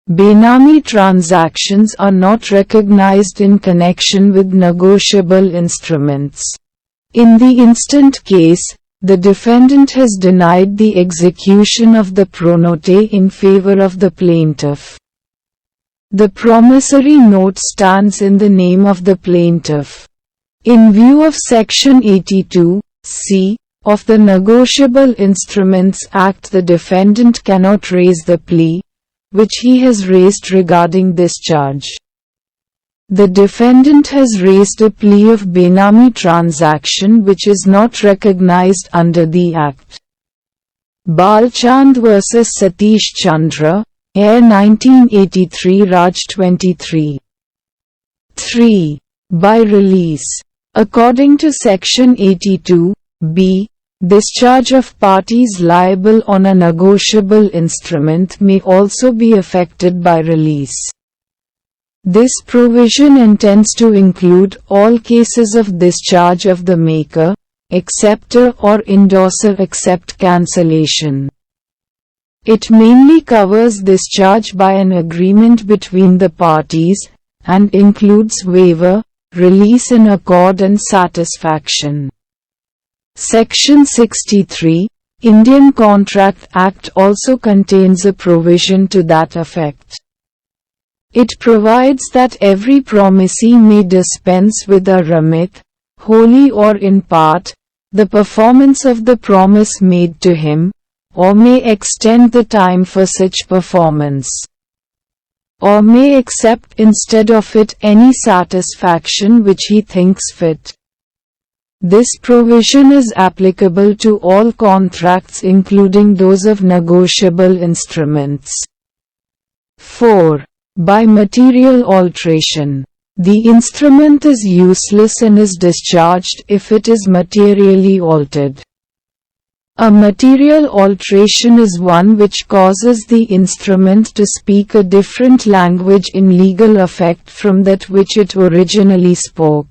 Benami transactions are not recognized in connection with negotiable instruments. In the instant case, the defendant has denied the execution of the pronote in favor of the plaintiff. The promissory note stands in the name of the plaintiff. In view of Section 82, c. of the Negotiable Instruments Act, the defendant cannot raise the plea, which he has raised regarding discharge. The defendant has raised a plea of benami transaction which is not recognized under the Act. Balchand vs. Satish Chandra, Air 1983, Raj 23. 3. By release. According to Section 82, b. Discharge of parties liable on a negotiable instrument may also be affected by release. This provision intends to include all cases of discharge of the maker, acceptor or endorser except cancellation. It mainly covers discharge by an agreement between the parties, and includes waiver, release in accord and satisfaction. Section 63, Indian Contract Act also contains a provision to that effect. It provides that every promisee may dispense with a remit, wholly or in part, the performance of the promise made to him, or may extend the time for such performance, or may accept instead of it any satisfaction which he thinks fit. This provision is applicable to all contracts including those of negotiable instruments. 4. By material alteration. The instrument is useless and is discharged if it is materially altered. A material alteration is one which causes the instrument to speak a different language in legal effect from that which it originally spoke,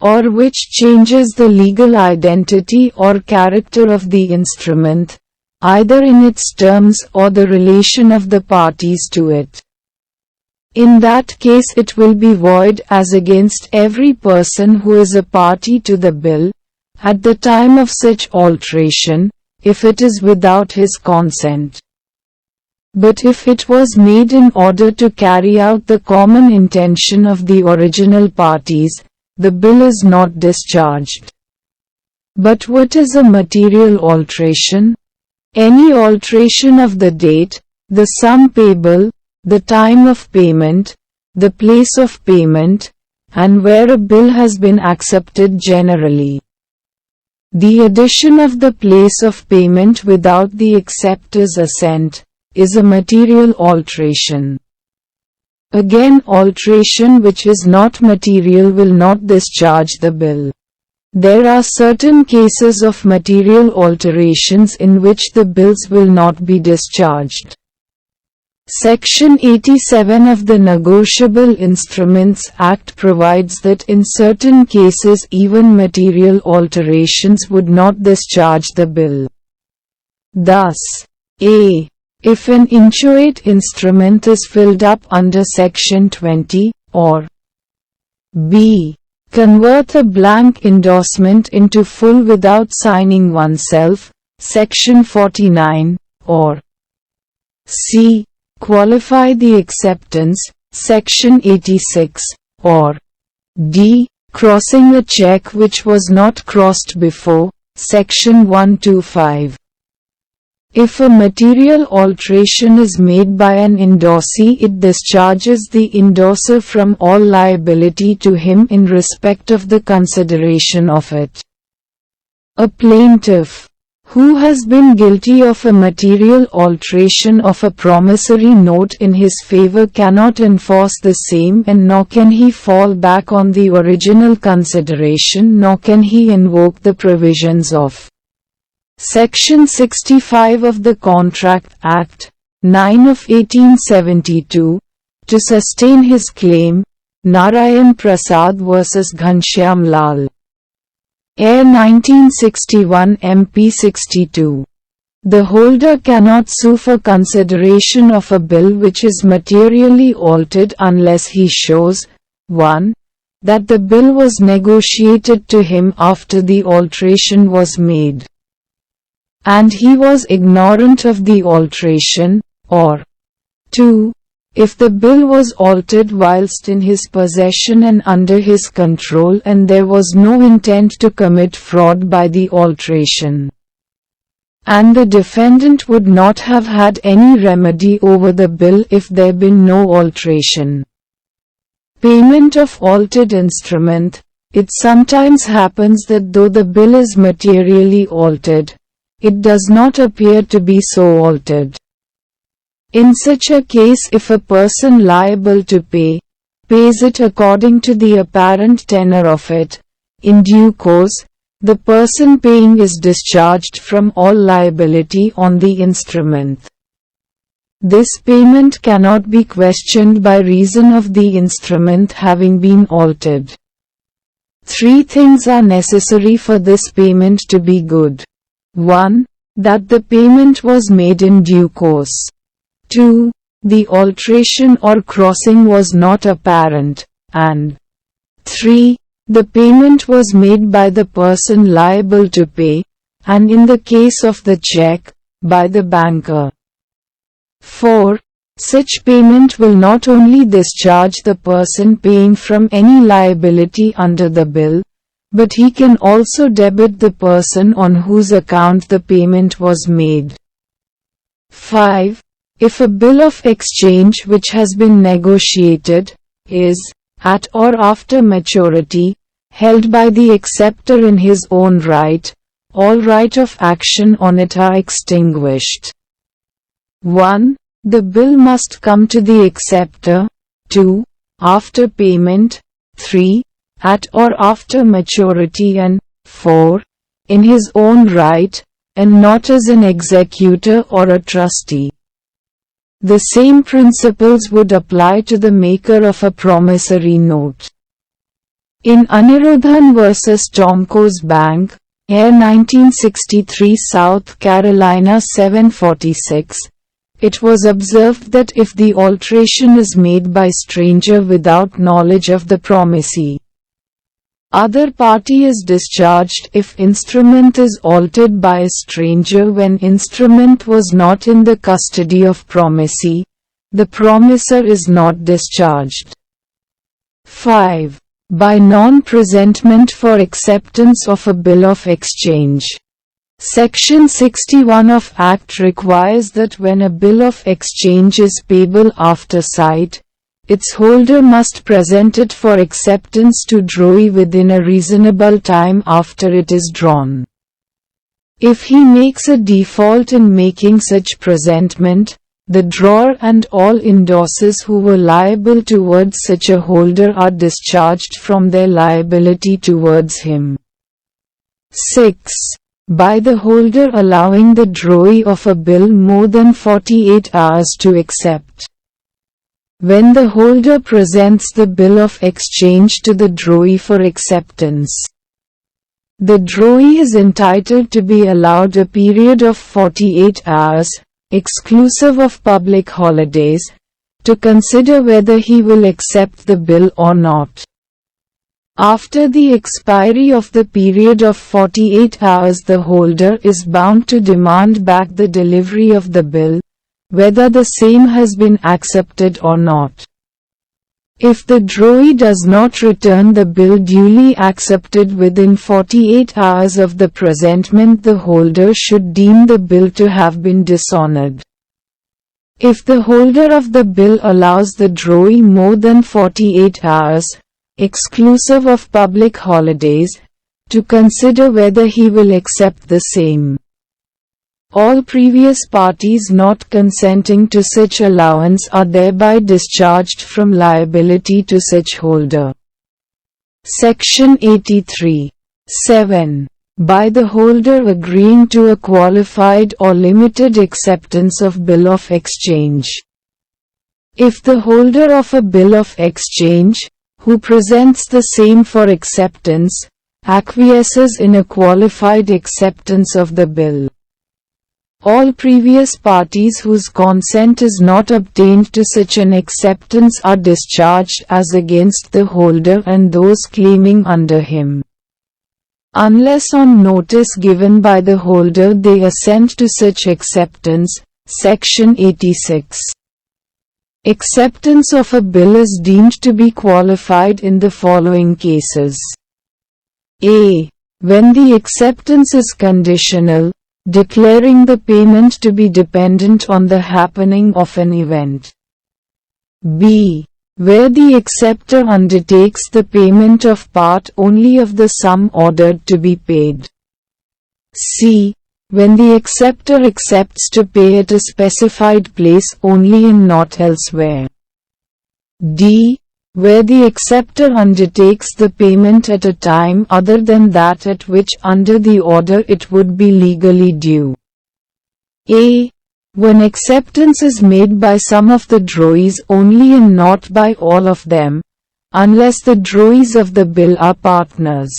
or which changes the legal identity or character of the instrument, either in its terms or the relation of the parties to it. In that case it will be void as against every person who is a party to the bill, at the time of such alteration, if it is without his consent. But if it was made in order to carry out the common intention of the original parties, the bill is not discharged. But what is a material alteration? Any alteration of the date, the sum payable, the time of payment, the place of payment, and where a bill has been accepted generally. The addition of the place of payment without the acceptor's assent is a material alteration. Again, alteration which is not material will not discharge the bill. There are certain cases of material alterations in which the bills will not be discharged. Section 87 of the Negotiable Instruments Act provides that in certain cases even material alterations would not discharge the bill. Thus, a. If an inchoate instrument is filled up under Section 20, or b. Convert a blank endorsement into full without signing oneself, Section 49, or c. Qualify the acceptance, Section 86, or d. Crossing a cheque which was not crossed before, Section 125. If a material alteration is made by an endorsee, it discharges the endorser from all liability to him in respect of the consideration of it. A plaintiff who has been guilty of a material alteration of a promissory note in his favor cannot enforce the same, and nor can he fall back on the original consideration, nor can he invoke the provisions of Section 65 of the Contract Act, 9 of 1872, to sustain his claim. Narayan Prasad vs. Ghanshyam Lal. Air 1961 MP 62. The holder cannot sue for consideration of a bill which is materially altered unless he shows 1. That the bill was negotiated to him after the alteration was made, and he was ignorant of the alteration, or 2. If the bill was altered whilst in his possession and under his control and there was no intent to commit fraud by the alteration, and the defendant would not have had any remedy over the bill if there been no alteration. Payment of altered instrument. It sometimes happens that though the bill is materially altered, it does not appear to be so altered. In such a case, if a person liable to pay, pays it according to the apparent tenor of it, in due course, the person paying is discharged from all liability on the instrument. This payment cannot be questioned by reason of the instrument having been altered. 3 things are necessary for this payment to be good. 1. That the payment was made in due course. 2. The alteration or crossing was not apparent. And 3. The payment was made by the person liable to pay, and in the case of the cheque, by the banker. 4. Such payment will not only discharge the person paying from any liability under the bill, but he can also debit the person on whose account the payment was made. 5. If a bill of exchange which has been negotiated, is, at or after maturity, held by the acceptor in his own right, all right of action on it are extinguished. 1. The bill must come to the acceptor. 2. After payment. 3. At or after maturity, and 4. In his own right, and not as an executor or a trustee. The same principles would apply to the maker of a promissory note. In Anirudhan vs. Tomco's Bank, Air 1963 South Carolina 746, it was observed that if the alteration is made by stranger without knowledge of the promisee, other party is discharged. If instrument is altered by a stranger when instrument was not in the custody of promisee, the promisor is not discharged. 5. By non-presentment for acceptance of a bill of exchange. Section 61 of Act requires that when a bill of exchange is payable after sight, its holder must present it for acceptance to drawee within a reasonable time after it is drawn. If he makes a default in making such presentment, the drawer and all endorsers who were liable towards such a holder are discharged from their liability towards him. 6. By the holder allowing the drawee of a bill more than 48 hours to accept. When the holder presents the bill of exchange to the drawee for acceptance, the drawee is entitled to be allowed a period of 48 hours, exclusive of public holidays, to consider whether he will accept the bill or not. After the expiry of the period of 48 hours, the holder is bound to demand back the delivery of the bill, whether the same has been accepted or not. If the drawee does not return the bill duly accepted within 48 hours of the presentment, the holder should deem the bill to have been dishonored. If the holder of the bill allows the drawee more than 48 hours, exclusive of public holidays, to consider whether he will accept the same, all previous parties not consenting to such allowance are thereby discharged from liability to such holder. Section 83. 7. By the holder agreeing to a qualified or limited acceptance of bill of exchange. If the holder of a bill of exchange, who presents the same for acceptance, acquiesces in a qualified acceptance of the bill, all previous parties whose consent is not obtained to such an acceptance are discharged as against the holder and those claiming under him, unless on notice given by the holder they assent to such acceptance. Section 86. Acceptance of a bill is deemed to be qualified in the following cases. A. When the acceptance is conditional, declaring the payment to be dependent on the happening of an event. B. Where the acceptor undertakes the payment of part only of the sum ordered to be paid. C. When the acceptor accepts to pay at a specified place only and not elsewhere. D. where the acceptor undertakes the payment at a time other than that at which under the order it would be legally due. A. When acceptance is made by some of the drawees only and not by all of them, unless the drawees of the bill are partners.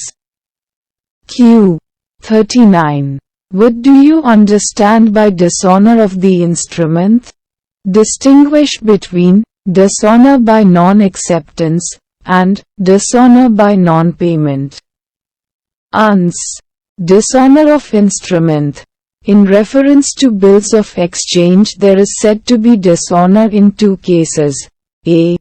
Q. 39. What do you understand by dishonor of the instrument? Distinguish between dishonor by non-acceptance and dishonor by non-payment. Ans. Dishonor of instrument. In reference to bills of exchange, there is said to be dishonor in two cases. A.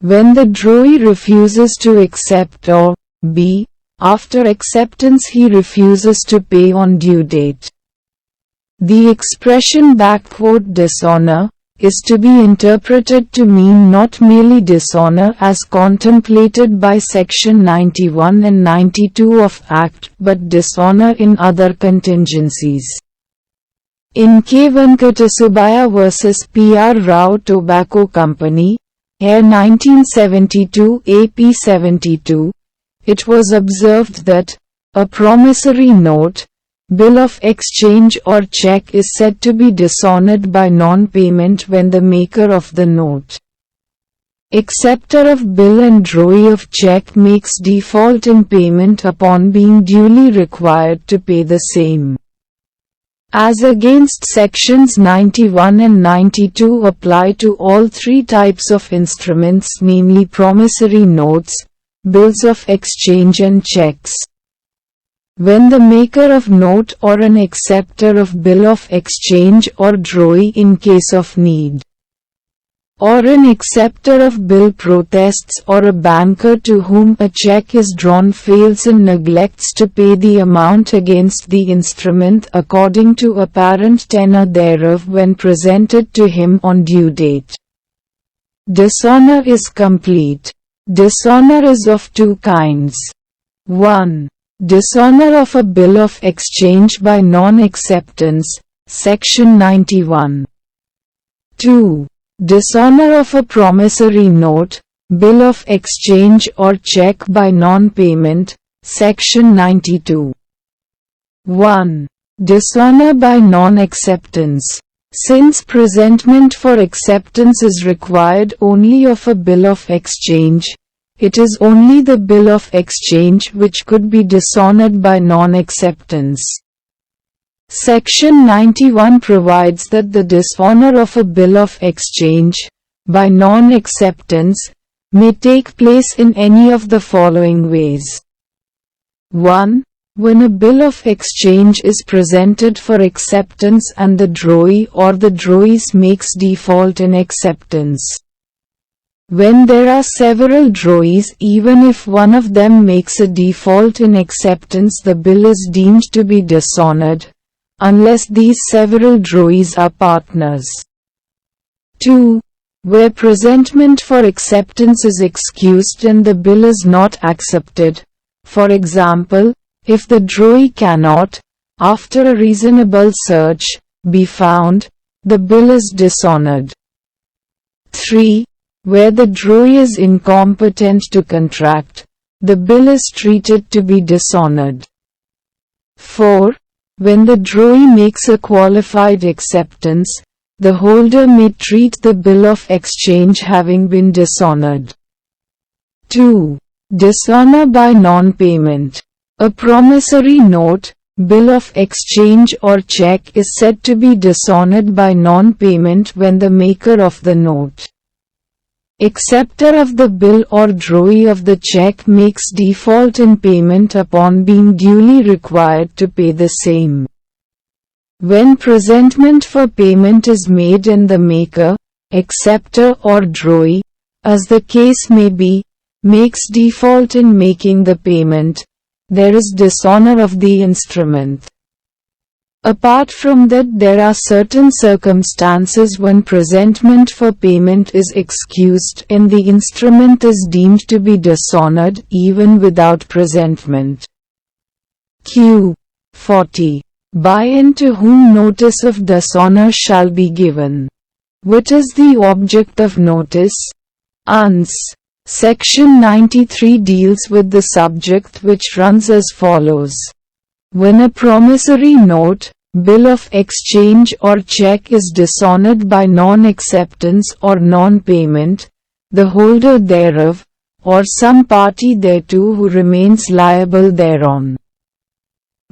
When the drawee refuses to accept, or B. After acceptance he refuses to pay on due date. The expression "dishonor" is to be interpreted to mean not merely dishonor as contemplated by Section 91 and 92 of Act, but dishonor in other contingencies. In K. Venkatasubaya vs. P.R. Rao Tobacco Company, Air 1972 AP 72, it was observed that a promissory note, bill of exchange or cheque is said to be dishonored by non-payment when the maker of the note, acceptor of bill and drawee of cheque makes default in payment upon being duly required to pay the same. As against Sections 91 and 92 apply to all three types of instruments, namely promissory notes, bills of exchange and cheques. When the maker of note or an acceptor of bill of exchange or drawee in case of need, or an acceptor of bill protests, or a banker to whom a cheque is drawn fails and neglects to pay the amount against the instrument according to apparent tenor thereof when presented to him on due date, dishonor is complete. Dishonor is of two kinds. 1. Dishonor of a bill of exchange by non-acceptance, Section 91. 2. Dishonor of a promissory note, bill of exchange or cheque by non-payment, Section 92. 1. Dishonor by non-acceptance. Since presentment for acceptance is required only of a bill of exchange, it is only the bill of exchange which could be dishonored by non-acceptance. Section 91 provides that the dishonor of a bill of exchange, by non-acceptance, may take place in any of the following ways. 1. When a bill of exchange is presented for acceptance and the drawee or the drawees makes default in acceptance. When there are several drawees, even if one of them makes a default in acceptance, the bill is deemed to be dishonored, unless these several drawees are partners. 2. Where presentment for acceptance is excused and the bill is not accepted, for example, if the drawee cannot, after a reasonable search, be found, the bill is dishonored. 3. Where the drawee is incompetent to contract, the bill is treated to be dishonored. 4. When the drawee makes a qualified acceptance, the holder may treat the bill of exchange having been dishonored. 2. Dishonor by non-payment. A promissory note, bill of exchange or cheque is said to be dishonored by non-payment when the maker of the note, acceptor of the bill or drawee of the cheque makes default in payment upon being duly required to pay the same. When presentment for payment is made and the maker, acceptor or drawee, as the case may be, makes default in making the payment, there is dishonor of the instrument. Apart from that, there are certain circumstances when presentment for payment is excused and the instrument is deemed to be dishonored even without presentment. Q. 40. By and to whom notice of dishonor shall be given. What is the object of notice? Ans. Section 93 deals with the subject, which runs as follows. When a promissory note, bill of exchange or check is dishonored by non-acceptance or non-payment, the holder thereof, or some party thereto who remains liable thereon,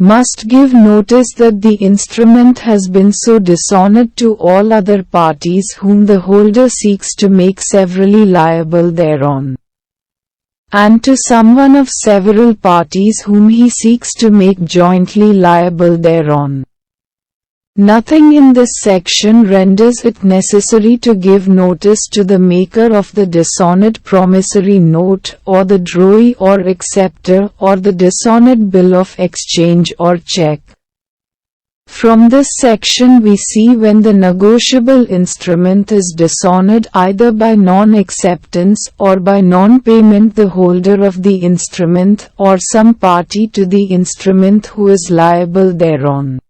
must give notice that the instrument has been so dishonored to all other parties whom the holder seeks to make severally liable thereon, and to someone of several parties whom he seeks to make jointly liable thereon. Nothing in this section renders it necessary to give notice to the maker of the dishonored promissory note, or the drawee or acceptor, or the dishonored bill of exchange or check. From this section we see when the negotiable instrument is dishonored either by non-acceptance or by non-payment, the holder of the instrument or some party to the instrument who is liable thereon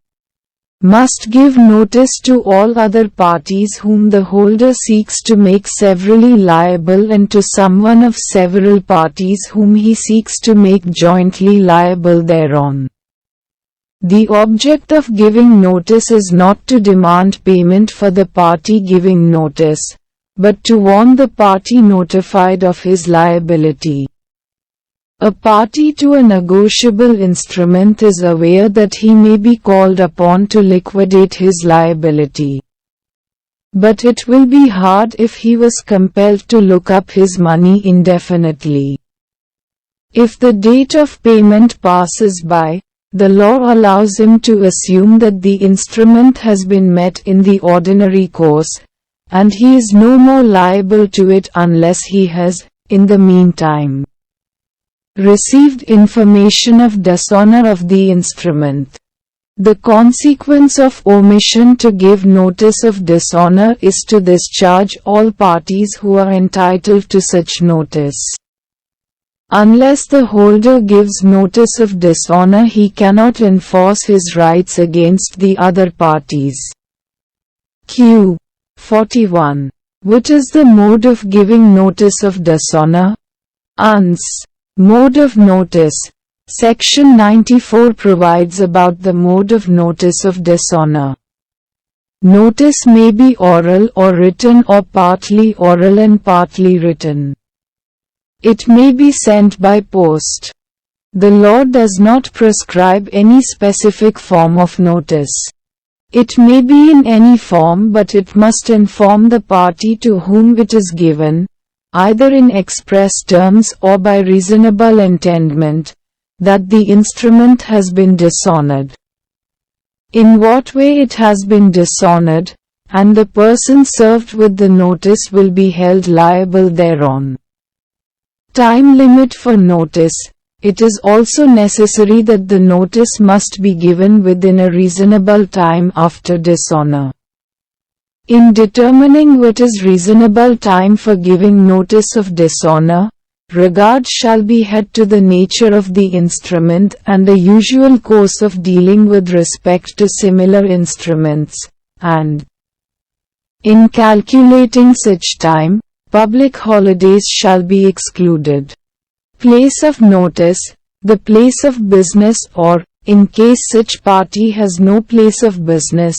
must give notice to all other parties whom the holder seeks to make severally liable, and to someone of several parties whom he seeks to make jointly liable thereon. The object of giving notice is not to demand payment for the party giving notice, but to warn the party notified of his liability. A party to a negotiable instrument is aware that he may be called upon to liquidate his liability. But it will be hard if he was compelled to look up his money indefinitely. If the date of payment passes by, the law allows him to assume that the instrument has been met in the ordinary course, and he is no more liable to it unless he has, in the meantime, received information of dishonor of the instrument. The consequence of omission to give notice of dishonor is to discharge all parties who are entitled to such notice. Unless the holder gives notice of dishonor, he cannot enforce his rights against the other parties. Q. 41. What is the mode of giving notice of dishonor? Ans. Mode of notice. Section 94 provides about the mode of notice of dishonor. Notice may be oral or written, or partly oral and partly written. It may be sent by post. The law does not prescribe any specific form of notice. It may be in any form, but it must inform the party to whom it is given, either in express terms or by reasonable intendment, that the instrument has been dishonored, in what way it has been dishonored, and the person served with the notice will be held liable thereon. Time limit for notice. It is also necessary that the notice must be given within a reasonable time after dishonor. In determining what is reasonable time for giving notice of dishonor, regard shall be had to the nature of the instrument and the usual course of dealing with respect to similar instruments, and in calculating such time, public holidays shall be excluded. Place of notice. The place of business, or, in case such party has no place of business,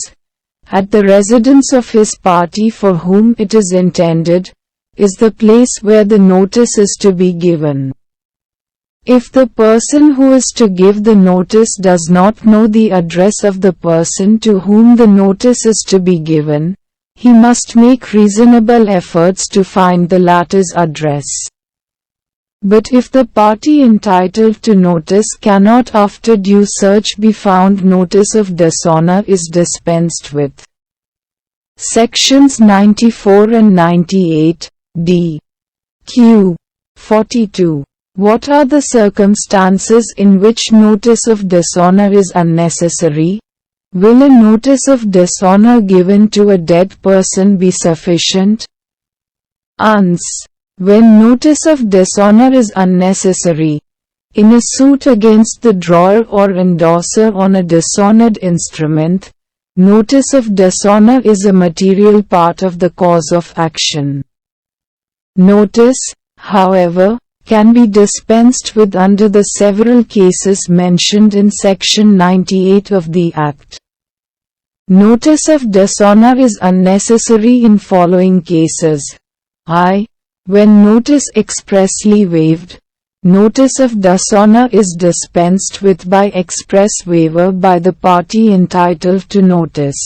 at the residence of his party for whom it is intended, is the place where the notice is to be given. If the person who is to give the notice does not know the address of the person to whom the notice is to be given, he must make reasonable efforts to find the latter's address. But if the party entitled to notice cannot after due search be found, notice of dishonor is dispensed with. Sections 94 and 98, d. Q. 42. What are the circumstances in which notice of dishonor is unnecessary? Will a notice of dishonor given to a dead person be sufficient? Ans. When notice of dishonor is unnecessary. In a suit against the drawer or endorser on a dishonored instrument, notice of dishonor is a material part of the cause of action. Notice, however, can be dispensed with under the several cases mentioned in Section 98 of the Act. Notice of dishonor is unnecessary in following cases. I. When notice expressly waived. Notice of dishonor is dispensed with by express waiver by the party entitled to notice.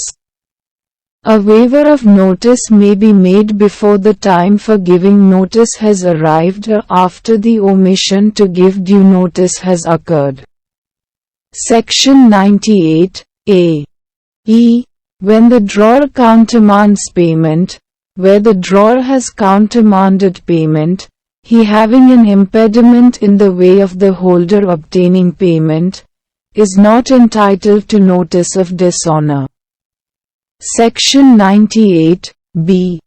A waiver of notice may be made before the time for giving notice has arrived or after the omission to give due notice has occurred. Section 98, A. E. When the drawer countermands payment, where the drawer has countermanded payment, he having an impediment in the way of the holder obtaining payment, is not entitled to notice of dishonor. Section 98, B.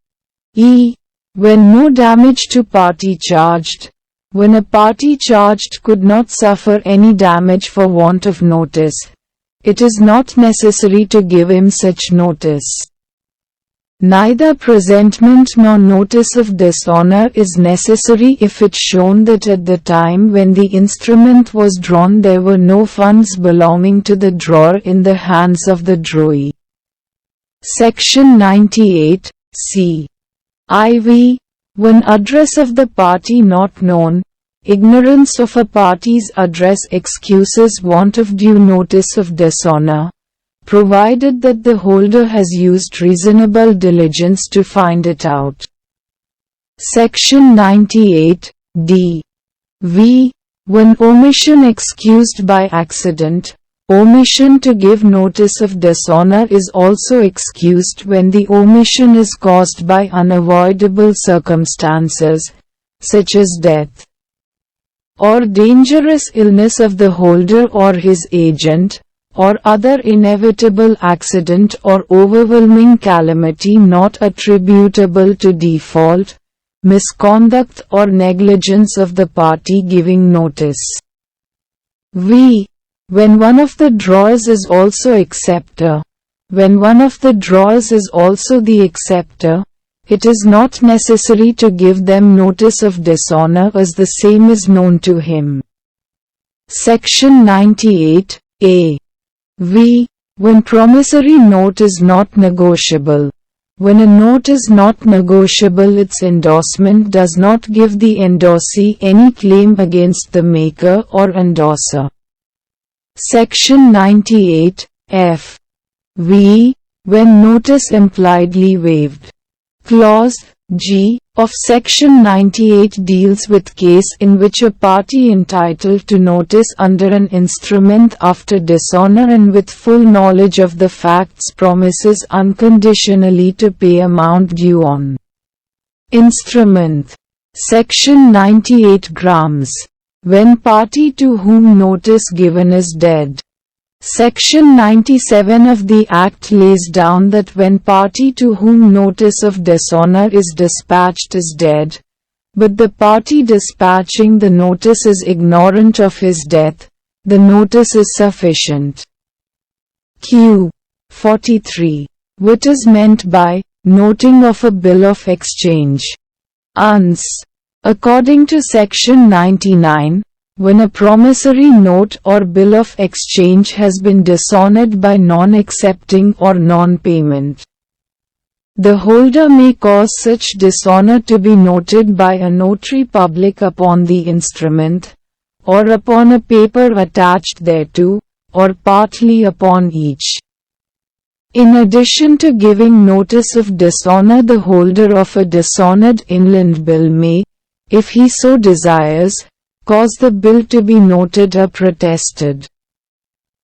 E. When no damage to party charged. When a party charged could not suffer any damage for want of notice, it is not necessary to give him such notice. Neither presentment nor notice of dishonor is necessary if it shown that at the time when the instrument was drawn there were no funds belonging to the drawer in the hands of the drawee. Section 98, C. IV. When address of the party not known, ignorance of a party's address excuses want of due notice of dishonor, provided that the holder has used reasonable diligence to find it out. Section 98, D. V. When omission excused by accident. Omission to give notice of dishonor is also excused when the omission is caused by unavoidable circumstances, such as death, or dangerous illness of the holder or his agent, or other inevitable accident or overwhelming calamity not attributable to default, misconduct or negligence of the party giving notice. V. When one of the drawers is also acceptor. When one of the drawers is also the acceptor, it is not necessary to give them notice of dishonor as the same is known to him. Section 98, A. V. When promissory note is not negotiable. When a note is not negotiable, its endorsement does not give the endorsee any claim against the maker or endorser. Section 98, F. V. When notice impliedly waived. Clause G of Section 98 deals with case in which a party entitled to notice under an instrument after dishonor and with full knowledge of the facts promises unconditionally to pay amount due on instrument. Section 98 grams. When party to whom notice given is dead. Section 97 of the Act lays down that when party to whom notice of dishonor is dispatched is dead, but the party dispatching the notice is ignorant of his death, the notice is sufficient. Q. 43. What is meant by noting of a bill of exchange? Uns. According to Section 99, when a promissory note or bill of exchange has been dishonored by non-accepting or non-payment, the holder may cause such dishonor to be noted by a notary public upon the instrument, or upon a paper attached thereto, or partly upon each. In addition to giving notice of dishonor, the holder of a dishonored inland bill may, if he so desires, cause the bill to be noted or protested.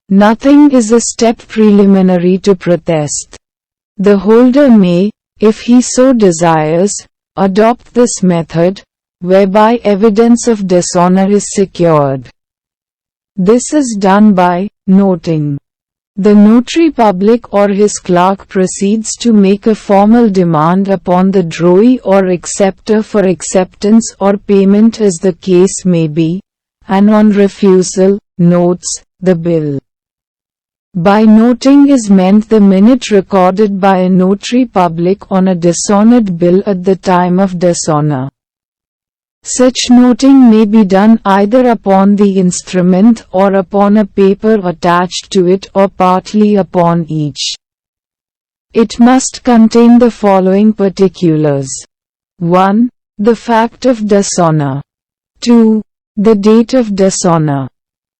Nothing is a step preliminary to protest. The holder may, if he so desires, adopt this method, whereby evidence of dishonor is secured. This is done by noting. The notary public or his clerk proceeds to make a formal demand upon the drawee or acceptor for acceptance or payment as the case may be, and on refusal, notes the bill. By noting is meant the minute recorded by a notary public on a dishonored bill at the time of dishonor. Such noting may be done either upon the instrument or upon a paper attached to it or partly upon each. It must contain the following particulars. 1. The fact of dishonor. 2. The date of dishonor.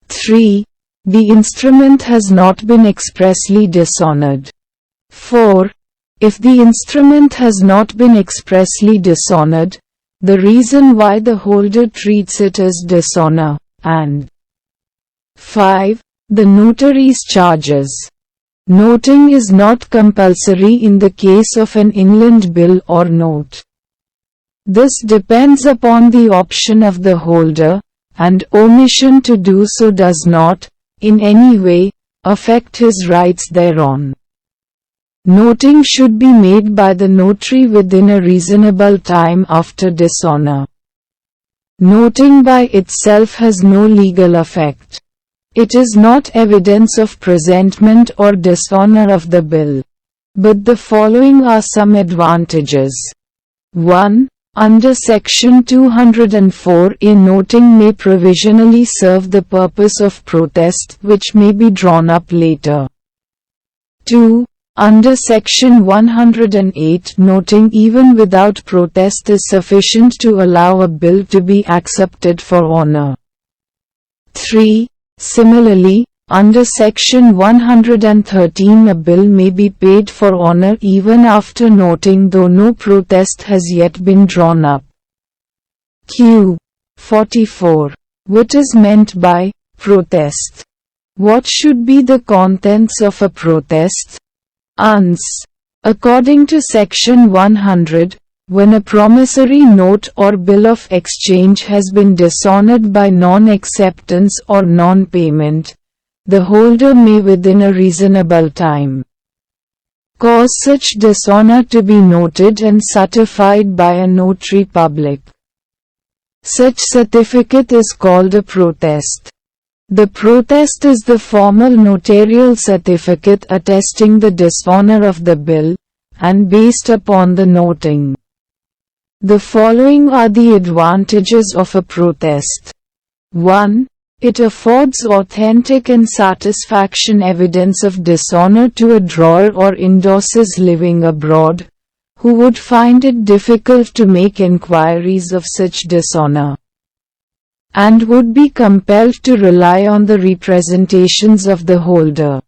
3. The instrument has not been expressly dishonored. 4. If the instrument has not been expressly dishonored, the reason why the holder treats it as dishonor, and 5. The notary's charges. Noting is not compulsory in the case of an inland bill or note. This depends upon the option of the holder, and omission to do so does not, in any way, affect his rights thereon. Noting should be made by the notary within a reasonable time after dishonor. Noting by itself has no legal effect. It is not evidence of presentment or dishonor of the bill. But the following are some advantages. 1. Under Section 204A, noting may provisionally serve the purpose of protest, which may be drawn up later. 2. Under Section 108, noting even without protest is sufficient to allow a bill to be accepted for honor. 3. Similarly, under Section 113, a bill may be paid for honor even after noting, though no protest has yet been drawn up. Q. 44. What is meant by protest? What should be the contents of a protest? Ans. According to Section 100, when a promissory note or bill of exchange has been dishonored by non-acceptance or non-payment, the holder may within a reasonable time cause such dishonor to be noted and certified by a notary public. Such certificate is called a protest. The protest is the formal notarial certificate attesting the dishonor of the bill, and based upon the noting. The following are the advantages of a protest. 1. It affords authentic and satisfaction evidence of dishonor to a drawer or endorses living abroad, who would find it difficult to make inquiries of such dishonor, and would be compelled to rely on the representations of the holder.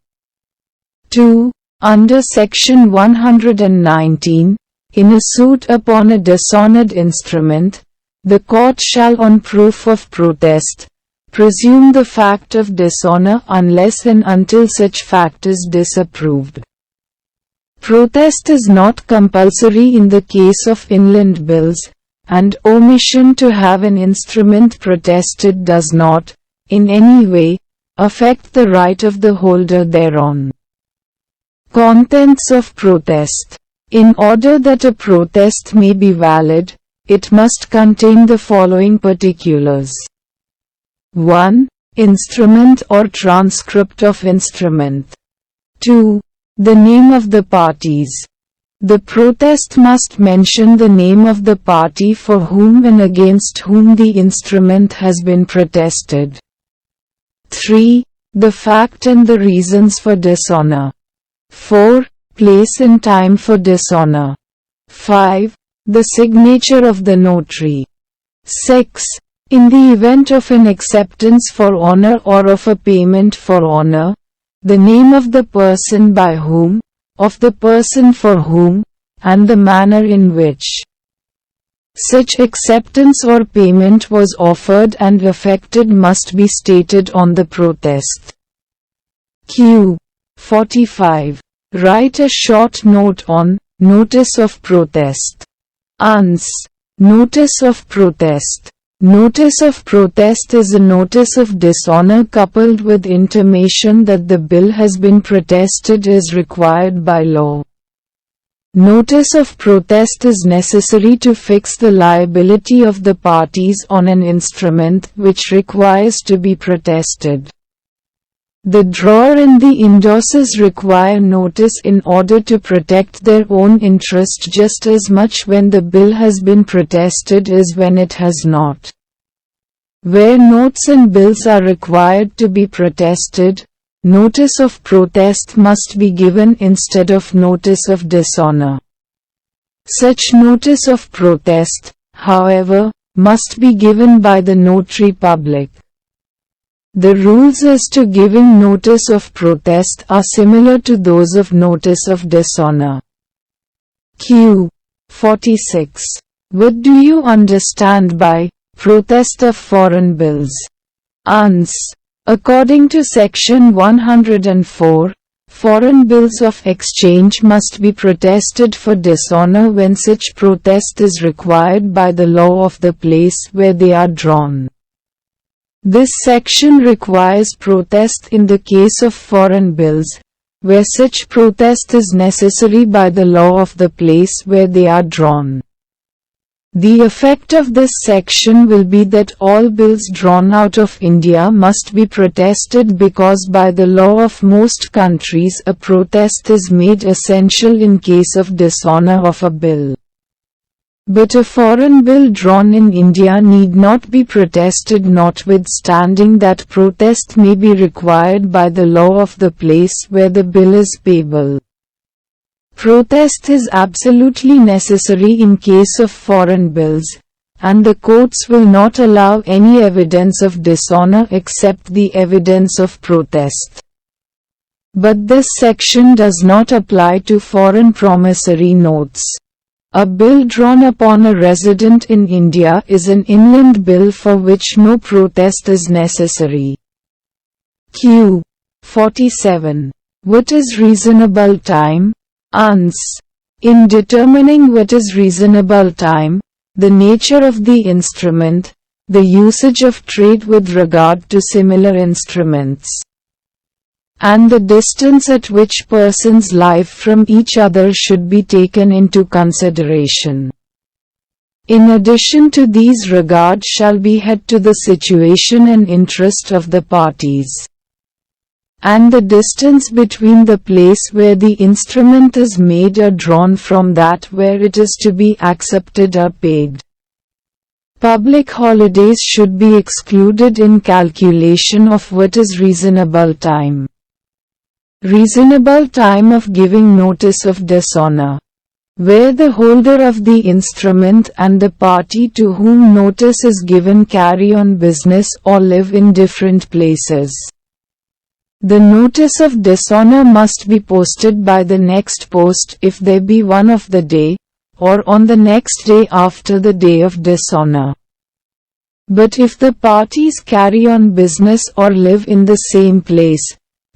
2. Under Section 119, in a suit upon a dishonored instrument, the court shall on proof of protest, presume the fact of dishonor unless and until such fact is disapproved. Protest is not compulsory in the case of inland bills, and omission to have an instrument protested does not, in any way, affect the right of the holder thereon. Contents of protest. In order that a protest may be valid, it must contain the following particulars. 1. Instrument or transcript of instrument. 2. The name of the parties. The protest must mention the name of the party for whom and against whom the instrument has been protested. 3. The fact and the reasons for dishonor. 4. Place and time for dishonor. 5. The signature of the notary. 6. In the event of an acceptance for honor or of a payment for honor, the name of the person by whom, of the person for whom, and the manner in which such acceptance or payment was offered and effected must be stated on the protest. Q. 45. Write a short note on Notice of Protest. Ans. Notice of Protest. Notice of protest is a notice of dishonor coupled with intimation that the bill has been protested as required by law. Notice of protest is necessary to fix the liability of the parties on an instrument which requires to be protested. The drawer and the endorsers require notice in order to protect their own interest just as much when the bill has been protested as when it has not. Where notes and bills are required to be protested, notice of protest must be given instead of notice of dishonor. Such notice of protest, however, must be given by the notary public. The rules as to giving notice of protest are similar to those of notice of dishonor. Q. 46. What do you understand by protest of foreign bills? Ans. According to Section 104, foreign bills of exchange must be protested for dishonor when such protest is required by the law of the place where they are drawn. This section requires protest in the case of foreign bills, where such protest is necessary by the law of the place where they are drawn. The effect of this section will be that all bills drawn out of India must be protested because by the law of most countries a protest is made essential in case of dishonor of a bill. But a foreign bill drawn in India need not be protested notwithstanding that protest may be required by the law of the place where the bill is payable. Protest is absolutely necessary in case of foreign bills, and the courts will not allow any evidence of dishonor except the evidence of protest. But this section does not apply to foreign promissory notes. A bill drawn upon a resident in India is an inland bill for which no protest is necessary. Q. 47. What is reasonable time? Ans. In determining what is reasonable time, the nature of the instrument, the usage of trade with regard to similar instruments, and the distance at which persons live from each other should be taken into consideration. In addition to these, regard shall be had to the situation and interest of the parties, and the distance between the place where the instrument is made or drawn from that where it is to be accepted or paid. Public holidays should be excluded in calculation of what is reasonable time. Reasonable time of giving notice of dishonor. Where the holder of the instrument and the party to whom notice is given carry on business or live in different places. The notice of dishonor must be posted by the next post if there be one of the day, or on the next day after the day of dishonor. But if the parties carry on business or live in the same place,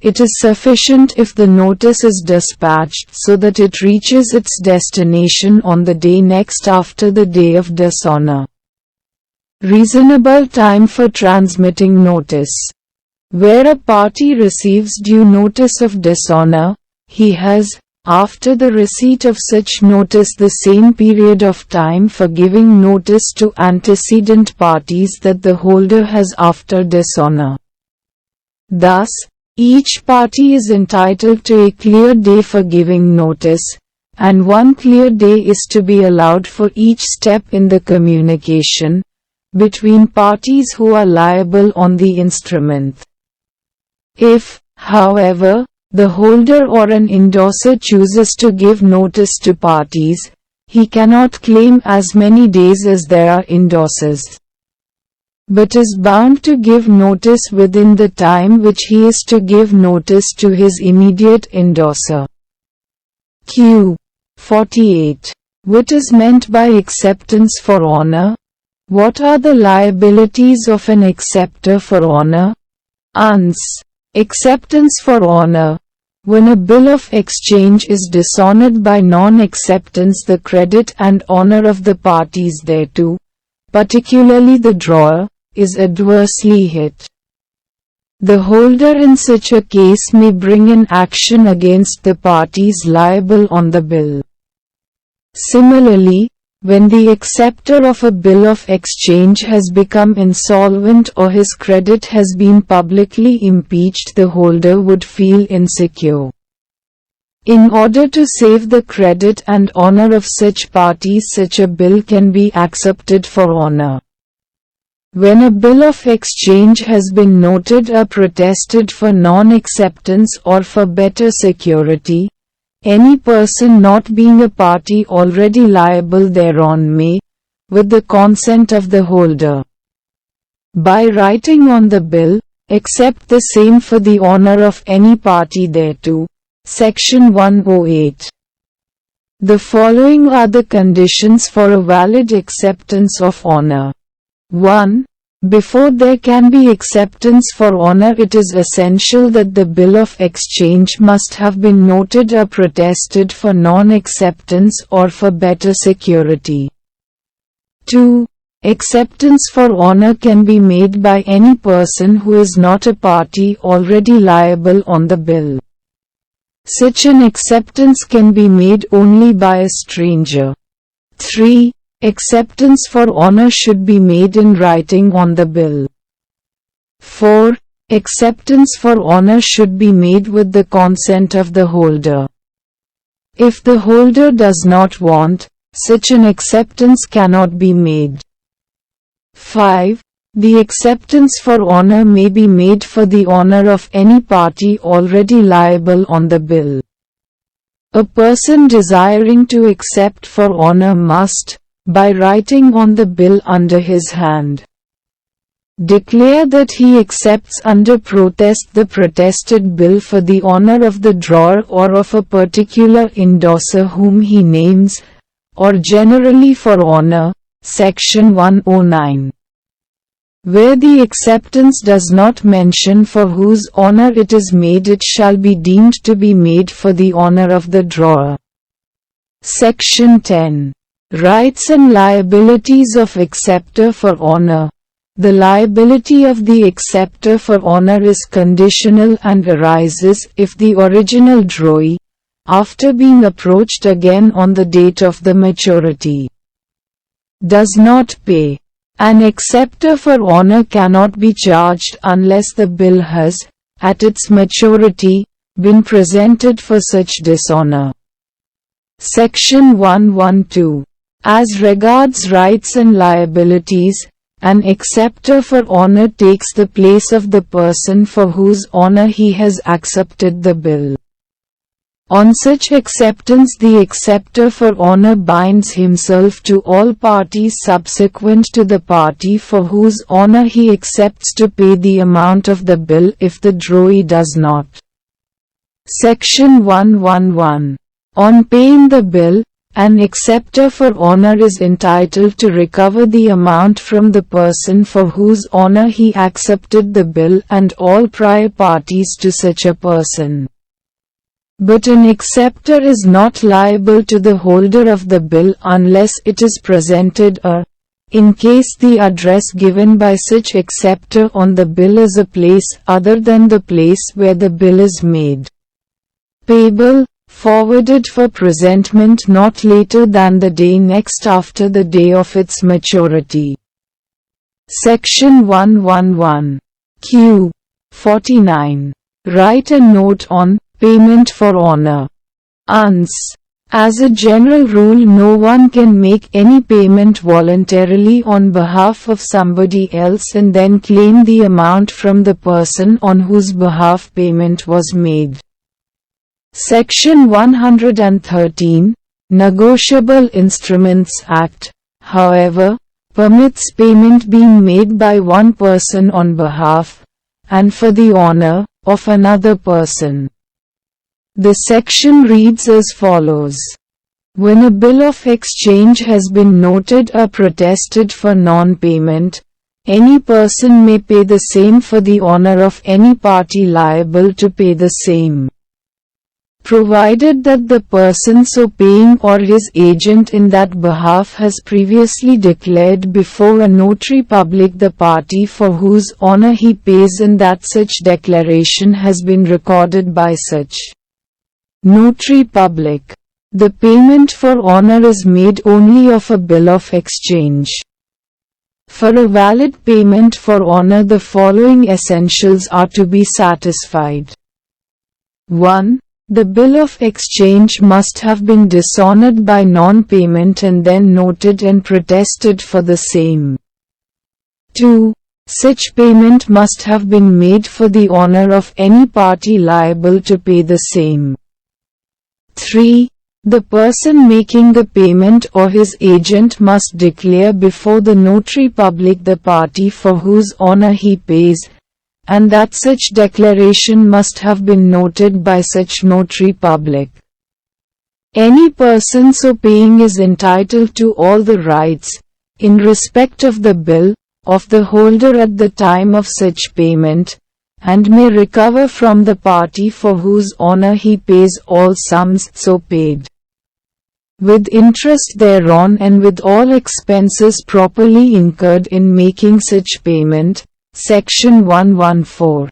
it is sufficient if the notice is dispatched so that it reaches its destination on the day next after the day of dishonor. Reasonable time for transmitting notice. Where a party receives due notice of dishonor, he has, after the receipt of such notice, the same period of time for giving notice to antecedent parties that the holder has after dishonor. Thus, each party is entitled to a clear day for giving notice, and one clear day is to be allowed for each step in the communication between parties who are liable on the instrument. If, however, the holder or an endorser chooses to give notice to parties, he cannot claim as many days as there are endorsers, but is bound to give notice within the time which he is to give notice to his immediate endorser. Q. 48. What is meant by acceptance for honor? What are the liabilities of an acceptor for honor? Ans. Acceptance for honor. When a bill of exchange is dishonored by non-acceptance, the credit and honor of the parties thereto, particularly the drawer, is adversely hit. The holder in such a case may bring an action against the parties liable on the bill. Similarly, when the acceptor of a bill of exchange has become insolvent or his credit has been publicly impeached, the holder would feel insecure. In order to save the credit and honor of such parties, such a bill can be accepted for honor. When a bill of exchange has been noted or protested for non-acceptance or for better security, any person not being a party already liable thereon may, with the consent of the holder, by writing on the bill, accept the same for the honor of any party thereto. Section 108. The following are the conditions for a valid acceptance of honor. 1. Before there can be acceptance for honor, it is essential that the bill of exchange must have been noted or protested for non-acceptance or for better security. 2. Acceptance for honor can be made by any person who is not a party already liable on the bill. Such an acceptance can be made only by a stranger. 3. Acceptance for honor should be made in writing on the bill. 4. Acceptance for honor should be made with the consent of the holder. If the holder does not want, such an acceptance cannot be made. 5. The acceptance for honor may be made for the honor of any party already liable on the bill. A person desiring to accept for honor must, by writing on the bill under his hand, declare that he accepts under protest the protested bill for the honor of the drawer or of a particular endorser whom he names, or generally for honor. Section 109. Where the acceptance does not mention for whose honor it is made, it shall be deemed to be made for the honor of the drawer. Section 10. Rights and liabilities of acceptor for honor. The liability of the acceptor for honor is conditional and arises if the original drawee, after being approached again on the date of the maturity, does not pay. An acceptor for honor cannot be charged unless the bill has, at its maturity, been presented for such dishonor. Section 112. As regards rights and liabilities, an acceptor for honor takes the place of the person for whose honor he has accepted the bill. On such acceptance, the acceptor for honor binds himself to all parties subsequent to the party for whose honor he accepts to pay the amount of the bill if the drawee does not. Section 111. On paying the bill, an acceptor for honor is entitled to recover the amount from the person for whose honor he accepted the bill and all prior parties to such a person. But an acceptor is not liable to the holder of the bill unless it is presented or, in case the address given by such acceptor on the bill is a place other than the place where the bill is made payable, forwarded for presentment not later than the day next after the day of its maturity. Section 111. Q. 49. Write a note on payment for honor. Uns. As a general rule, no one can make any payment voluntarily on behalf of somebody else and then claim the amount from the person on whose behalf payment was made. Section 113, Negotiable Instruments Act, however, permits payment being made by one person on behalf, and for the honor, of another person. The section reads as follows. When a bill of exchange has been noted or protested for non-payment, any person may pay the same for the honor of any party liable to pay the same, provided that the person so paying or his agent in that behalf has previously declared before a notary public the party for whose honor he pays and that such declaration has been recorded by such notary public. The payment for honor is made only of a bill of exchange. For a valid payment for honor, the following essentials are to be satisfied. 1. The bill of exchange must have been dishonored by non-payment and then noted and protested for the same. 2. Such payment must have been made for the honor of any party liable to pay the same. 3. The person making the payment or his agent must declare before the notary public the party for whose honor he pays, and that such declaration must have been noted by such notary public. Any person so paying is entitled to all the rights, in respect of the bill, of the holder at the time of such payment, and may recover from the party for whose honor he pays all sums so paid, with interest thereon and with all expenses properly incurred in making such payment. Section 114.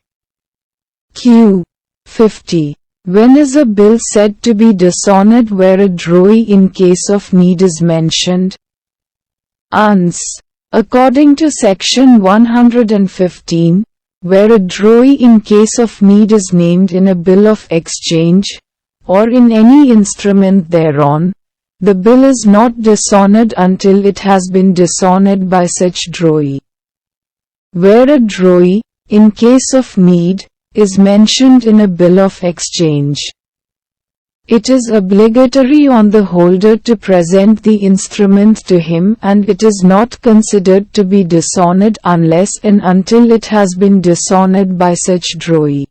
Q. 50. When is a bill said to be dishonored where a drawee in case of need is mentioned? Ans. According to Section 115, where a drawee in case of need is named in a bill of exchange, or in any instrument thereon, the bill is not dishonored until it has been dishonored by such drawee. Where a drawee, in case of need, is mentioned in a bill of exchange, it is obligatory on the holder to present the instrument to him, and it is not considered to be dishonored unless and until it has been dishonored by such drawee.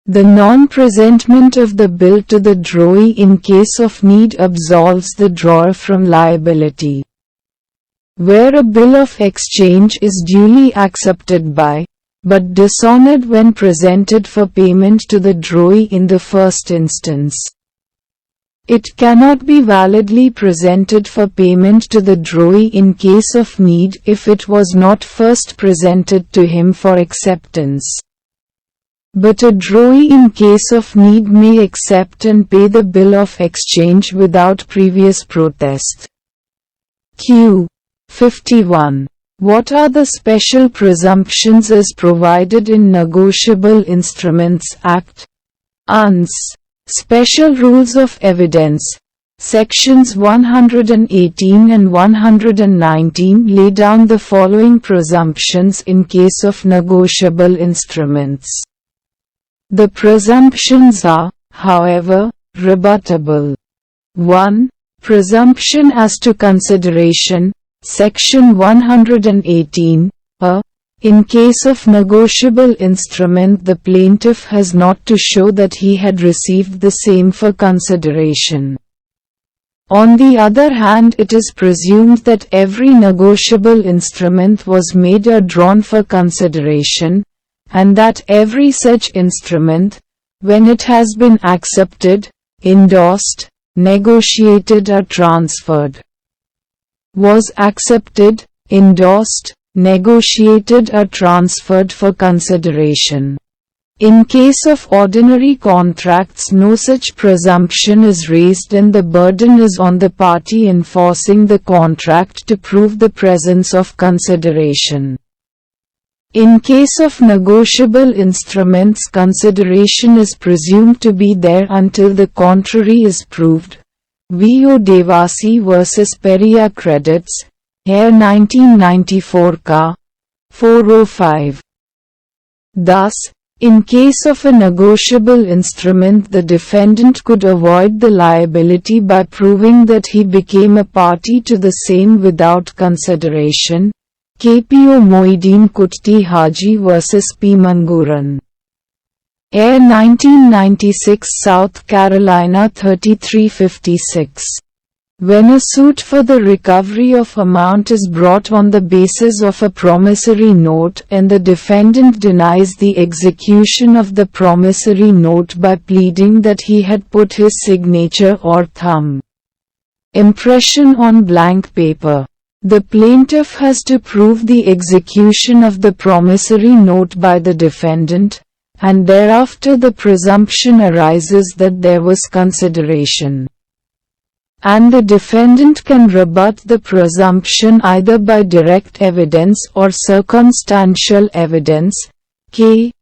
The non-presentment of the bill to the drawee in case of need absolves the drawer from liability. Where a bill of exchange is duly accepted by, but dishonored when presented for payment to the drawee in the first instance, it cannot be validly presented for payment to the drawee in case of need if it was not first presented to him for acceptance. But a drawee in case of need may accept and pay the bill of exchange without previous protest. Q. 51. What are the special presumptions as provided in Negotiable Instruments Act? Ans. Special Rules of Evidence. Sections 118 and 119 lay down the following presumptions in case of negotiable instruments. The presumptions are, however, rebuttable. 1. Presumption as to consideration. Section 118. In case of negotiable instrument, the plaintiff has not to show that he had received the same for consideration. On the other hand, it is presumed that every negotiable instrument was made or drawn for consideration, and that every such instrument, when it has been accepted, endorsed, negotiated or transferred, was accepted, endorsed, negotiated or transferred for consideration. In case of ordinary contracts, no such presumption is raised and the burden is on the party enforcing the contract to prove the presence of consideration. In case of negotiable instruments, consideration is presumed to be there until the contrary is proved. V.O. Devasi vs. Peria Credits, Hair 1994 Ca. 405. Thus, in case of a negotiable instrument, the defendant could avoid the liability by proving that he became a party to the same without consideration. KPO Moeddin Kutti Haji vs. P. Manguran. Air 1996 South Carolina 3356. When a suit for the recovery of amount is brought on the basis of a promissory note and the defendant denies the execution of the promissory note by pleading that he had put his signature or thumb impression on blank paper, the plaintiff has to prove the execution of the promissory note by the defendant, and thereafter the presumption arises that there was consideration. and the defendant can rebut the presumption either by direct evidence or circumstantial evidence. K.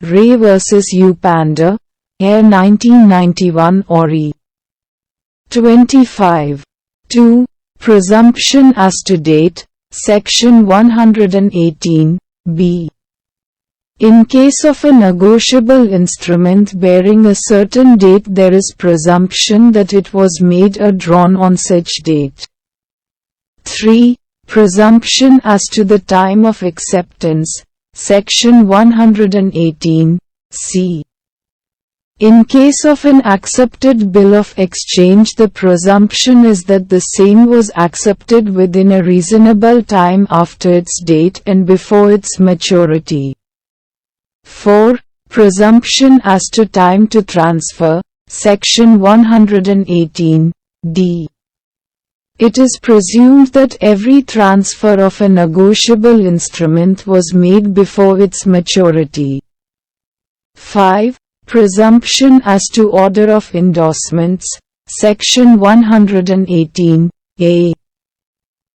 Ray v. Upander, Air 1991 or E. 25. 2. Presumption as to date, Section 118, b. In case of a negotiable instrument bearing a certain date, there is presumption that it was made or drawn on such date. 3. Presumption as to the time of acceptance, Section 118, c. In case of an accepted bill of exchange, the presumption is that the same was accepted within a reasonable time after its date and before its maturity. 4. Presumption as to time to transfer, Section 118, d. It is presumed that every transfer of a negotiable instrument was made before its maturity. 5. Presumption as to order of endorsements, Section 118, a.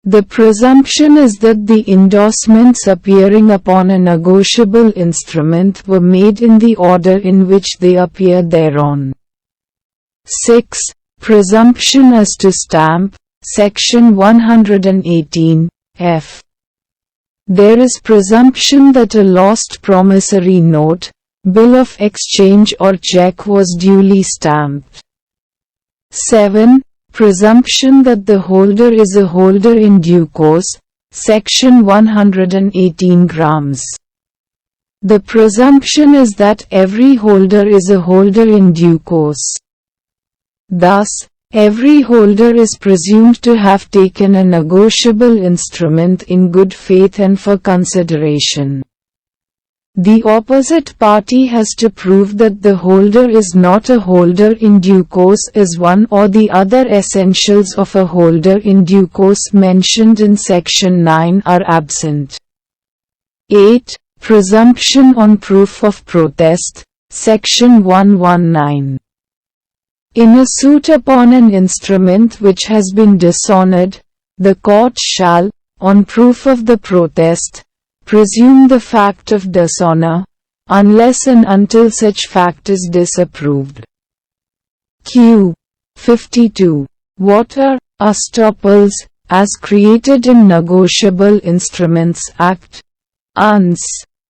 The presumption is that the endorsements appearing upon a negotiable instrument were made in the order in which they appear thereon. 6. Presumption as to stamp, Section 118, f. There is presumption that a lost promissory note, bill of exchange or cheque was duly stamped. 7. Presumption that the holder is a holder in due course, Section 118 grams. The presumption is that every holder is a holder in due course. Thus, every holder is presumed to have taken a negotiable instrument in good faith and for consideration. The opposite party has to prove that the holder is not a holder in due course as one or the other essentials of a holder in due course mentioned in Section 9 are absent. 8. Presumption on proof of protest, Section 119. In a suit upon an instrument which has been dishonored, the court shall, on proof of the protest, presume the fact of dishonor, unless and until such fact is disapproved. Q. 52. What are estoppels, as created in Negotiable Instruments Act? Uns.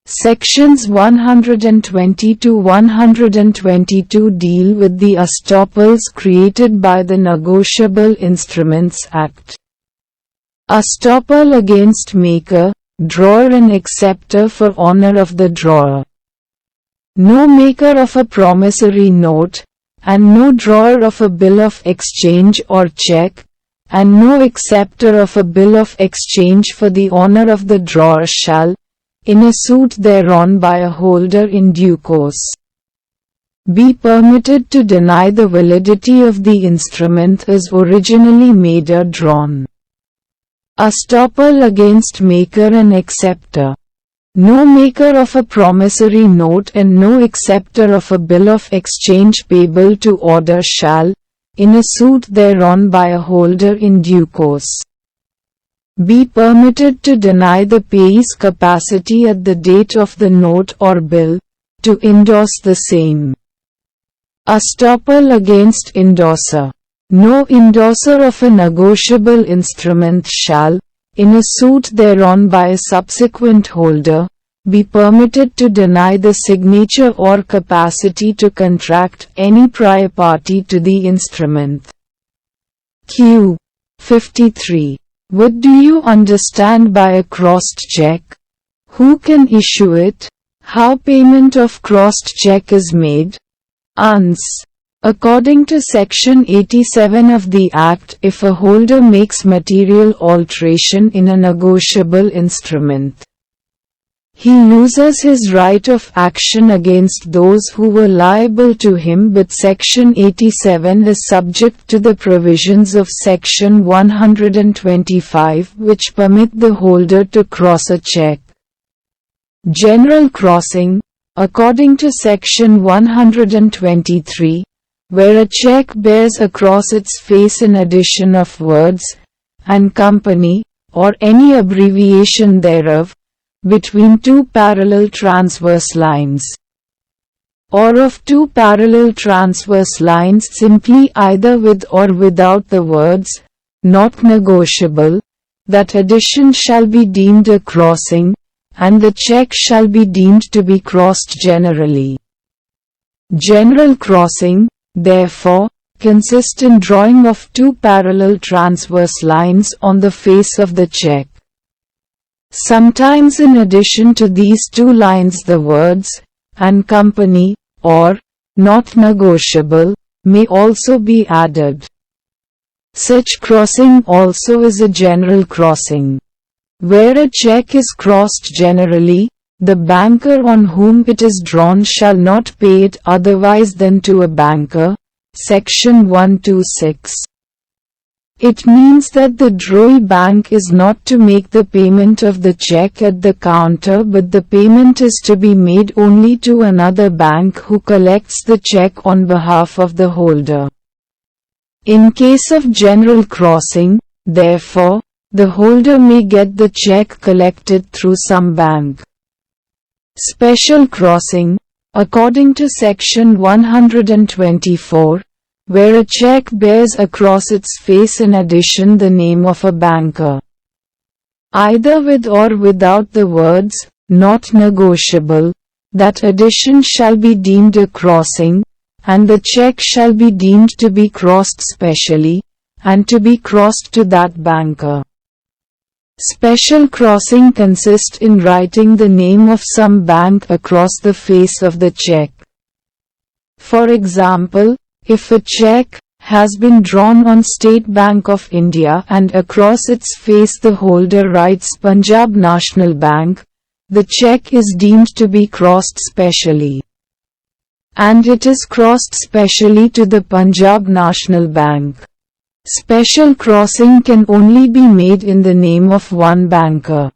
Sections 120 to 122 deal with the estoppels created by the Negotiable Instruments Act. Estoppel against maker, drawer and acceptor for honor of the drawer. No maker of a promissory note, and no drawer of a bill of exchange or cheque, and no acceptor of a bill of exchange for the honor of the drawer shall, in a suit thereon by a holder in due course, be permitted to deny the validity of the instrument as originally made or drawn. Estoppel against maker and acceptor. No maker of a promissory note and no acceptor of a bill of exchange payable to order shall, in a suit thereon by a holder in due course, be permitted to deny the payee's capacity at the date of the note or bill, to endorse the same. Estoppel against endorser. No endorser of a negotiable instrument shall, in a suit thereon by a subsequent holder, be permitted to deny the signature or capacity to contract any prior party to the instrument. Q. 53. What do you understand by a crossed cheque? Who can issue it? How payment of crossed cheque is made? Uns. According to Section 87 of the Act, if a holder makes material alteration in a negotiable instrument, he loses his right of action against those who were liable to him, but Section 87 is subject to the provisions of Section 125 which permit the holder to cross a cheque. General crossing. According to Section 123, where a check bears across its face an addition of words, and company, or any abbreviation thereof, between two parallel transverse lines, or of two parallel transverse lines simply either with or without the words, not negotiable, that addition shall be deemed a crossing, and the check shall be deemed to be crossed generally. General crossing, therefore, consists in drawing of two parallel transverse lines on the face of the check. Sometimes in addition to these two lines the words, and company, or, not negotiable, may also be added. Such crossing also is a general crossing. Where a check is crossed generally, the banker on whom it is drawn shall not pay it otherwise than to a banker. Section 126. It means that the drawee bank is not to make the payment of the check at the counter, but the payment is to be made only to another bank who collects the check on behalf of the holder. In case of general crossing, therefore, the holder may get the check collected through some bank. Special crossing, according to Section 124, where a check bears across its face in addition the name of a banker, either with or without the words, not negotiable, that addition shall be deemed a crossing, and the check shall be deemed to be crossed specially, and to be crossed to that banker. Special crossing consists in writing the name of some bank across the face of the check. For example, if a check has been drawn on State Bank of India and across its face the holder writes Punjab National Bank, the check is deemed to be crossed specially, and it is crossed specially to the Punjab National Bank. Special crossing can only be made in the name of one banker.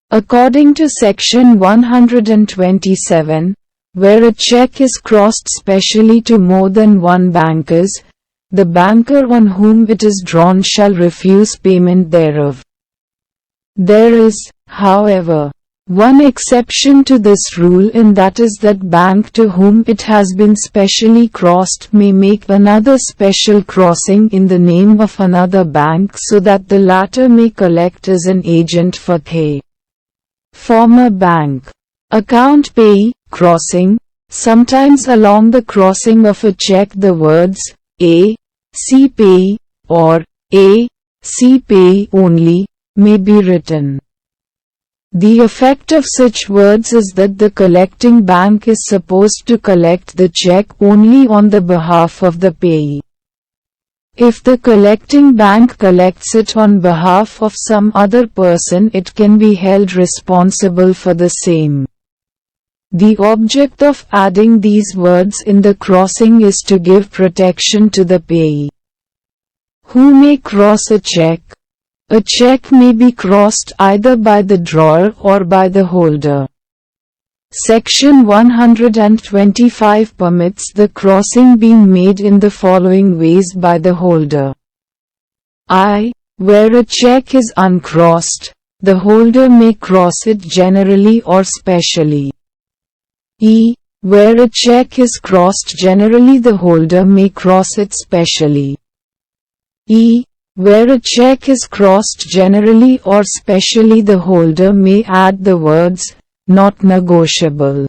According to Section 127, where a check is crossed specially to more than one bankers, the banker on whom it is drawn shall refuse payment thereof. There is, however, one exception to this rule, and that is that bank to whom it has been specially crossed may make another special crossing in the name of another bank so that the latter may collect as an agent for the former bank. Account payee crossing, sometimes along the crossing of a check the words A. C. payee or A. C. payee only may be written. The effect of such words is that the collecting bank is supposed to collect the check only on the behalf of the payee. If the collecting bank collects it on behalf of some other person, it can be held responsible for the same. The object of adding these words in the crossing is to give protection to the payee. Who may cross a check? A check may be crossed either by the drawer or by the holder. Section 125 permits the crossing being made in the following ways by the holder. I. Where a check is uncrossed, the holder may cross it generally or specially. E. Where a check is crossed generally, the holder may cross it specially. E. Where a check is crossed generally or specially, the holder may add the words, not negotiable.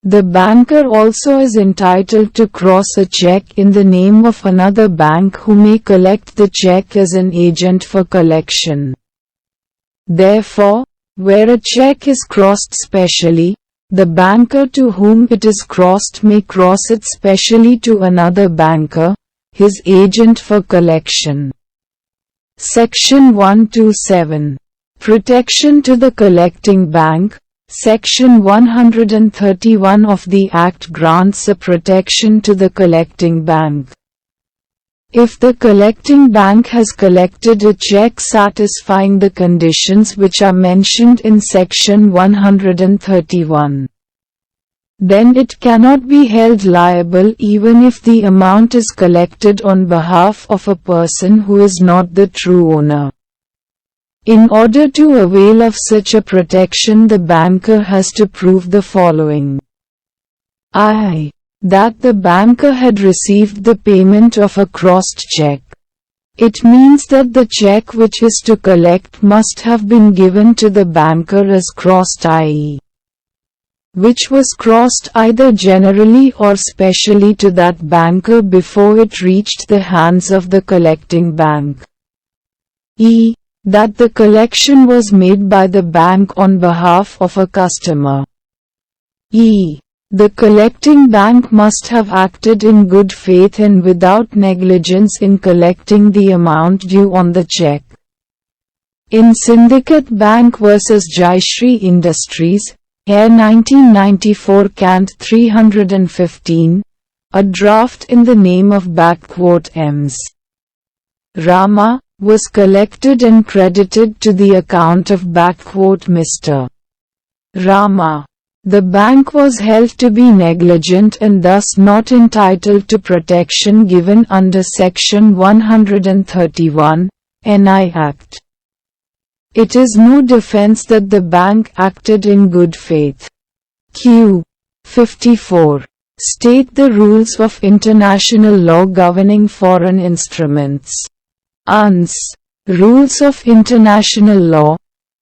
The banker also is entitled to cross a check in the name of another bank who may collect the check as an agent for collection. Therefore, where a check is crossed specially, the banker to whom it is crossed may cross it specially to another banker, his agent for collection. Section 127. Protection to the collecting bank. Section 131 of the Act grants a protection to the collecting bank. If the collecting bank has collected a check satisfying the conditions which are mentioned in Section 131, then it cannot be held liable even if the amount is collected on behalf of a person who is not the true owner. In order to avail of such a protection, the banker has to prove the following. I. That the banker had received the payment of a crossed check. It means that the check which is to collect must have been given to the banker as crossed, i.e., which was crossed either generally or specially to that banker before it reached the hands of the collecting bank. E. That the collection was made by the bank on behalf of a customer. E. The collecting bank must have acted in good faith and without negligence in collecting the amount due on the check. In Syndicate Bank vs. Jayashree Industries, Air 1994 Cant 315, a draft in the name of Ms. Rama was collected and credited to the account of Mr. Rama. The bank was held to be negligent and thus not entitled to protection given under Section 131, NI Act. It is no defense that the bank acted in good faith. Q. 54. State the rules of international law governing foreign instruments. Uns. Rules of international law.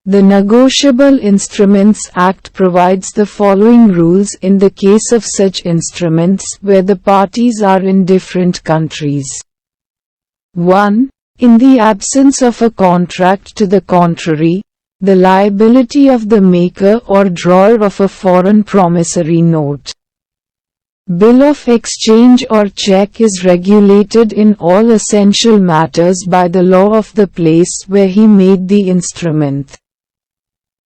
The Negotiable Instruments Act provides the following rules in the case of such instruments where the parties are in different countries. 1. In the absence of a contract to the contrary, the liability of the maker or drawer of a foreign promissory note, bill of exchange or cheque is regulated in all essential matters by the law of the place where he made the instrument,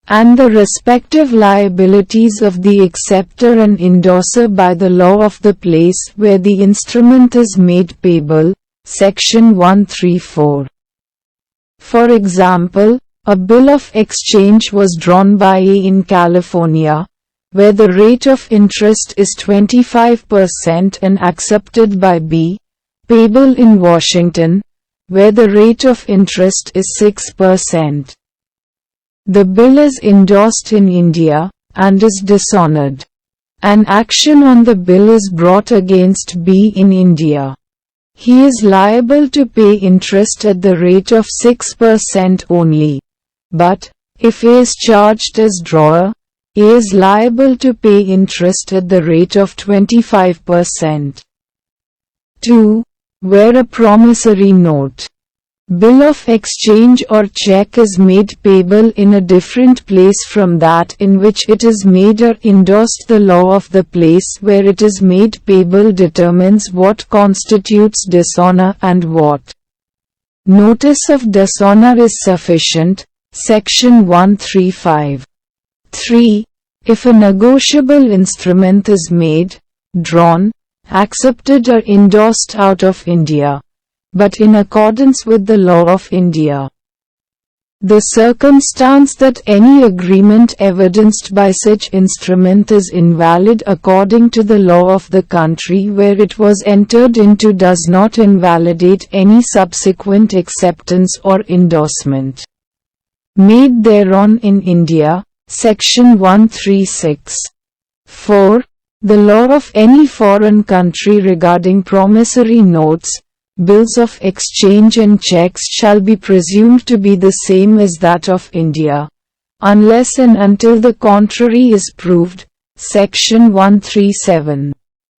and the respective liabilities of the acceptor and endorser by the law of the place where the instrument is made payable, Section 134. For example, a bill of exchange was drawn by A in California, where the rate of interest is 25% and accepted by B, payable in Washington, where the rate of interest is 6%. The bill is endorsed in India, and is dishonored. An action on the bill is brought against B in India. He is liable to pay interest at the rate of 6% only. But, if A is charged as drawer, A is liable to pay interest at the rate of 25%. 2. Where a promissory note, bill of exchange or cheque is made payable in a different place from that in which it is made or endorsed, the law of the place where it is made payable determines what constitutes dishonor and what notice of dishonor is sufficient, Section 135. 3. If a negotiable instrument is made, drawn, accepted or endorsed out of India, but in accordance with the law of India, the circumstance that any agreement evidenced by such instrument is invalid according to the law of the country where it was entered into does not invalidate any subsequent acceptance or endorsement made thereon in India, Section 136. 4. The law of any foreign country regarding promissory notes, bills of exchange and cheques shall be presumed to be the same as that of India, unless and until the contrary is proved, Section 137.